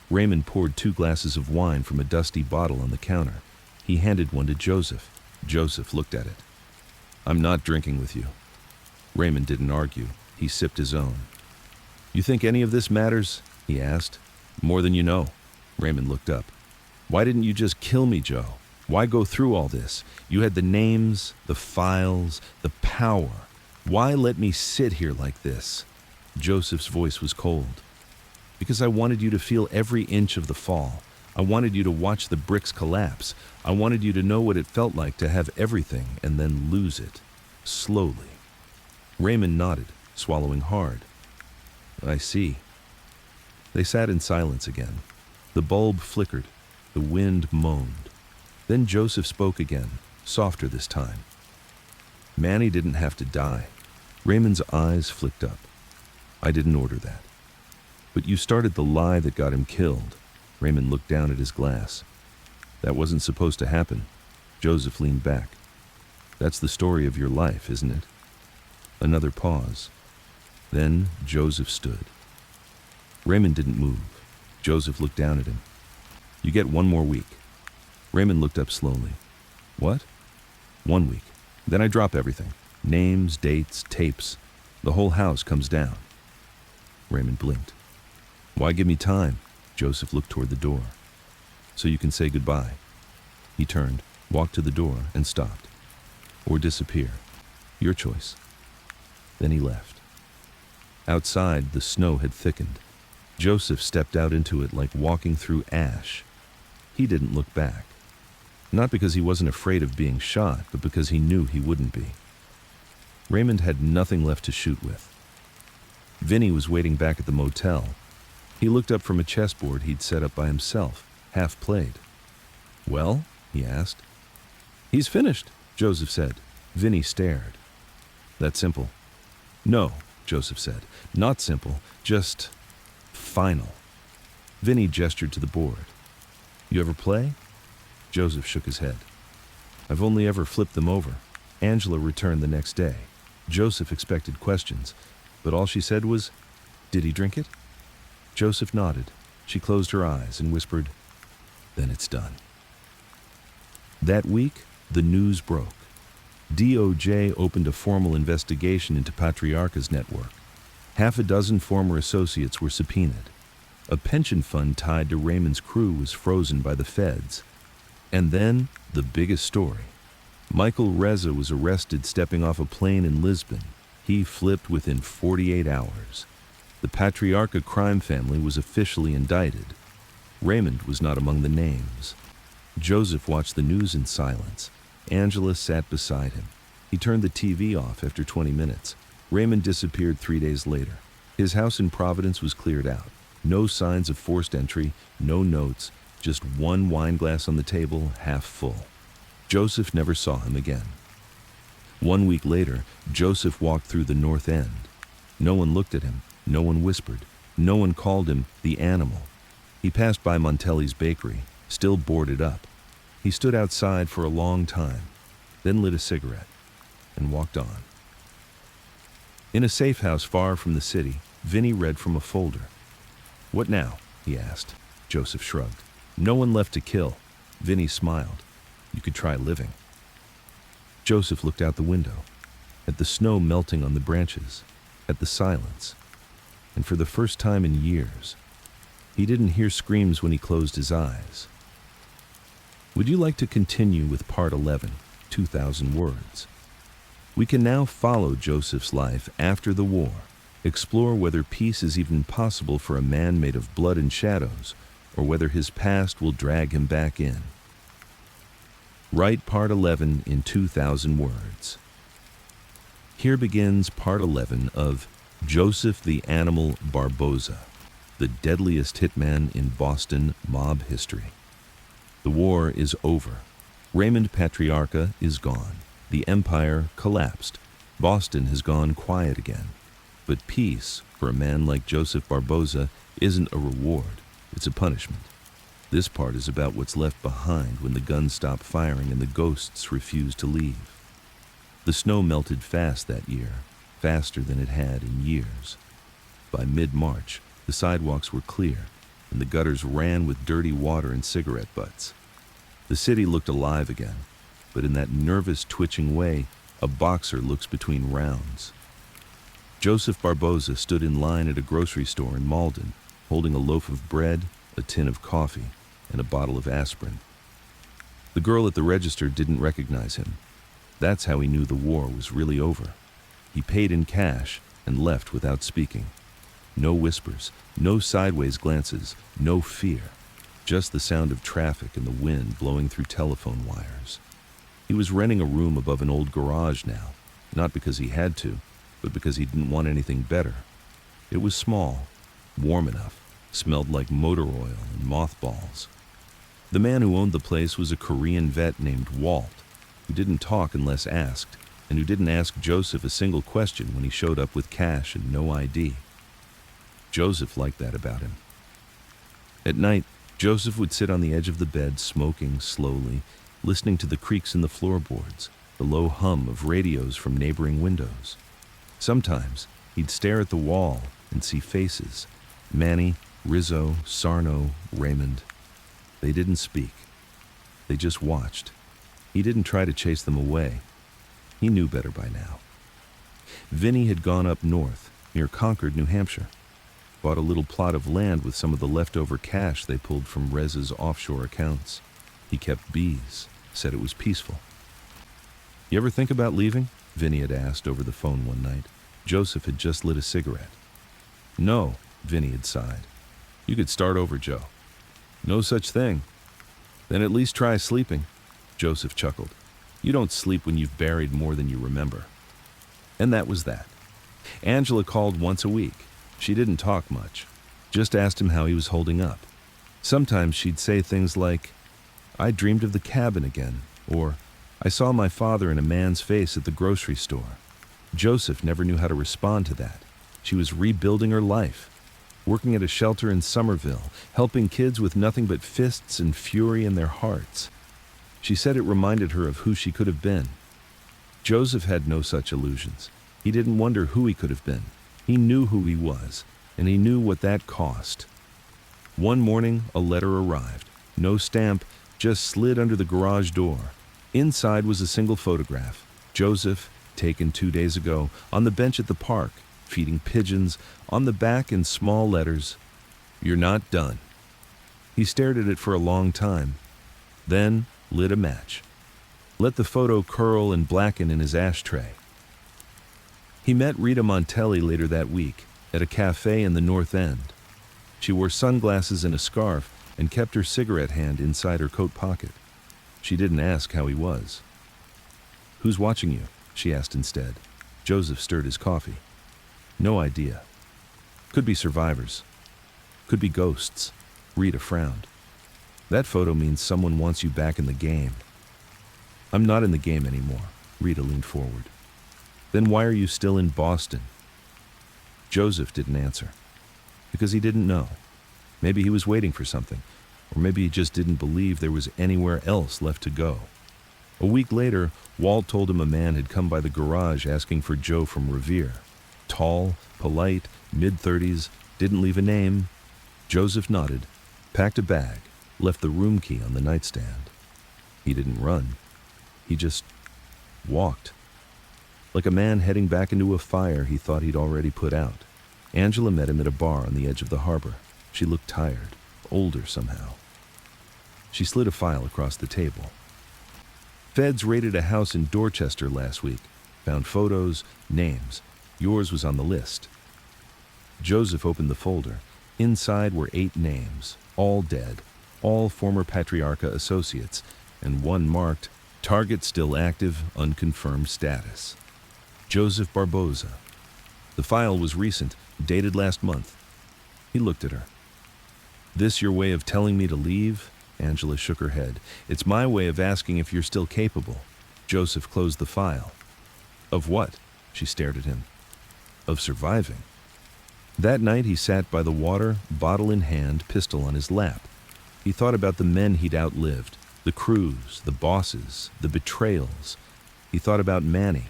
Raymond poured 2 glasses of wine from a dusty bottle on the counter. He handed one to Joseph. Joseph looked at it. I'm not drinking with you. Raymond didn't argue. He sipped his own. You think any of this matters? He asked. More than you know. Raymond looked up. Why didn't you just kill me, Joe? Why go through all this? You had the names, the files, the power. Why let me sit here like this? Joseph's voice was cold. Because I wanted you to feel every inch of the fall. I wanted you to watch the bricks collapse. I wanted you to know what it felt like to have everything and then lose it. Slowly. Raymond nodded, swallowing hard. I see. They sat in silence again. The bulb flickered. The wind moaned. Then Joseph spoke again, softer this time. Manny didn't have to die. Raymond's eyes flicked up. I didn't order that. But you started the lie that got him killed. Raymond looked down at his glass. That wasn't supposed to happen. Joseph leaned back. That's the story of your life, isn't it? Another pause. Then Joseph stood. Raymond didn't move. Joseph looked down at him. You get 1 more week. Raymond looked up slowly. What? 1 week. Then I drop everything. Names, dates, tapes. The whole house comes down. Raymond blinked. Why give me time? Joseph looked toward the door. So you can say goodbye. He turned, walked to the door, and stopped. Or disappear. Your choice. Then he left. Outside, the snow had thickened. Joseph stepped out into it like walking through ash. He didn't look back. Not because he wasn't afraid of being shot, but because he knew he wouldn't be. Raymond had nothing left to shoot with. Vinny was waiting back at the motel. He looked up from a chessboard he'd set up by himself, half played. Well? He asked. He's finished, Joseph said. Vinny stared. That simple? No, Joseph said. Not simple, just final. Vinny gestured to the board. You ever play? Joseph shook his head. I've only ever flipped them over. Angela returned the next day. Joseph expected questions, but all she said was, Did he drink it? Joseph nodded. She closed her eyes and whispered, Then it's done. That week, the news broke. DOJ opened a formal investigation into Patriarca's network. 6 former associates were subpoenaed. A pension fund tied to Raymond's crew was frozen by the feds. And then, the biggest story. Michael Reza was arrested stepping off a plane in Lisbon. He flipped within 48 hours. The Patriarca crime family was officially indicted. Raymond was not among the names. Joseph watched the news in silence. Angela sat beside him. He turned the TV off after 20 minutes. Raymond disappeared 3 days later. His house in Providence was cleared out. No signs of forced entry, no notes, just 1 wine glass on the table, half full. Joseph never saw him again. 1 week later, Joseph walked through the North End. No one looked at him. No one whispered. No one called him the animal. He passed by Montelli's bakery, still boarded up. He stood outside for a long time, then lit a cigarette, and walked on. In a safe house far from the city, Vinny read from a folder. What now? He asked. Joseph shrugged. No one left to kill. Vinny smiled. You could try living. Joseph looked out the window, at the snow melting on the branches, at the silence. And for the first time in years, he didn't hear screams when he closed his eyes. Would you like to continue with part 11, 2,000 words? We can now follow Joseph's life after the war, explore whether peace is even possible for a man made of blood and shadows, or whether his past will drag him back in. Write part 11 in 2,000 words. Here begins part 11 of Joseph the Animal Barboza, the deadliest hitman in Boston mob history. The war is over. Raymond Patriarca is gone. The empire collapsed. Boston has gone quiet again. But peace, for a man like Joseph Barboza, isn't a reward. It's a punishment. This part is about what's left behind when the guns stop firing and the ghosts refuse to leave. The snow melted fast that year, faster than it had in years. By mid-March, the sidewalks were clear, and the gutters ran with dirty water and cigarette butts. The city looked alive again, but in that nervous, twitching way a boxer looks between rounds. Joseph Barboza stood in line at a grocery store in Malden, holding a loaf of bread, a tin of coffee, and a bottle of aspirin. The girl at the register didn't recognize him. That's how he knew the war was really over. He paid in cash and left without speaking. No whispers, no sideways glances, no fear. Just the sound of traffic and the wind blowing through telephone wires. He was renting a room above an old garage now, not because he had to, but because he didn't want anything better. It was small, warm enough, smelled like motor oil and mothballs. The man who owned the place was a Korean vet named Walt, who didn't talk unless asked, and who didn't ask Joseph a single question when he showed up with cash and no ID. Joseph liked that about him. At night, Joseph would sit on the edge of the bed smoking slowly, listening to the creaks in the floorboards, the low hum of radios from neighboring windows. Sometimes, he'd stare at the wall and see faces. Manny, Rizzo, Sarno, Raymond. They didn't speak. They just watched. He didn't try to chase them away. He knew better by now. Vinny had gone up north, near Concord, New Hampshire. Bought a little plot of land with some of the leftover cash they pulled from Rez's offshore accounts. He kept bees, said it was peaceful. "You ever think about leaving?" Vinny had asked over the phone one night. Joseph had just lit a cigarette. "No," Vinny had sighed. "You could start over, Joe." "No such thing." "Then at least try sleeping." Joseph chuckled. "You don't sleep when you've buried more than you remember." And that was that. Angela called once a week. She didn't talk much, just asked him how he was holding up. Sometimes she'd say things like, "I dreamed of the cabin again," or "I saw my father in a man's face at the grocery store." Joseph never knew how to respond to that. She was rebuilding her life, working at a shelter in Somerville, helping kids with nothing but fists and fury in their hearts. She said it reminded her of who she could have been. Joseph had no such illusions. He didn't wonder who he could have been. He knew who he was, and he knew what that cost. One morning, a letter arrived. No stamp, just slid under the garage door. Inside was a single photograph. Joseph, taken 2 days ago, on the bench at the park, feeding pigeons, on the back in small letters, "You're not done." He stared at it for a long time, then lit a match. Let the photo curl and blacken in his ashtray. He met Rita Montelli later that week, at a cafe in the North End. She wore sunglasses and a scarf and kept her cigarette hand inside her coat pocket. She didn't ask how he was. "Who's watching you?" she asked instead. Joseph stirred his coffee. "No idea. Could be survivors. Could be ghosts." Rita frowned. "That photo means someone wants you back in the game." "I'm not in the game anymore." Rita leaned forward. "Then why are you still in Boston?" Joseph didn't answer. Because he didn't know. Maybe he was waiting for something, or maybe he just didn't believe there was anywhere else left to go. A week later, Walt told him a man had come by the garage asking for Joe from Revere. Tall, polite, mid-30s, didn't leave a name. Joseph nodded, packed a bag, left the room key on the nightstand. He didn't run. He just walked. Like a man heading back into a fire he thought he'd already put out. Angela met him at a bar on the edge of the harbor. She looked tired, older somehow. She slid a file across the table. "Feds raided a house in Dorchester last week. Found photos, names. Yours was on the list." Joseph opened the folder. Inside were 8 names, all dead, all former Patriarca associates, and one marked, "Target still active, unconfirmed status." Joseph Barboza. The file was recent, dated last month. He looked at her. "This your way of telling me to leave?" Angela shook her head. "It's my way of asking if you're still capable." Joseph closed the file. "Of what?" She stared at him. "Of surviving." That night he sat by the water, bottle in hand, pistol on his lap. He thought about the men he'd outlived, the crews, the bosses, the betrayals. He thought about Manny.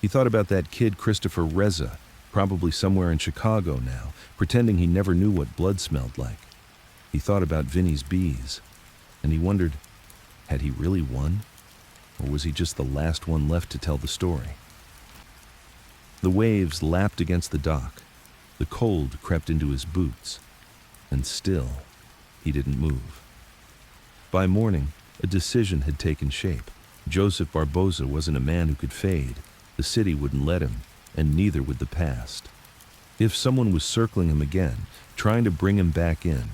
He thought about that kid Christopher Reza, probably somewhere in Chicago now, pretending he never knew what blood smelled like. He thought about Vinny's bees, and he wondered, had he really won? Or was he just the last one left to tell the story? The waves lapped against the dock. The cold crept into his boots, and still, he didn't move. By morning, A decision had taken shape. Joseph Barboza wasn't a man who could fade. The city wouldn't let him, and neither would the past. If someone was circling him again, trying to bring him back in,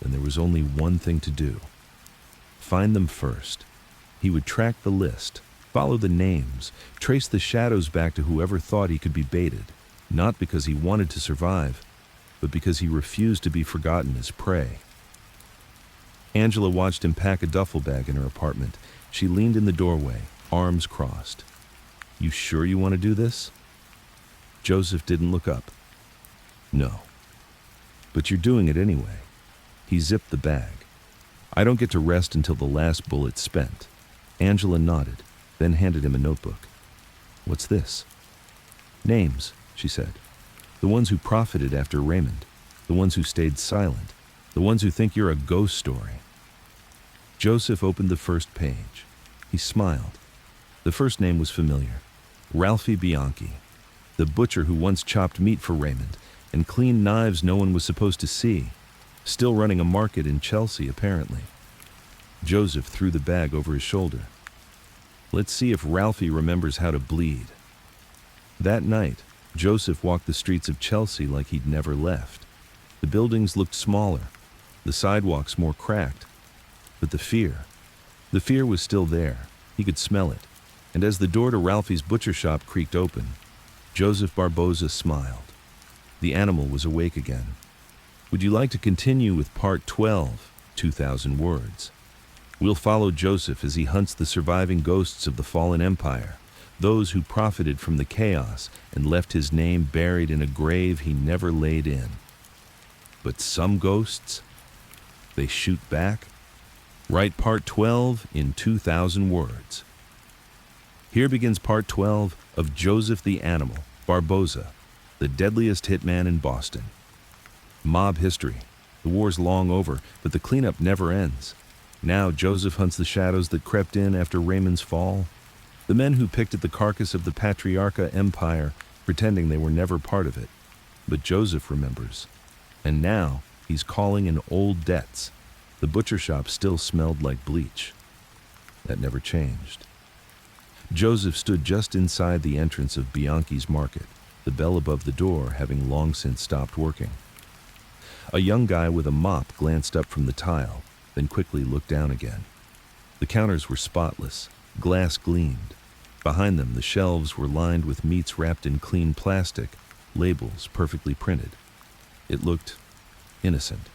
then there was only one thing to do. Find them first. He would track the list, follow the names, trace the shadows back to whoever thought he could be baited, not because he wanted to survive, but because he refused to be forgotten as prey. Angela watched him pack a duffel bag in her apartment. She leaned in the doorway, arms crossed. "You sure you want to do this?" Joseph didn't look up. "No." "But you're doing it anyway." He zipped the bag. "I don't get to rest until the last bullet's spent." Angela nodded, then handed him a notebook. "What's this?" "Names," she said. "The ones who profited after Raymond. The ones who stayed silent. The ones who think you're a ghost story." Joseph opened the first page. He smiled. The first name was familiar. Ralphie Bianchi, the butcher who once chopped meat for Raymond and cleaned knives no one was supposed to see, still running a market in Chelsea, apparently. Joseph threw the bag over his shoulder. Let's see if Ralphie remembers how to bleed. That night, Joseph walked the streets of Chelsea like he'd never left. The buildings looked smaller, the sidewalks more cracked, but the fear was still there. He could smell it, and as the door to Ralphie's butcher shop creaked open, Joseph Barboza smiled. The animal was awake again. Would you like to continue with part 12, 2,000 words? We'll follow Joseph as he hunts the surviving ghosts of the fallen empire, those who profited from the chaos and left his name buried in a grave he never laid in. But some ghosts, they shoot back. Write part 12 in 2,000 words. Here begins part 12 of Joseph the Animal, Barboza, the deadliest hitman in Boston. Mob history. The war's long over, but the cleanup never ends. Now Joseph hunts the shadows that crept in after Raymond's fall. The men who picked at the carcass of the Patriarca Empire, pretending they were never part of it. But Joseph remembers. And now he's calling in old debts. The butcher shop still smelled like bleach. That never changed. Joseph stood just inside the entrance of Bianchi's market, the bell above the door having long since stopped working. A young guy with a mop glanced up from the tile, then quickly looked down again. The counters were spotless. Glass gleamed. Behind them, the shelves were lined with meats wrapped in clean plastic, labels perfectly printed. It looked innocent.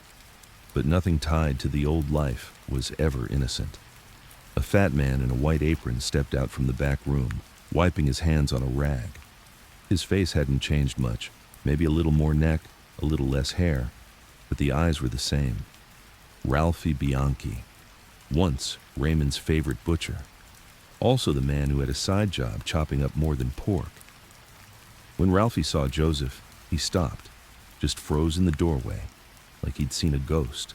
But nothing tied to the old life was ever innocent. A fat man in a white apron stepped out from the back room, wiping his hands on a rag. His face hadn't changed much, maybe a little more neck, a little less hair, but the eyes were the same. Ralphie Bianchi, once Raymond's favorite butcher. Also the man who had a side job chopping up more than pork. When Ralphie saw Joseph, he stopped, just froze in the doorway, like he'd seen a ghost.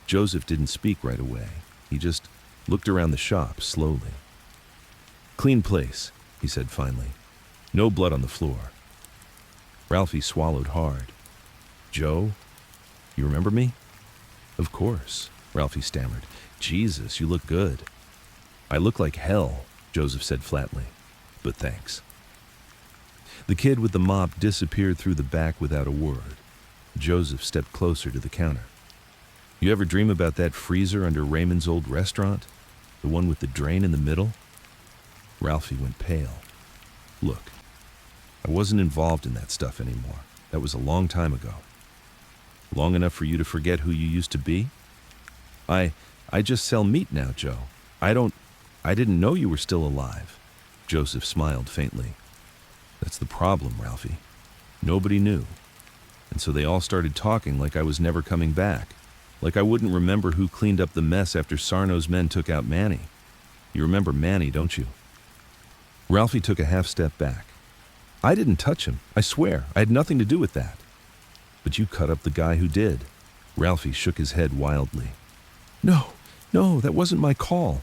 Joseph didn't speak right away. He just looked around the shop slowly. "Clean place," he said finally. "No blood on the floor." Ralphie swallowed hard. "Joe, you remember me?" "Of course," Ralphie stammered. "Jesus, you look good." "I look like hell," Joseph said flatly, "but thanks." The kid with the mop disappeared through the back without a word. Joseph stepped closer to the counter. "You ever dream about that freezer under Raymond's old restaurant? The one with the drain in the middle?" Ralphie went pale. "Look, I wasn't involved in that stuff anymore. That was a long time ago." "Long enough for you to forget who you used to be?" I just sell meat now, Joe. I didn't know you were still alive." Joseph smiled faintly. "That's the problem, Ralphie. Nobody knew. And so they all started talking like I was never coming back. Like I wouldn't remember who cleaned up the mess after Sarno's men took out Manny. You remember Manny, don't you?" Ralphie took a half step back. "I didn't touch him. I swear. I had nothing to do with that." "But you cut up the guy who did." Ralphie shook his head wildly. No, that wasn't my call.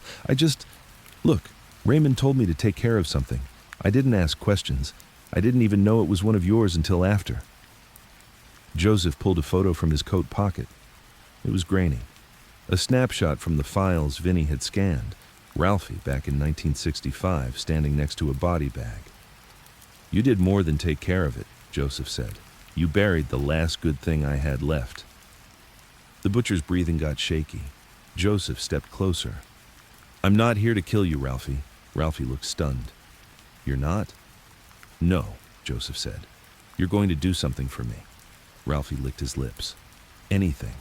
Look, Raymond told me to take care of something. I didn't ask questions. I didn't even know it was one of yours until after." Joseph pulled a photo from his coat pocket. It was grainy. A snapshot from the files Vinny had scanned. Ralphie, back in 1965, standing next to a body bag. "You did more than take care of it," Joseph said. "You buried the last good thing I had left." The butcher's breathing got shaky. Joseph stepped closer. "I'm not here to kill you, Ralphie." Ralphie looked stunned. "You're not?" "No," Joseph said. "You're going to do something for me." Ralphie licked his lips. "Anything.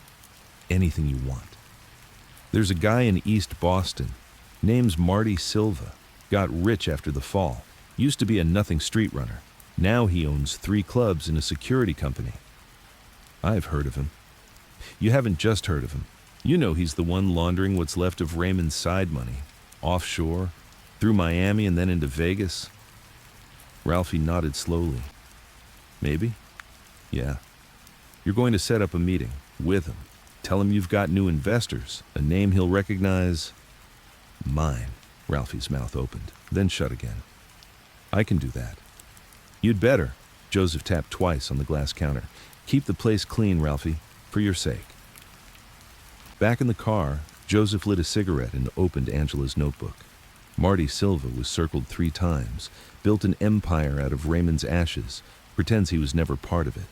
Anything you want. There's a guy in East Boston. Name's Marty Silva. Got rich after the fall. Used to be a nothing street runner. Now he owns 3 clubs and a security company." "I've heard of him." "You haven't just heard of him. You know he's the one laundering what's left of Raymond's side money. Offshore, through Miami and then into Vegas." Ralphie nodded slowly. "Maybe? Yeah. You're going to set up a meeting with him. Tell him you've got new investors, a name he'll recognize." "Mine." Ralphie's mouth opened, then shut again. "I can do that." "You'd better." Joseph tapped twice on the glass counter. "Keep the place clean, Ralphie, for your sake." Back in the car, Joseph lit a cigarette and opened Angela's notebook. Marty Silva was circled 3 times, built an empire out of Raymond's ashes, pretends he was never part of it.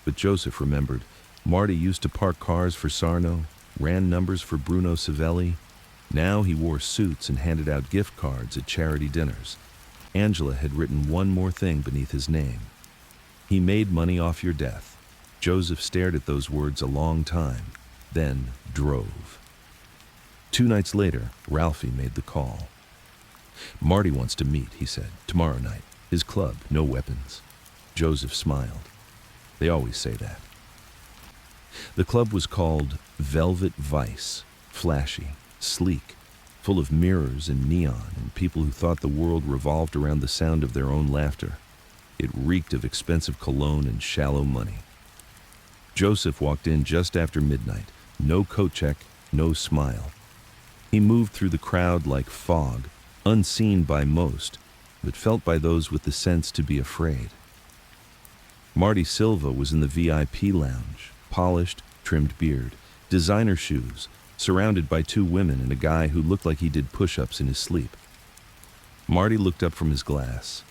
But Joseph remembered, Marty used to park cars for Sarno, ran numbers for Bruno Savelli. Now he wore suits and handed out gift cards at charity dinners. Angela had written one more thing beneath his name. "He made money off your death." Joseph stared at those words a long time, then drove. 2 nights later, Ralphie made the call. "Marty wants to meet," he said, "tomorrow night. His club, no weapons." Joseph smiled. They always say that. The club was called Velvet Vice, flashy, sleek, full of mirrors and neon and people who thought the world revolved around the sound of their own laughter. It reeked of expensive cologne and shallow money. Joseph walked in just after midnight. No coat check, no smile. He moved through the crowd like fog, unseen by most, but felt by those with the sense to be afraid. Marty Silva was in the VIP lounge, polished, trimmed beard, designer shoes, surrounded by 2 women and a guy who looked like he did push-ups in his sleep. Marty looked up from his glass.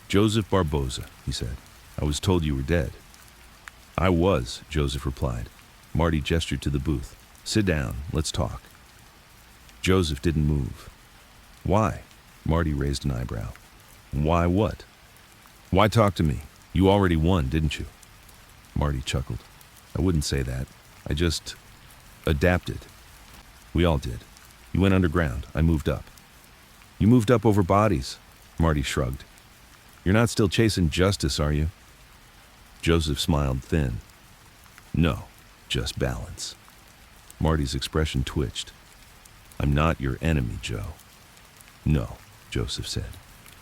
"Joseph Barboza," he said. "I was told you were dead." "I was," Joseph replied. Marty gestured to the booth. "Sit down, let's talk." Joseph didn't move. "Why?" Marty raised an eyebrow. "Why what?" "Why talk to me? You already won, didn't you?" Marty chuckled. "I wouldn't say that. I just adapted. We all did. You went underground. I moved up." "You moved up over bodies," Marty shrugged. "You're not still chasing justice, are you?" Joseph smiled thin. "No, just balance." Marty's expression twitched. "I'm not your enemy, Joe." "No," Joseph said,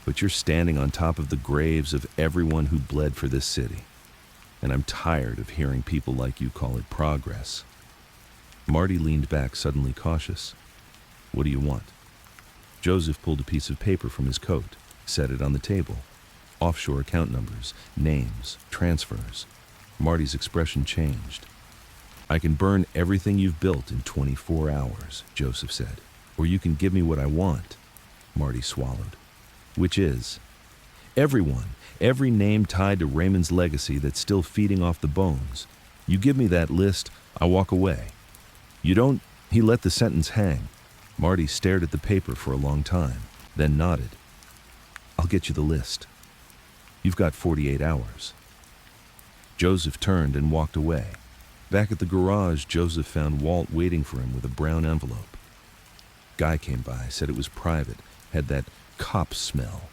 "but you're standing on top of the graves of everyone who bled for this city. And I'm tired of hearing people like you call it progress." Marty leaned back, suddenly cautious. "What do you want?" Joseph pulled a piece of paper from his coat, set it on the table. Offshore account numbers, names, transfers. Marty's expression changed. "I can burn everything you've built in 24 hours, Joseph said. "Or you can give me what I want." Marty swallowed. "Which is?" "Everyone, every name tied to Raymond's legacy that's still feeding off the bones. You give me that list, I walk away. You don't..." He let the sentence hang. Marty stared at the paper for a long time, then nodded. "I'll get you the list. You've got 48 hours. Joseph turned and walked away. Back at the garage, Joseph found Walt waiting for him with a brown envelope. Guy came by, said it was private, had that cop smell.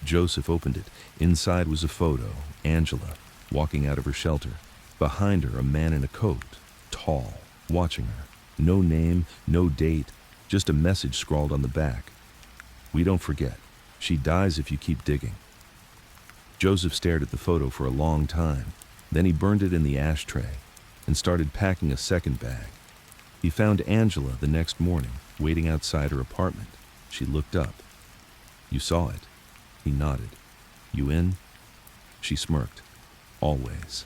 Joseph opened it. Inside was a photo, Angela, walking out of her shelter. Behind her, a man in a coat, tall, watching her. No name, no date, just a message scrawled on the back. "We don't forget. She dies if you keep digging." Joseph stared at the photo for a long time. Then he burned it in the ashtray and started packing a second bag. He found Angela the next morning, waiting outside her apartment. She looked up. "You saw it?" He nodded. "You in?" She smirked. "Always."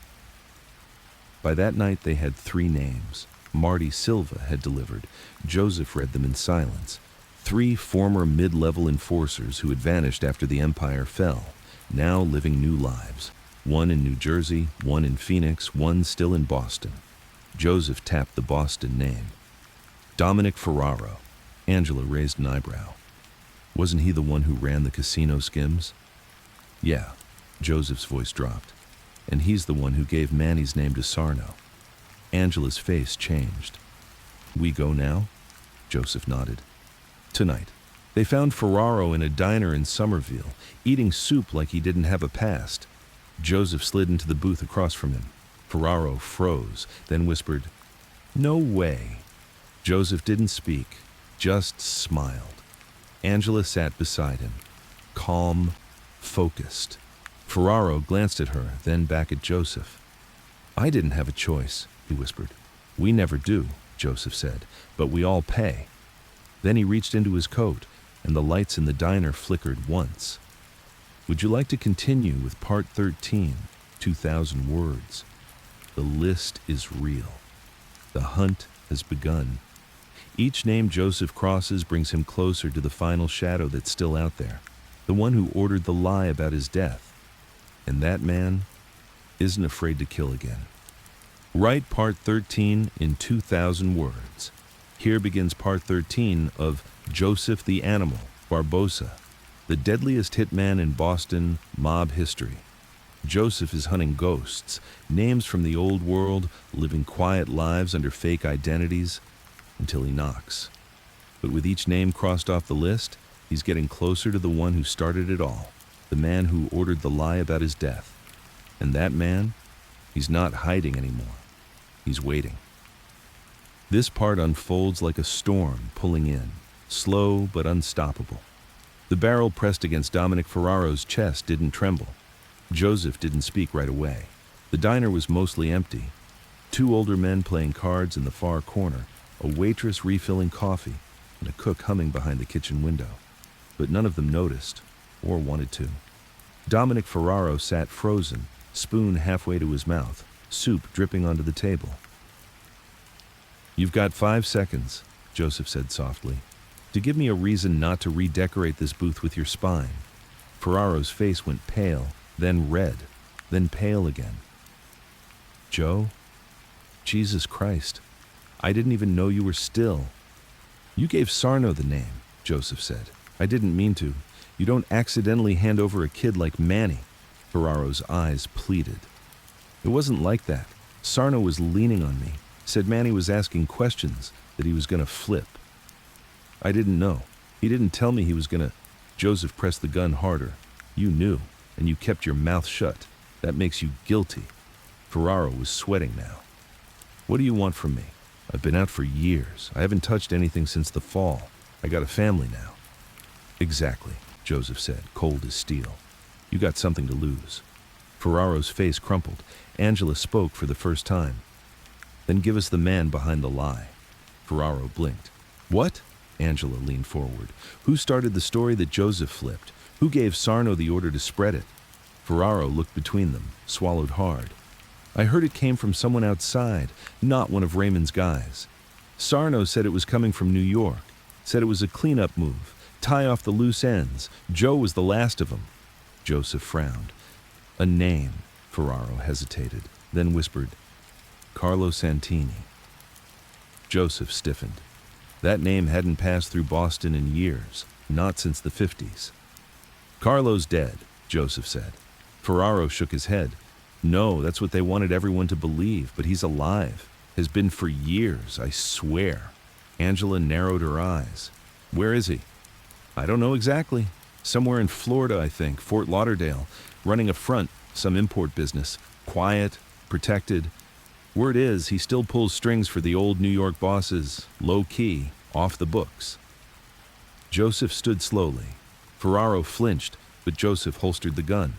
By that night they had 3 names. Marty Silva had delivered. Joseph read them in silence. 3 former mid-level enforcers who had vanished after the Empire fell, now living new lives. One in New Jersey, one in Phoenix, one still in Boston. Joseph tapped the Boston name. Dominic Ferraro. Angela raised an eyebrow. Wasn't he the one who ran the casino skims? Yeah, Joseph's voice dropped. And he's the one who gave Manny's name to Sarno. Angela's face changed. We go now? Joseph nodded. Tonight. They found Ferraro in a diner in Somerville, eating soup like he didn't have a past. Joseph slid into the booth across from him. Ferraro froze, then whispered, "No way." Joseph didn't speak, just smiled. Angela sat beside him, calm, focused. Ferraro glanced at her, then back at Joseph. "I didn't have a choice," he whispered. "We never do," Joseph said, "but we all pay." Then he reached into his coat, and the lights in the diner flickered once. Would you like to continue with part 13, 2,000 words? The list is real. The hunt has begun. Each name Joseph crosses brings him closer to the final shadow that's still out there, the one who ordered the lie about his death. And that man isn't afraid to kill again. Write part 13 in 2,000 words. Here begins part 13 of Joseph the Animal, Barboza, the deadliest hitman in Boston mob history. Joseph is hunting ghosts, names from the old world, living quiet lives under fake identities, until he knocks. But with each name crossed off the list, he's getting closer to the one who started it all, the man who ordered the lie about his death. And that man, he's not hiding anymore. He's waiting. This part unfolds like a storm pulling in, slow but unstoppable. The barrel pressed against Dominic Ferraro's chest didn't tremble. Joseph didn't speak right away. The diner was mostly empty. 2 older men playing cards in the far corner, a waitress refilling coffee, and a cook humming behind the kitchen window. But none of them noticed, or wanted to. Dominic Ferraro sat frozen, spoon halfway to his mouth, soup dripping onto the table. "You've got 5 seconds," Joseph said softly, "to give me a reason not to redecorate this booth with your spine." Ferraro's face went pale, then red, then pale again. "Joe? Jesus Christ. I didn't even know you were still." "You gave Sarno the name," Joseph said. "I didn't mean to. You don't accidentally hand over a kid like Manny." Ferraro's eyes pleaded. "It wasn't like that. Sarno was leaning on me, said Manny was asking questions, that he was going to flip. I didn't know. He didn't tell me he was going to." Joseph pressed the gun harder. "You knew, and you kept your mouth shut. That makes you guilty." Ferraro was sweating now. "What do you want from me? I've been out for years. I haven't touched anything since the fall. I got a family now." "Exactly," Joseph said, cold as steel. "You got something to lose." Ferraro's face crumpled. Angela spoke for the first time. "Then give us the man behind the lie." Ferraro blinked. "What?" Angela leaned forward. "Who started the story that Joseph flipped? Who gave Sarno the order to spread it?" Ferraro looked between them, swallowed hard. "I heard it came from someone outside, not one of Raymond's guys. Sarno said it was coming from New York, said it was a cleanup move, tie off the loose ends. Joe was the last of them." Joseph frowned. "A name," Ferraro hesitated, then whispered, "Carlo Santini." Joseph stiffened. That name hadn't passed through Boston in years, not since the 50s. "Carlo's dead," Joseph said. Ferraro shook his head. "No, that's what they wanted everyone to believe, but he's alive. Has been for years, I swear." Angela narrowed her eyes. "Where is he?" "I don't know exactly. Somewhere in Florida, I think, Fort Lauderdale, running a front, some import business. Quiet, protected. Word is, he still pulls strings for the old New York bosses, low-key, off the books." Joseph stood slowly. Ferraro flinched, but Joseph holstered the gun.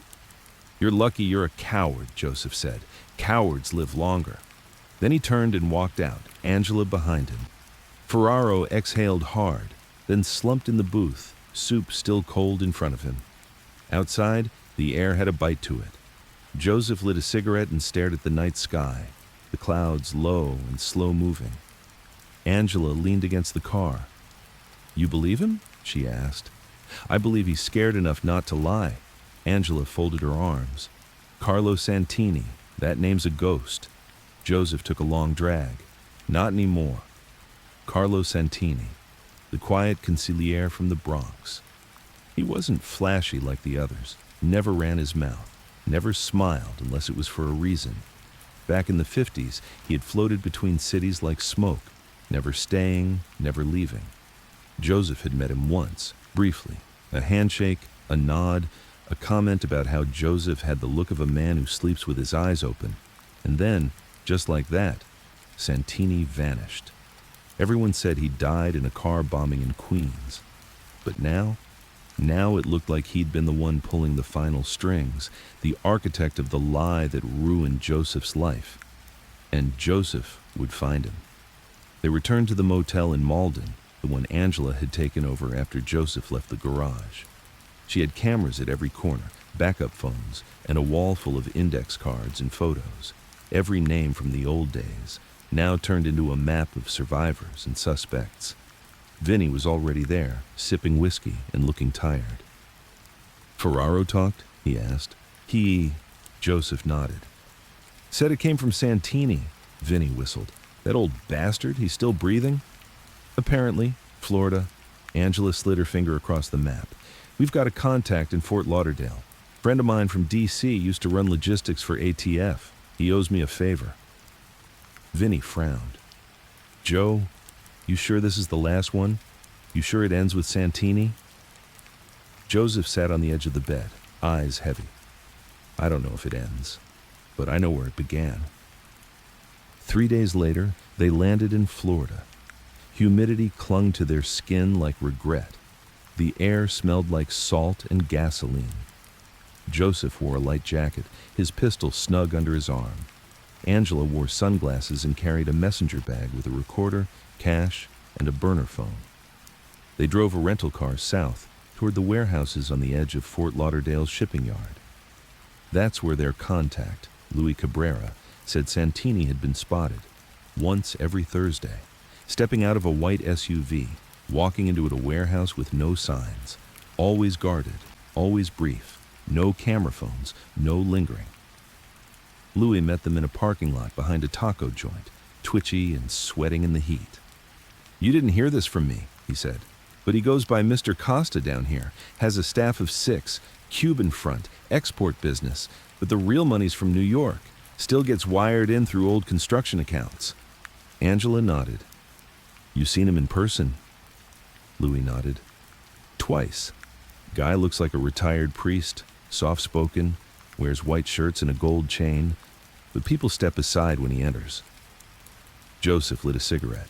"You're lucky you're a coward," Joseph said. "Cowards live longer." Then he turned and walked out, Angela behind him. Ferraro exhaled hard, then slumped in the booth, soup still cold in front of him. Outside, the air had a bite to it. Joseph lit a cigarette and stared at the night sky. the clouds low and slow-moving. Angela leaned against the car. "You believe him?" she asked. "I believe he's scared enough not to lie." Angela folded her arms. "Carlo Santini, that name's a ghost." Joseph took a long drag. "Not anymore. Carlo Santini, the quiet consigliere from the Bronx. He wasn't flashy like the others, never ran his mouth, never smiled unless it was for a reason. Back in the 50s, he had floated between cities like smoke, never staying, never leaving. Joseph had met him once, briefly. A handshake, a nod, a comment about how Joseph had the look of a man who sleeps with his eyes open. And then, just like that, Santini vanished. Everyone said he died in a car bombing in Queens. But now it looked like he'd been the one pulling the final strings, the architect of the lie that ruined Joseph's life. And Joseph would find him. They returned to the motel in Malden, the one Angela had taken over after Joseph left the garage. She had cameras at every corner, backup phones, and a wall full of index cards and photos. Every name from the old days, now turned into a map of survivors and suspects. Vinny was already there, sipping whiskey and looking tired. "Ferraro talked?" he asked. Joseph nodded. "Said it came from Santini," Vinny whistled. "That old bastard, he's still breathing?" "Apparently, Florida." Angela slid her finger across the map. "We've got a contact in Fort Lauderdale. Friend of mine from D.C. used to run logistics for ATF. He owes me a favor." Vinny frowned. "Joe, you sure this is the last one? You sure it ends with Santini?" Joseph sat on the edge of the bed, eyes heavy. "I don't know if it ends, but I know where it began." 3 days later, they landed in Florida. Humidity clung to their skin like regret. The air smelled like salt and gasoline. Joseph wore a light jacket, his pistol snug under his arm. Angela wore sunglasses and carried a messenger bag with a recorder, cash, and a burner phone. They drove a rental car south toward the warehouses on the edge of Fort Lauderdale's shipping yard. That's where their contact, Louis Cabrera, said Santini had been spotted, once every Thursday, stepping out of a white SUV, walking into a warehouse with no signs, always guarded, always brief, no camera phones, no lingering. Louis met them in a parking lot behind a taco joint, twitchy and sweating in the heat. "You didn't hear this from me," he said, "but he goes by Mr. Costa down here, has a staff of 6, Cuban front, export business, but the real money's from New York, still gets wired in through old construction accounts." Angela nodded. "You seen him in person?" Louis nodded. "Twice. Guy looks like a retired priest, soft-spoken, wears white shirts and a gold chain, but people step aside when he enters." Joseph lit a cigarette.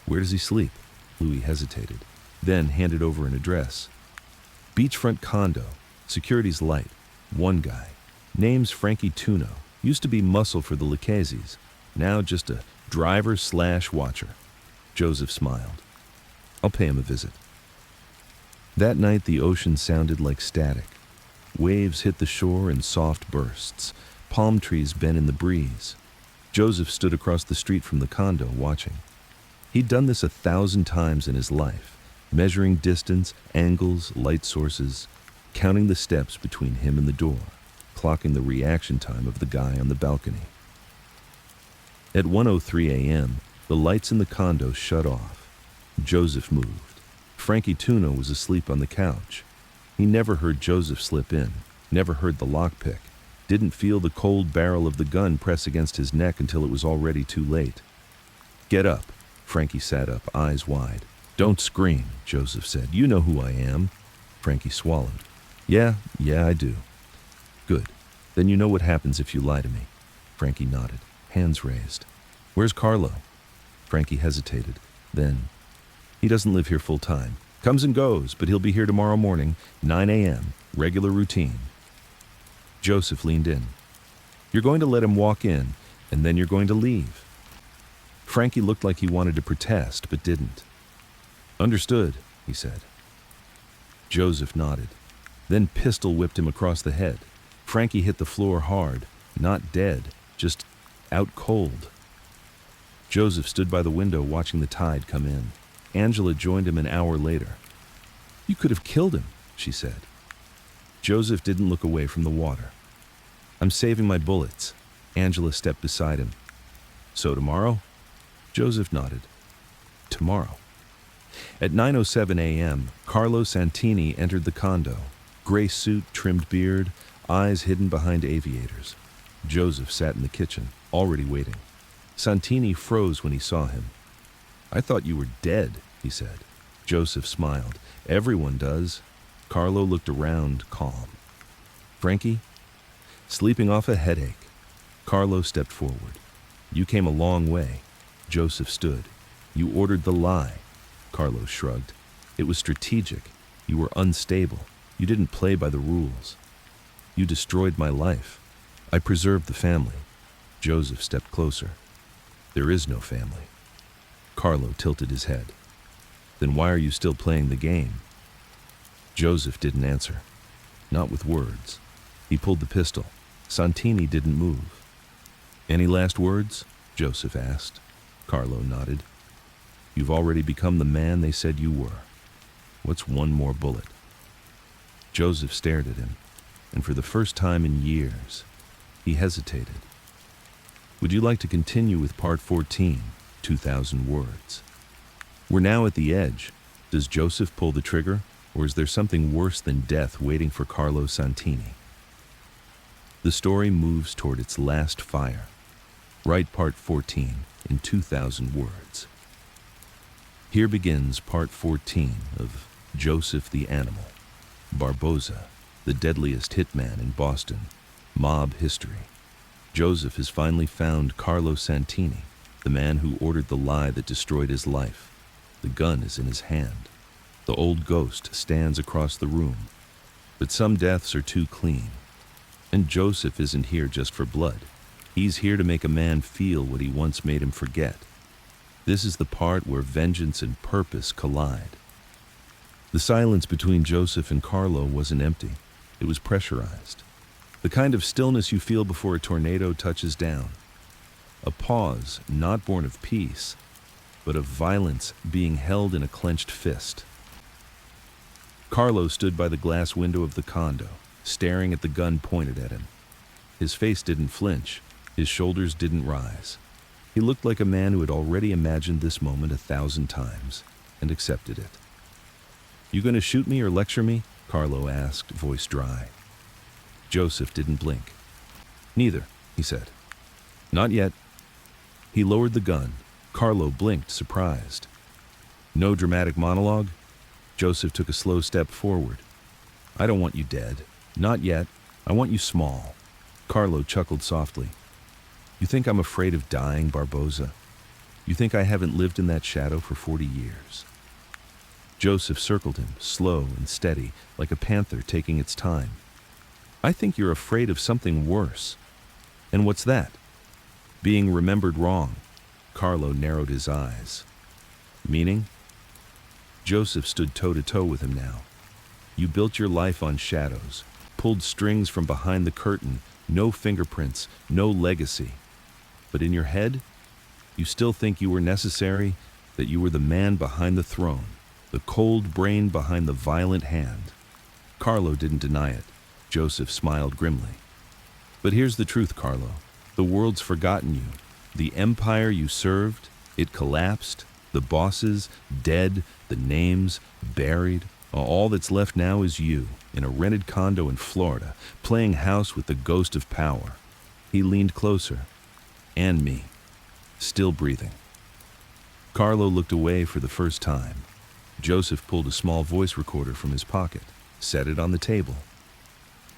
"Where does he sleep?" Louis hesitated, then handed over an address. "Beachfront condo, security's light, one guy. Name's Frankie Tuno, used to be muscle for the Lucchese's, now just a driver/watcher." Joseph smiled. "I'll pay him a visit." That night the ocean sounded like static. Waves hit the shore in soft bursts. Palm trees bent in the breeze. Joseph stood across the street from the condo, watching. He'd done this 1,000 times in his life, measuring distance, angles, light sources, counting the steps between him and the door, clocking the reaction time of the guy on the balcony. At 1:03 a.m., the lights in the condo shut off. Joseph moved. Frankie Tuno was asleep on the couch. He never heard Joseph slip in, never heard the lockpick, didn't feel the cold barrel of the gun press against his neck until it was already too late. "Get up." Frankie sat up, eyes wide. "Don't scream," Joseph said. "You know who I am." Frankie swallowed. Yeah, I do." "Good. Then you know what happens if you lie to me." Frankie nodded, hands raised. "Where's Carlo?" Frankie hesitated. Then, "He doesn't live here full time. Comes and goes, but he'll be here tomorrow morning, 9 a.m., regular routine." Joseph leaned in. "You're going to let him walk in, and then you're going to leave." Frankie looked like he wanted to protest, but didn't. "Understood," he said. Joseph nodded, then pistol whipped him across the head. Frankie hit the floor hard, not dead, just out cold. Joseph stood by the window watching the tide come in. Angela joined him an hour later. "You could have killed him," she said. Joseph didn't look away from the water. "I'm saving my bullets." Angela stepped beside him. "So tomorrow?" Joseph nodded. "Tomorrow." At 9:07 a.m., Carlo Santini entered the condo. Gray suit, trimmed beard, eyes hidden behind aviators. Joseph sat in the kitchen, already waiting. Santini froze when he saw him. "I thought you were dead," he said. Joseph smiled. "Everyone does." Carlo looked around, calm. "Frankie?" "Sleeping off a headache." Carlo stepped forward. "You came a long way." Joseph stood. "You ordered the lie." Carlo shrugged. "It was strategic. You were unstable. You didn't play by the rules. You destroyed my life. I preserved the family." Joseph stepped closer. "There is no family." Carlo tilted his head. "Then why are you still playing the game?" Joseph didn't answer. Not with words. He pulled the pistol. Santini didn't move. "Any last words?" Joseph asked. Carlo nodded. "You've already become the man they said you were. What's one more bullet?" Joseph stared at him, and for the first time in years, he hesitated. "Would you like to continue with part 14, 2,000 words? We're now at the edge. Does Joseph pull the trigger, or is there something worse than death waiting for Carlo Santini?" The story moves toward its last fire. Write part 14 in 2,000 words. Here begins part 14 of Joseph the Animal. Barboza, the deadliest hitman in Boston. Mob history. Joseph has finally found Carlo Santini, the man who ordered the lie that destroyed his life. The gun is in his hand. The old ghost stands across the room. But some deaths are too clean. And Joseph isn't here just for blood. He's here to make a man feel what he once made him forget. This is the part where vengeance and purpose collide. The silence between Joseph and Carlo wasn't empty. It was pressurized. The kind of stillness you feel before a tornado touches down. A pause not born of peace, but of violence being held in a clenched fist. Carlo stood by the glass window of the condo, staring at the gun pointed at him. His face didn't flinch. His shoulders didn't rise. He looked like a man who had already imagined this moment 1,000 times and accepted it. "You gonna shoot me or lecture me?" Carlo asked, voice dry. Joseph didn't blink. "Neither," he said. "Not yet." He lowered the gun. Carlo blinked, surprised. "No dramatic monologue?" Joseph took a slow step forward. "I don't want you dead. Not yet. I want you small." Carlo chuckled softly. "You think I'm afraid of dying, Barboza? You think I haven't lived in that shadow for 40 years? Joseph circled him, slow and steady, like a panther taking its time. "I think you're afraid of something worse." "And what's that?" "Being remembered wrong." Carlo narrowed his eyes. "Meaning?" Joseph stood toe-to-toe with him now. "You built your life on shadows, pulled strings from behind the curtain, no fingerprints, no legacy. But in your head, you still think you were necessary, that you were the man behind the throne, the cold brain behind the violent hand." Carlo didn't deny it. Joseph smiled grimly. "But here's the truth, Carlo. The world's forgotten you. The empire you served, it collapsed. The bosses, dead. The names, buried. All that's left now is you, in a rented condo in Florida, playing house with the ghost of power." He leaned closer. "And me. Still breathing." Carlo looked away for the first time. Joseph pulled a small voice recorder from his pocket, set it on the table.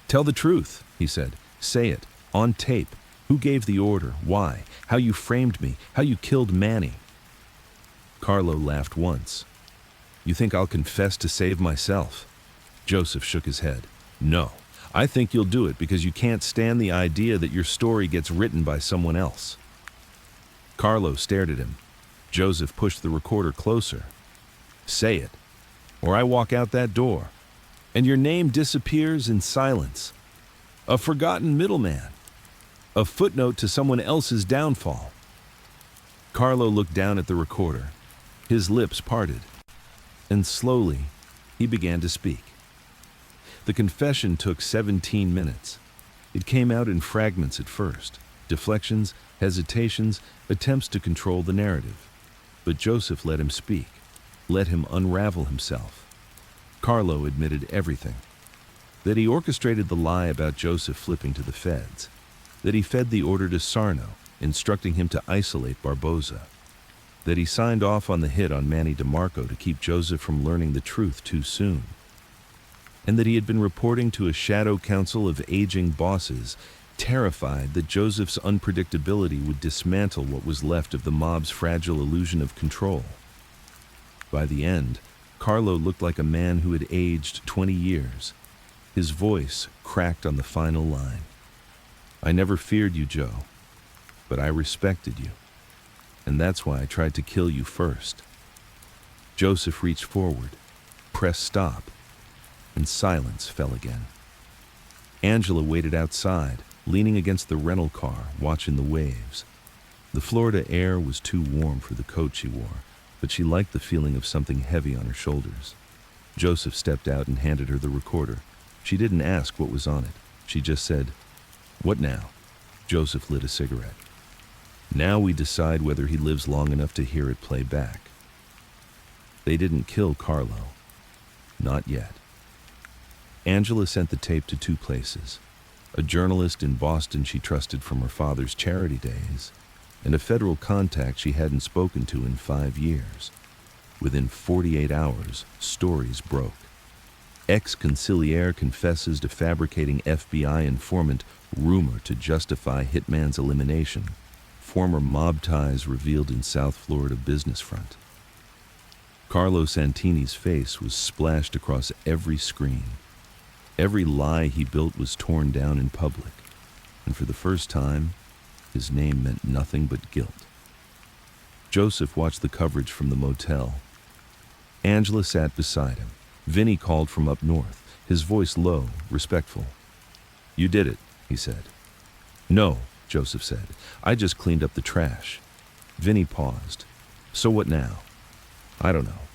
"Tell the truth," he said. "Say it. On tape. Who gave the order? Why? How you framed me? How you killed Manny?" Carlo laughed once. "You think I'll confess to save myself?" Joseph shook his head. "No. I think you'll do it because you can't stand the idea that your story gets written by someone else." Carlo stared at him. Joseph pushed the recorder closer. "Say it, or I walk out that door, and your name disappears in silence. A forgotten middleman." A footnote to someone else's downfall. Carlo looked down at the recorder. His lips parted. And slowly, he began to speak. The confession took 17 minutes. It came out in fragments at first. Deflections, hesitations, attempts to control the narrative. But Joseph let him speak. Let him unravel himself. Carlo admitted everything. That he orchestrated the lie about Joseph flipping to the feds. That he fed the order to Sarno, instructing him to isolate Barboza. That he signed off on the hit on Manny DeMarco to keep Joseph from learning the truth too soon. And that he had been reporting to a shadow council of aging bosses, terrified that Joseph's unpredictability would dismantle what was left of the mob's fragile illusion of control. By the end, Carlo looked like a man who had aged 20 years. His voice cracked on the final line. I never feared you, Joe, but I respected you. And that's why I tried to kill you first. Joseph reached forward, pressed stop, and silence fell again. Angela waited outside, leaning against the rental car, watching the waves. The Florida air was too warm for the coat she wore, but she liked the feeling of something heavy on her shoulders. Joseph stepped out and handed her the recorder. She didn't ask what was on it. She just said, "What now?" Joseph lit a cigarette. Now we decide whether he lives long enough to hear it play back. They didn't kill Carlo. Not yet. Angela sent the tape to two places. A journalist in Boston she trusted from her father's charity days, and a federal contact she hadn't spoken to in 5 years. Within 48 hours, stories broke. Ex-consigliere confesses to fabricating FBI informant rumor to justify Hitman's elimination. Former mob ties revealed in South Florida business front. Carlo Santini's face was splashed across every screen. Every lie he built was torn down in public, and for the first time, his name meant nothing but guilt. Joseph watched the coverage from the motel. Angela sat beside him. Vinny called from up north, his voice low, respectful. "You did it," he said. "No," Joseph said. "I just cleaned up the trash." Vinny paused. "So what now?" "I don't know."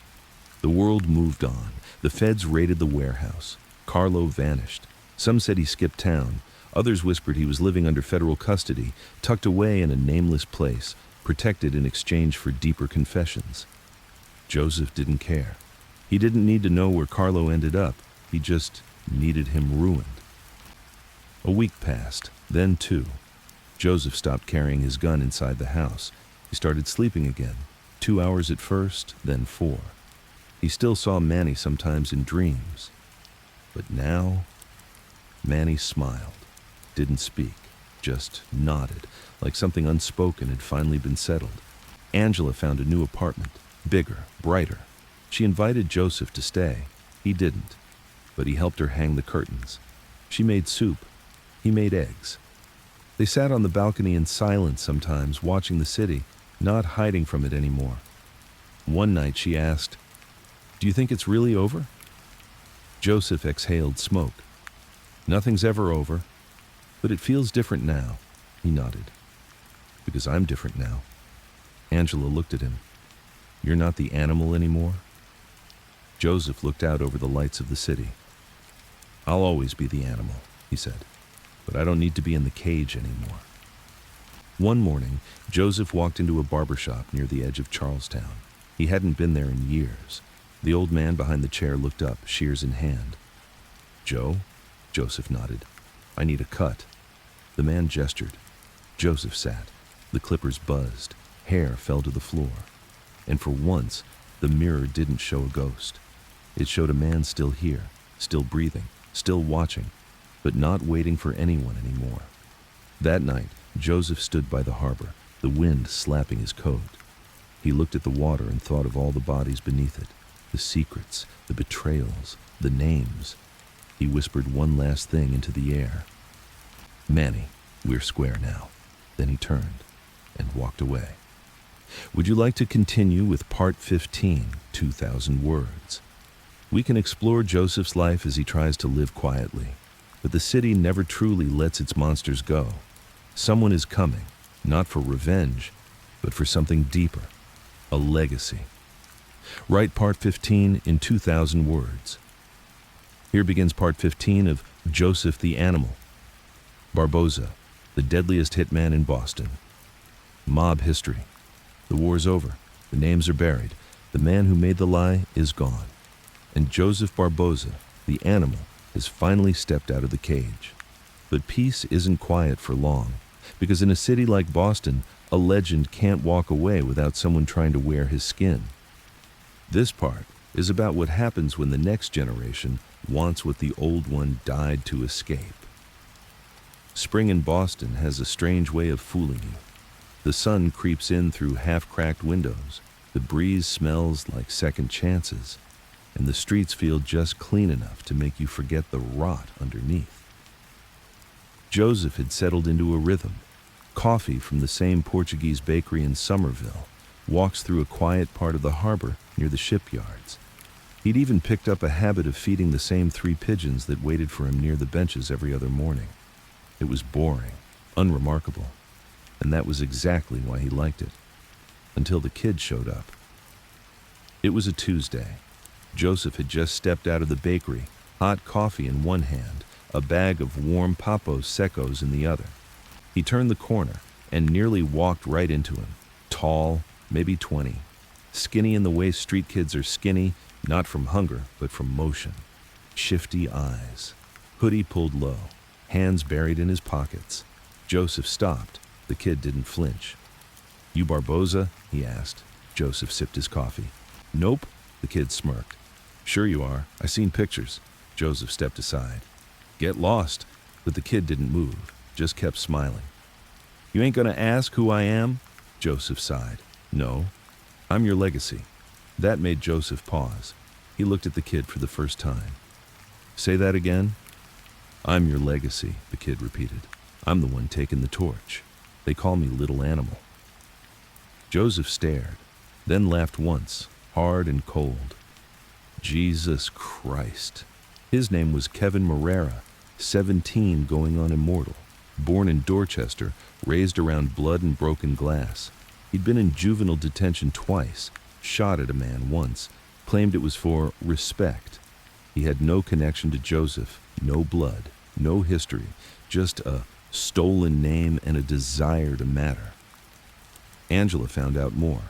The world moved on. The feds raided the warehouse. Carlo vanished. Some said he skipped town. Others whispered he was living under federal custody, tucked away in a nameless place, protected in exchange for deeper confessions. Joseph didn't care. He didn't need to know where Carlo ended up. He just needed him ruined. A week passed, then 2. Joseph stopped carrying his gun inside the house. He started sleeping again. 2 hours at first, then 4. He still saw Manny sometimes in dreams. But now, Manny smiled, didn't speak, just nodded, like something unspoken had finally been settled. Angela found a new apartment, bigger, brighter. She invited Joseph to stay. He didn't, but he helped her hang the curtains. She made soup. He made eggs. They sat on the balcony in silence sometimes, watching the city, not hiding from it anymore. One night she asked, "Do you think it's really over?" Joseph exhaled smoke. "Nothing's ever over, but it feels different now," he nodded. "Because I'm different now." Angela looked at him. "You're not the animal anymore?" Joseph looked out over the lights of the city. "I'll always be the animal," he said, "but I don't need to be in the cage anymore." One morning, Joseph walked into a barbershop near the edge of Charlestown. He hadn't been there in years. The old man behind the chair looked up, shears in hand. "Joe?" Joseph nodded. "I need a cut." The man gestured. Joseph sat. The clippers buzzed. Hair fell to the floor. And for once, the mirror didn't show a ghost. It showed a man still here, still breathing, still watching, but not waiting for anyone anymore. That night, Joseph stood by the harbor, the wind slapping his coat. He looked at the water and thought of all the bodies beneath it. The secrets, the betrayals, the names. He whispered one last thing into the air. "Manny, we're square now." Then he turned and walked away. Would you like to continue with part 15, 2,000 words? We can explore Joseph's life as he tries to live quietly, but the city never truly lets its monsters go. Someone is coming, not for revenge, but for something deeper, a legacy. Write part 15 in 2,000 words. Here begins part 15 of Joseph the Animal. Barboza, the deadliest hitman in Boston. Mob history. The war's over. The names are buried. The man who made the lie is gone. And Joseph Barboza, the animal, has finally stepped out of the cage. But peace isn't quiet for long, because in a city like Boston, a legend can't walk away without someone trying to wear his skin. This part is about what happens when the next generation wants what the old one died to escape. Spring in Boston has a strange way of fooling you. The sun creeps in through half-cracked windows, the breeze smells like second chances, and the streets feel just clean enough to make you forget the rot underneath. Joseph had settled into a rhythm. Coffee from the same Portuguese bakery in Somerville, walks through a quiet part of the harbor near the shipyards. He'd even picked up a habit of feeding the same 3 pigeons that waited for him near the benches every other morning. It was boring, unremarkable, and that was exactly why he liked it, until the kid showed up. It was a Tuesday. Joseph had just stepped out of the bakery, hot coffee in one hand, a bag of warm papos secos in the other. He turned the corner and nearly walked right into him. Tall, maybe 20. Skinny in the way street kids are skinny, not from hunger, but from motion. Shifty eyes. Hoodie pulled low, hands buried in his pockets. Joseph stopped. The kid didn't flinch. "You Barboza?" he asked. Joseph sipped his coffee. "Nope," the kid smirked. "Sure you are. I seen pictures." Joseph stepped aside. "Get lost." But the kid didn't move, just kept smiling. "You ain't gonna ask who I am?" Joseph sighed. "No, I'm your legacy." That made Joseph pause. He looked at the kid for the first time. "Say that again?" "I'm your legacy," the kid repeated. "I'm the one taking the torch. They call me Little Animal." Joseph stared, then laughed once, hard and cold. Jesus Christ. His name was Kevin Morera, 17 going on immortal, born in Dorchester, raised around blood and broken glass. He'd been in juvenile detention twice, shot at a man once, claimed it was for respect. He had no connection to Joseph, no blood, no history, just a stolen name and a desire to matter. Angela found out more.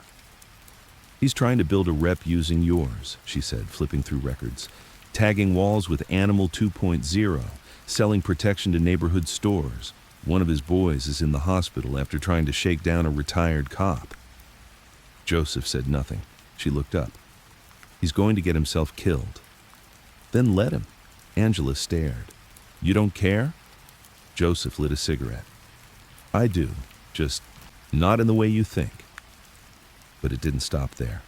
"He's trying to build a rep using yours," she said, flipping through records. "Tagging walls with Animal 2.0, selling protection to neighborhood stores. One of his boys is in the hospital after trying to shake down a retired cop." Joseph said nothing. She looked up. "He's going to get himself killed." "Then let him." Angela stared. "You don't care?" Joseph lit a cigarette. "I do, just not in the way you think." But it didn't stop there.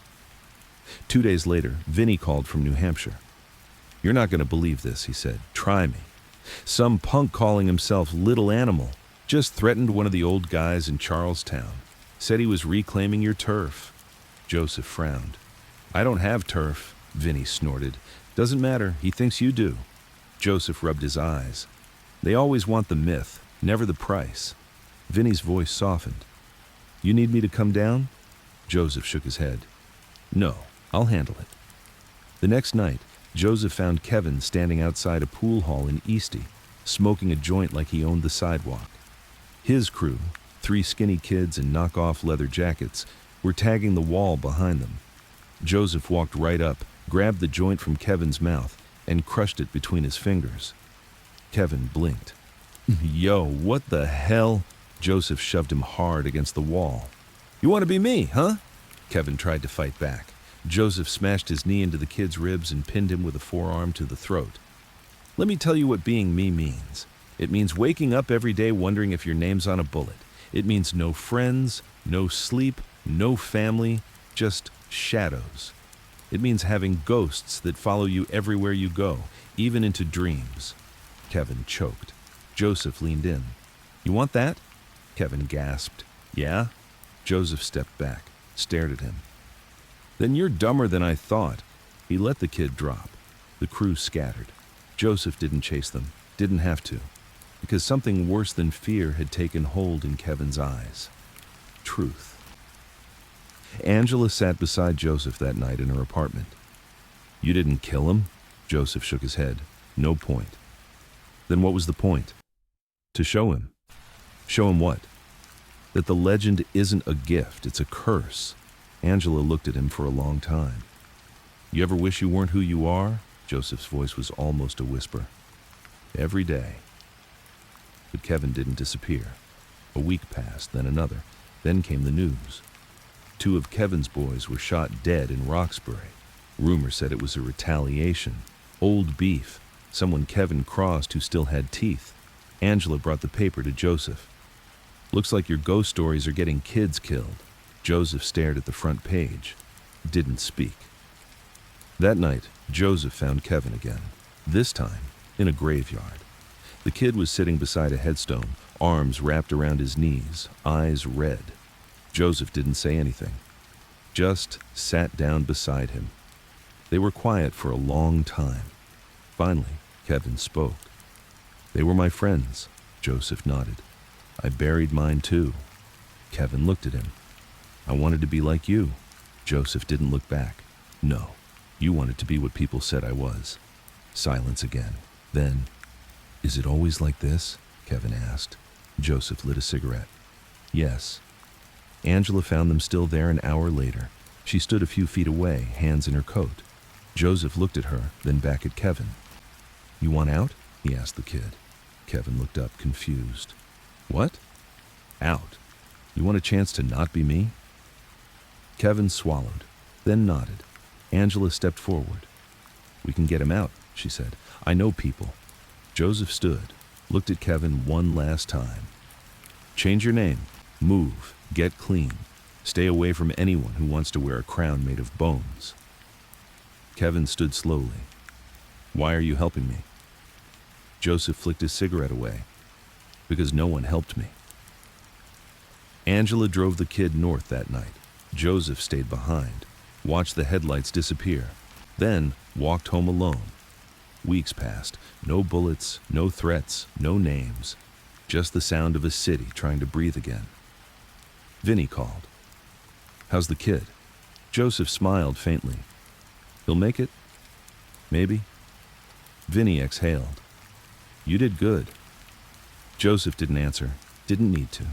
2 days later, Vinny called from New Hampshire. "You're not going to believe this," he said. "Try me. Some punk calling himself Little Animal just threatened one of the old guys in Charlestown. Said he was reclaiming your turf." Joseph frowned. "I don't have turf," Vinny snorted. "Doesn't matter, he thinks you do." Joseph rubbed his eyes. "They always want the myth, never the price." Vinny's voice softened. "You need me to come down?" Joseph shook his head. "No, I'll handle it." The next night, Joseph found Kevin standing outside a pool hall in Eastie, smoking a joint like he owned the sidewalk. His crew, 3 skinny kids in knockoff leather jackets, were tagging the wall behind them. Joseph walked right up, grabbed the joint from Kevin's mouth, and crushed it between his fingers. Kevin blinked. "Yo, what the hell?" Joseph shoved him hard against the wall. "You want to be me, huh?" Kevin tried to fight back. Joseph smashed his knee into the kid's ribs and pinned him with a forearm to the throat. "Let me tell you what being me means. It means waking up every day wondering if your name's on a bullet. It means no friends, no sleep, no family, just shadows. It means having ghosts that follow you everywhere you go, even into dreams." Kevin choked. Joseph leaned in. "You want that?" Kevin gasped. "Yeah?" Joseph stepped back, stared at him. "Then you're dumber than I thought." He let the kid drop. The crew scattered. Joseph didn't chase them, didn't have to. because something worse than fear had taken hold in Kevin's eyes. Truth. Angela sat beside Joseph that night in her apartment. "You didn't kill him?" Joseph shook his head. "No point." "Then what was the point?" "To show him." "Show him what?" "That the legend isn't a gift, it's a curse." Angela looked at him for a long time. "You ever wish you weren't who you are?" Joseph's voice was almost a whisper. "Every day." But Kevin didn't disappear. A week passed, then another. Then came the news. 2 of Kevin's boys were shot dead in Roxbury. Rumor said it was a retaliation. Old beef. Someone Kevin crossed who still had teeth. Angela brought the paper to Joseph. "Looks like your ghost stories are getting kids killed." Joseph stared at the front page. Didn't speak. That night, Joseph found Kevin again. This time, in a graveyard. The kid was sitting beside a headstone, arms wrapped around his knees, eyes red. Joseph didn't say anything, just sat down beside him. They were quiet for a long time. Finally, Kevin spoke. "They were my friends," Joseph nodded. "I buried mine too." Kevin looked at him. "I wanted to be like you." Joseph didn't look back. "No, you wanted to be what people said I was." Silence again. Then, "Is it always like this?" Kevin asked. Joseph lit a cigarette. "Yes." Angela found them still there an hour later. She stood a few feet away, hands in her coat. Joseph looked at her, then back at Kevin. "You want out?" he asked the kid. Kevin looked up, confused. "What?" "Out. You want a chance to not be me?" Kevin swallowed, then nodded. Angela stepped forward. "We can get him out," she said. "I know people." Joseph stood, looked at Kevin one last time. "Change your name. Move. Get clean. Stay away from anyone who wants to wear a crown made of bones." Kevin stood slowly. "Why are you helping me?" Joseph flicked his cigarette away. "Because no one helped me." Angela drove the kid north that night. Joseph stayed behind, watched the headlights disappear, then walked home alone. Weeks passed. No bullets, no threats, no names. Just the sound of a city trying to breathe again. Vinny called. "How's the kid?" Joseph smiled faintly. "He'll make it? Maybe." Vinny exhaled. "You did good." Joseph didn't answer, didn't need to.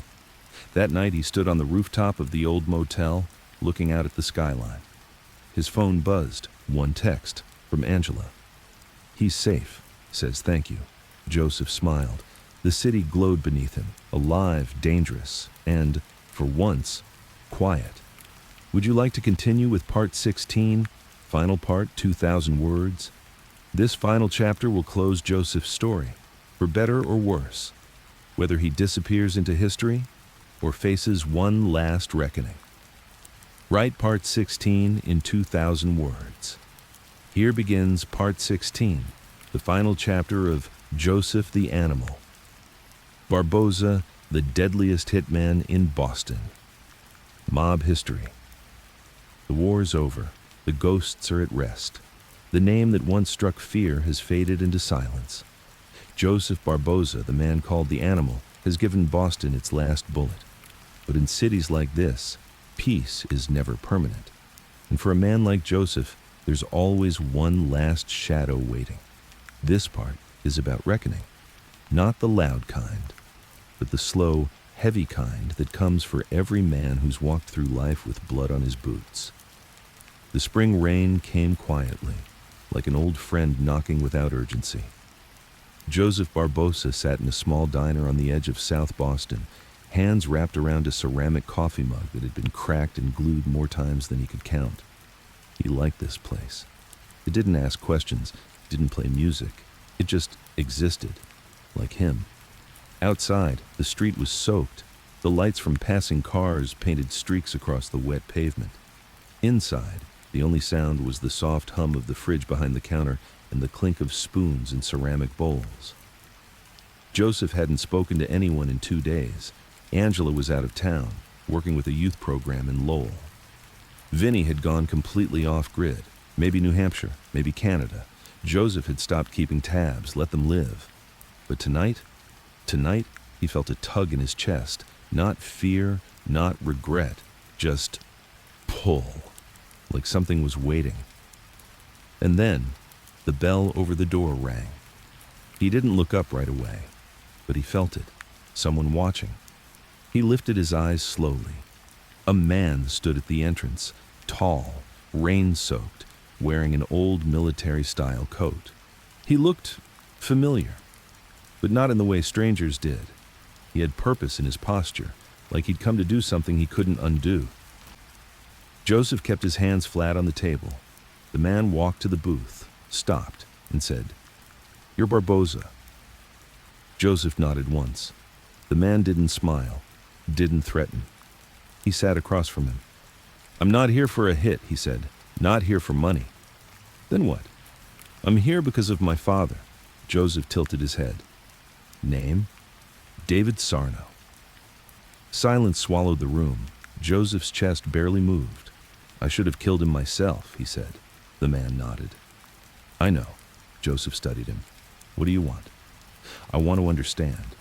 That night he stood on the rooftop of the old motel, looking out at the skyline. His phone buzzed, one text, from Angela. "He's safe, says thank you." Joseph smiled. The city glowed beneath him, alive, dangerous, and, for once, quiet. Would you like to continue with part 16, final part, 2,000 words? This final chapter will close Joseph's story, for better or worse, whether he disappears into history or faces one last reckoning. Write part 16 in 2,000 words. Here begins part 16, the final chapter of Joseph the Animal. Barboza, the deadliest hitman in Boston. Mob history. The war's over. The ghosts are at rest. The name that once struck fear has faded into silence. Joseph Barboza, the man called the Animal, has given Boston its last bullet. But in cities like this, peace is never permanent. And for a man like Joseph, there's always one last shadow waiting. This part is about reckoning. Not the loud kind, but the slow, heavy kind that comes for every man who's walked through life with blood on his boots. The spring rain came quietly, like an old friend knocking without urgency. Joseph Barboza sat in a small diner on the edge of South Boston, hands wrapped around a ceramic coffee mug that had been cracked and glued more times than he could count. He liked this place. It didn't ask questions, didn't play music. It just existed, like him. Outside, the street was soaked. The lights from passing cars painted streaks across the wet pavement. Inside, the only sound was the soft hum of the fridge behind the counter and the clink of spoons in ceramic bowls. Joseph hadn't spoken to anyone in 2 days. Angela was out of town, working with a youth program in Lowell. Vinny had gone completely off-grid, maybe New Hampshire, maybe Canada. Joseph had stopped keeping tabs, let them live. But tonight Tonight, he felt a tug in his chest, not fear, not regret, just pull, like something was waiting. And then, the bell over the door rang. He didn't look up right away, but he felt it, someone watching. He lifted his eyes slowly. A man stood at the entrance, tall, rain-soaked, wearing an old military-style coat. He looked familiar, but not in the way strangers did. He had purpose in his posture, like he'd come to do something he couldn't undo. Joseph kept his hands flat on the table. The man walked to the booth, stopped, and said, "You're Barboza." Joseph nodded once. The man didn't smile, didn't threaten. He sat across from him. "I'm not here for a hit," he said. "Not here for money." "Then what?" "I'm here because of my father." Joseph tilted his head. "Name?" "David Sarno." Silence swallowed the room. Joseph's chest barely moved. "I should have killed him myself," he said. The man nodded. "I know." Joseph studied him. "What do you want?" "I want to understand."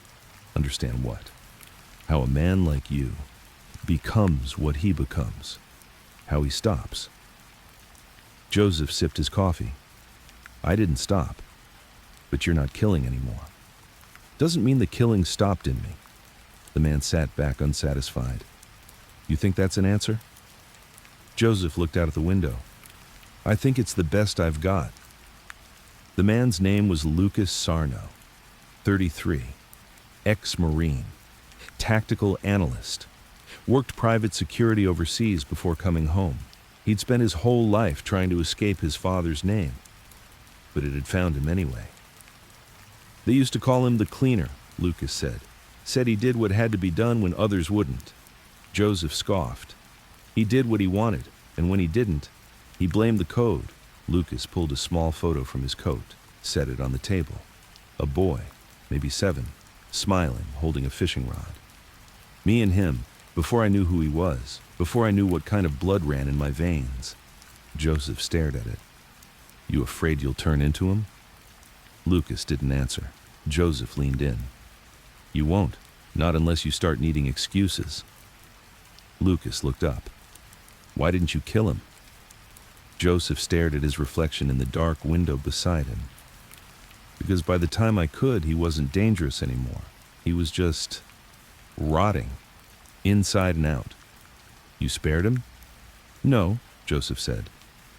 "Understand what?" "How a man like you becomes what he becomes. How he stops." Joseph sipped his coffee. "I didn't stop. But you're not killing anymore." "Doesn't mean the killing stopped in me." The man sat back unsatisfied. "You think that's an answer?" Joseph looked out of the window. "I think it's the best I've got." The man's name was Lucas Sarno, 33, ex-Marine, tactical analyst, worked private security overseas before coming home. He'd spent his whole life trying to escape his father's name, but it had found him anyway. "They used to call him the cleaner," Lucas said. "Said he did what had to be done when others wouldn't." Joseph scoffed. "He did what he wanted, and when he didn't, he blamed the code." Lucas pulled a small photo from his coat, set it on the table. A boy, maybe 7, smiling, holding a fishing rod. "Me and him, before I knew who he was, before I knew what kind of blood ran in my veins." Joseph stared at it. "You afraid you'll turn into him?" Lucas didn't answer. Joseph leaned in. "You won't, not unless you start needing excuses." Lucas looked up. "Why didn't you kill him?" Joseph stared at his reflection in the dark window beside him. "Because by the time I could, he wasn't dangerous anymore. He was just rotting, inside and out." "You spared him?" "No," Joseph said.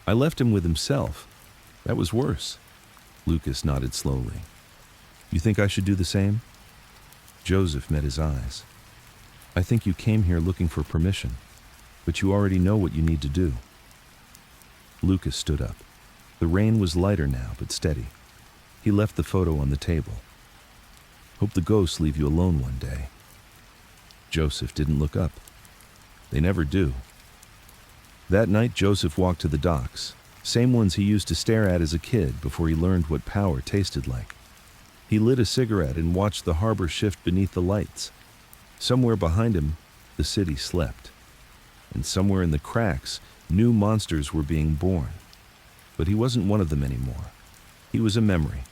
"I left him with himself. That was worse." Lucas nodded slowly. "You think I should do the same?" Joseph met his eyes. "I think you came here looking for permission, but you already know what you need to do." Lucas stood up. The rain was lighter now, but steady. He left the photo on the table. "Hope the ghosts leave you alone one day." Joseph didn't look up. They never do. That night, Joseph walked to the docks, same ones he used to stare at as a kid before he learned what power tasted like. He lit a cigarette and watched the harbor shift beneath the lights. Somewhere behind him, the city slept. And somewhere in the cracks, new monsters were being born. But he wasn't one of them anymore. He was a memory,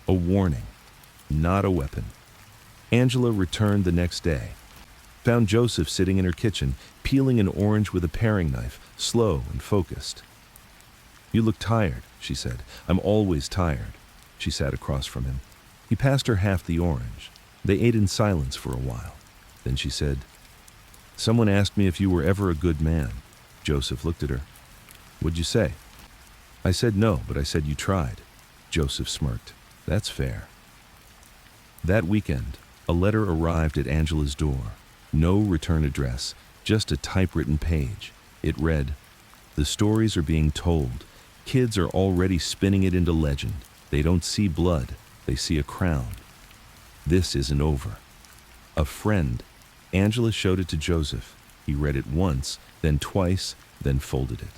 a warning, not a weapon. Angela returned the next day, found Joseph sitting in her kitchen, peeling an orange with a paring knife, slow and focused. "You look tired," she said. "I'm always tired." She sat across from him. He passed her half the orange. They ate in silence for a while. Then she said, "Someone asked me if you were ever a good man." Joseph looked at her. "What'd you say?" "I said no, but I said you tried." Joseph smirked. "That's fair." That weekend, a letter arrived at Angela's door. No return address, just a typewritten page. It read, "The stories are being told. Kids are already spinning it into legend. They don't see blood, they see a crown. This isn't over." A friend. Angela showed it to Joseph. He read it once, then twice, then folded it.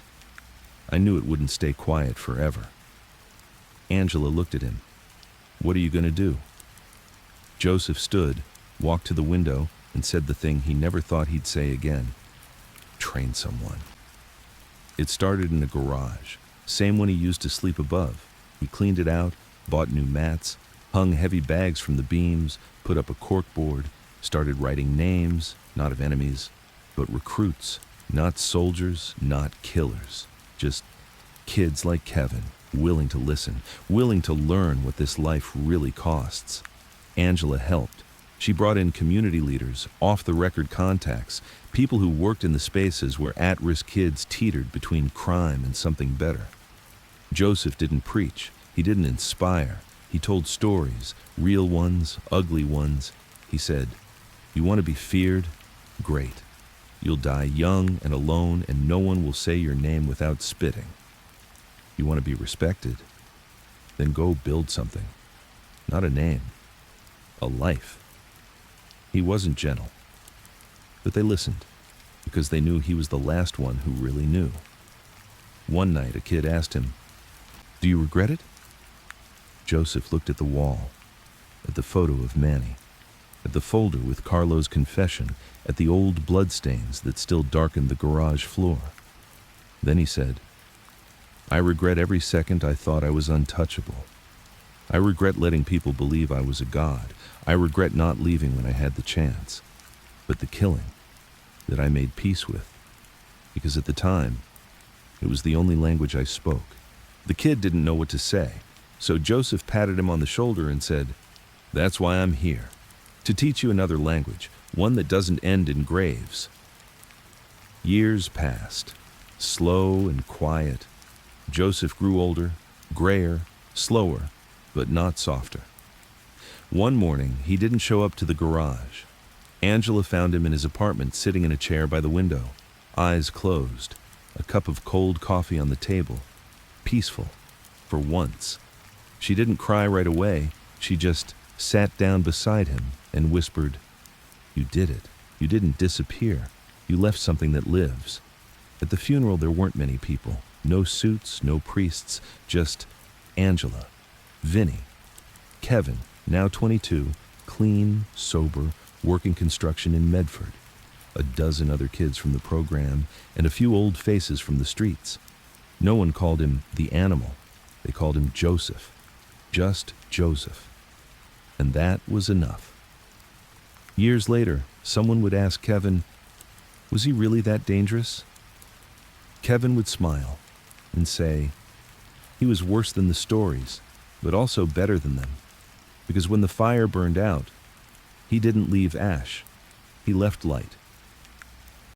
"I knew it wouldn't stay quiet forever." Angela looked at him. "What are you going to do?" Joseph stood, walked to the window, and said the thing he never thought he'd say again. "Train someone." It started in a garage, same one he used to sleep above. He cleaned it out, bought new mats, hung heavy bags from the beams, put up a corkboard, started writing names, not of enemies, but recruits, not soldiers, not killers, just kids like Kevin, willing to listen, willing to learn what this life really costs. Angela helped. She brought in community leaders, off-the-record contacts, people who worked in the spaces where at-risk kids teetered between crime and something better. Joseph didn't preach. He didn't inspire. He told stories, real ones, ugly ones. He said, "You want to be feared? Great. You'll die young and alone, and no one will say your name without spitting. You want to be respected? Then go build something. Not a name. A life." He wasn't gentle, but they listened, because they knew he was the last one who really knew. One night, a kid asked him, "Do you regret it?" Joseph looked at the wall, at the photo of Manny, at the folder with Carlo's confession, at the old bloodstains that still darkened the garage floor. Then he said, "I regret every second I thought I was untouchable. I regret letting people believe I was a god. I regret not leaving when I had the chance. But the killing, that I made peace with, because at the time, it was the only language I spoke." The kid didn't know what to say, so Joseph patted him on the shoulder and said, "That's why I'm here, to teach you another language, one that doesn't end in graves." Years passed, slow and quiet. Joseph grew older, grayer, slower, but not softer. One morning, he didn't show up to the garage. Angela found him in his apartment sitting in a chair by the window, eyes closed, a cup of cold coffee on the table, peaceful, for once. She didn't cry right away. She just sat down beside him and whispered, "You did it. You didn't disappear. You left something that lives." At the funeral, there weren't many people. No suits, no priests, just Angela, Vinny, Kevin, now 22, clean, sober, working construction in Bedford, a dozen other kids from the program, and a few old faces from the streets. No one called him the animal. They called him Joseph. Just Joseph. And that was enough. Years later, someone would ask Kevin, "Was he really that dangerous?" Kevin would smile and say, "He was worse than the stories, but also better than them. Because when the fire burned out, he didn't leave ash. He left light.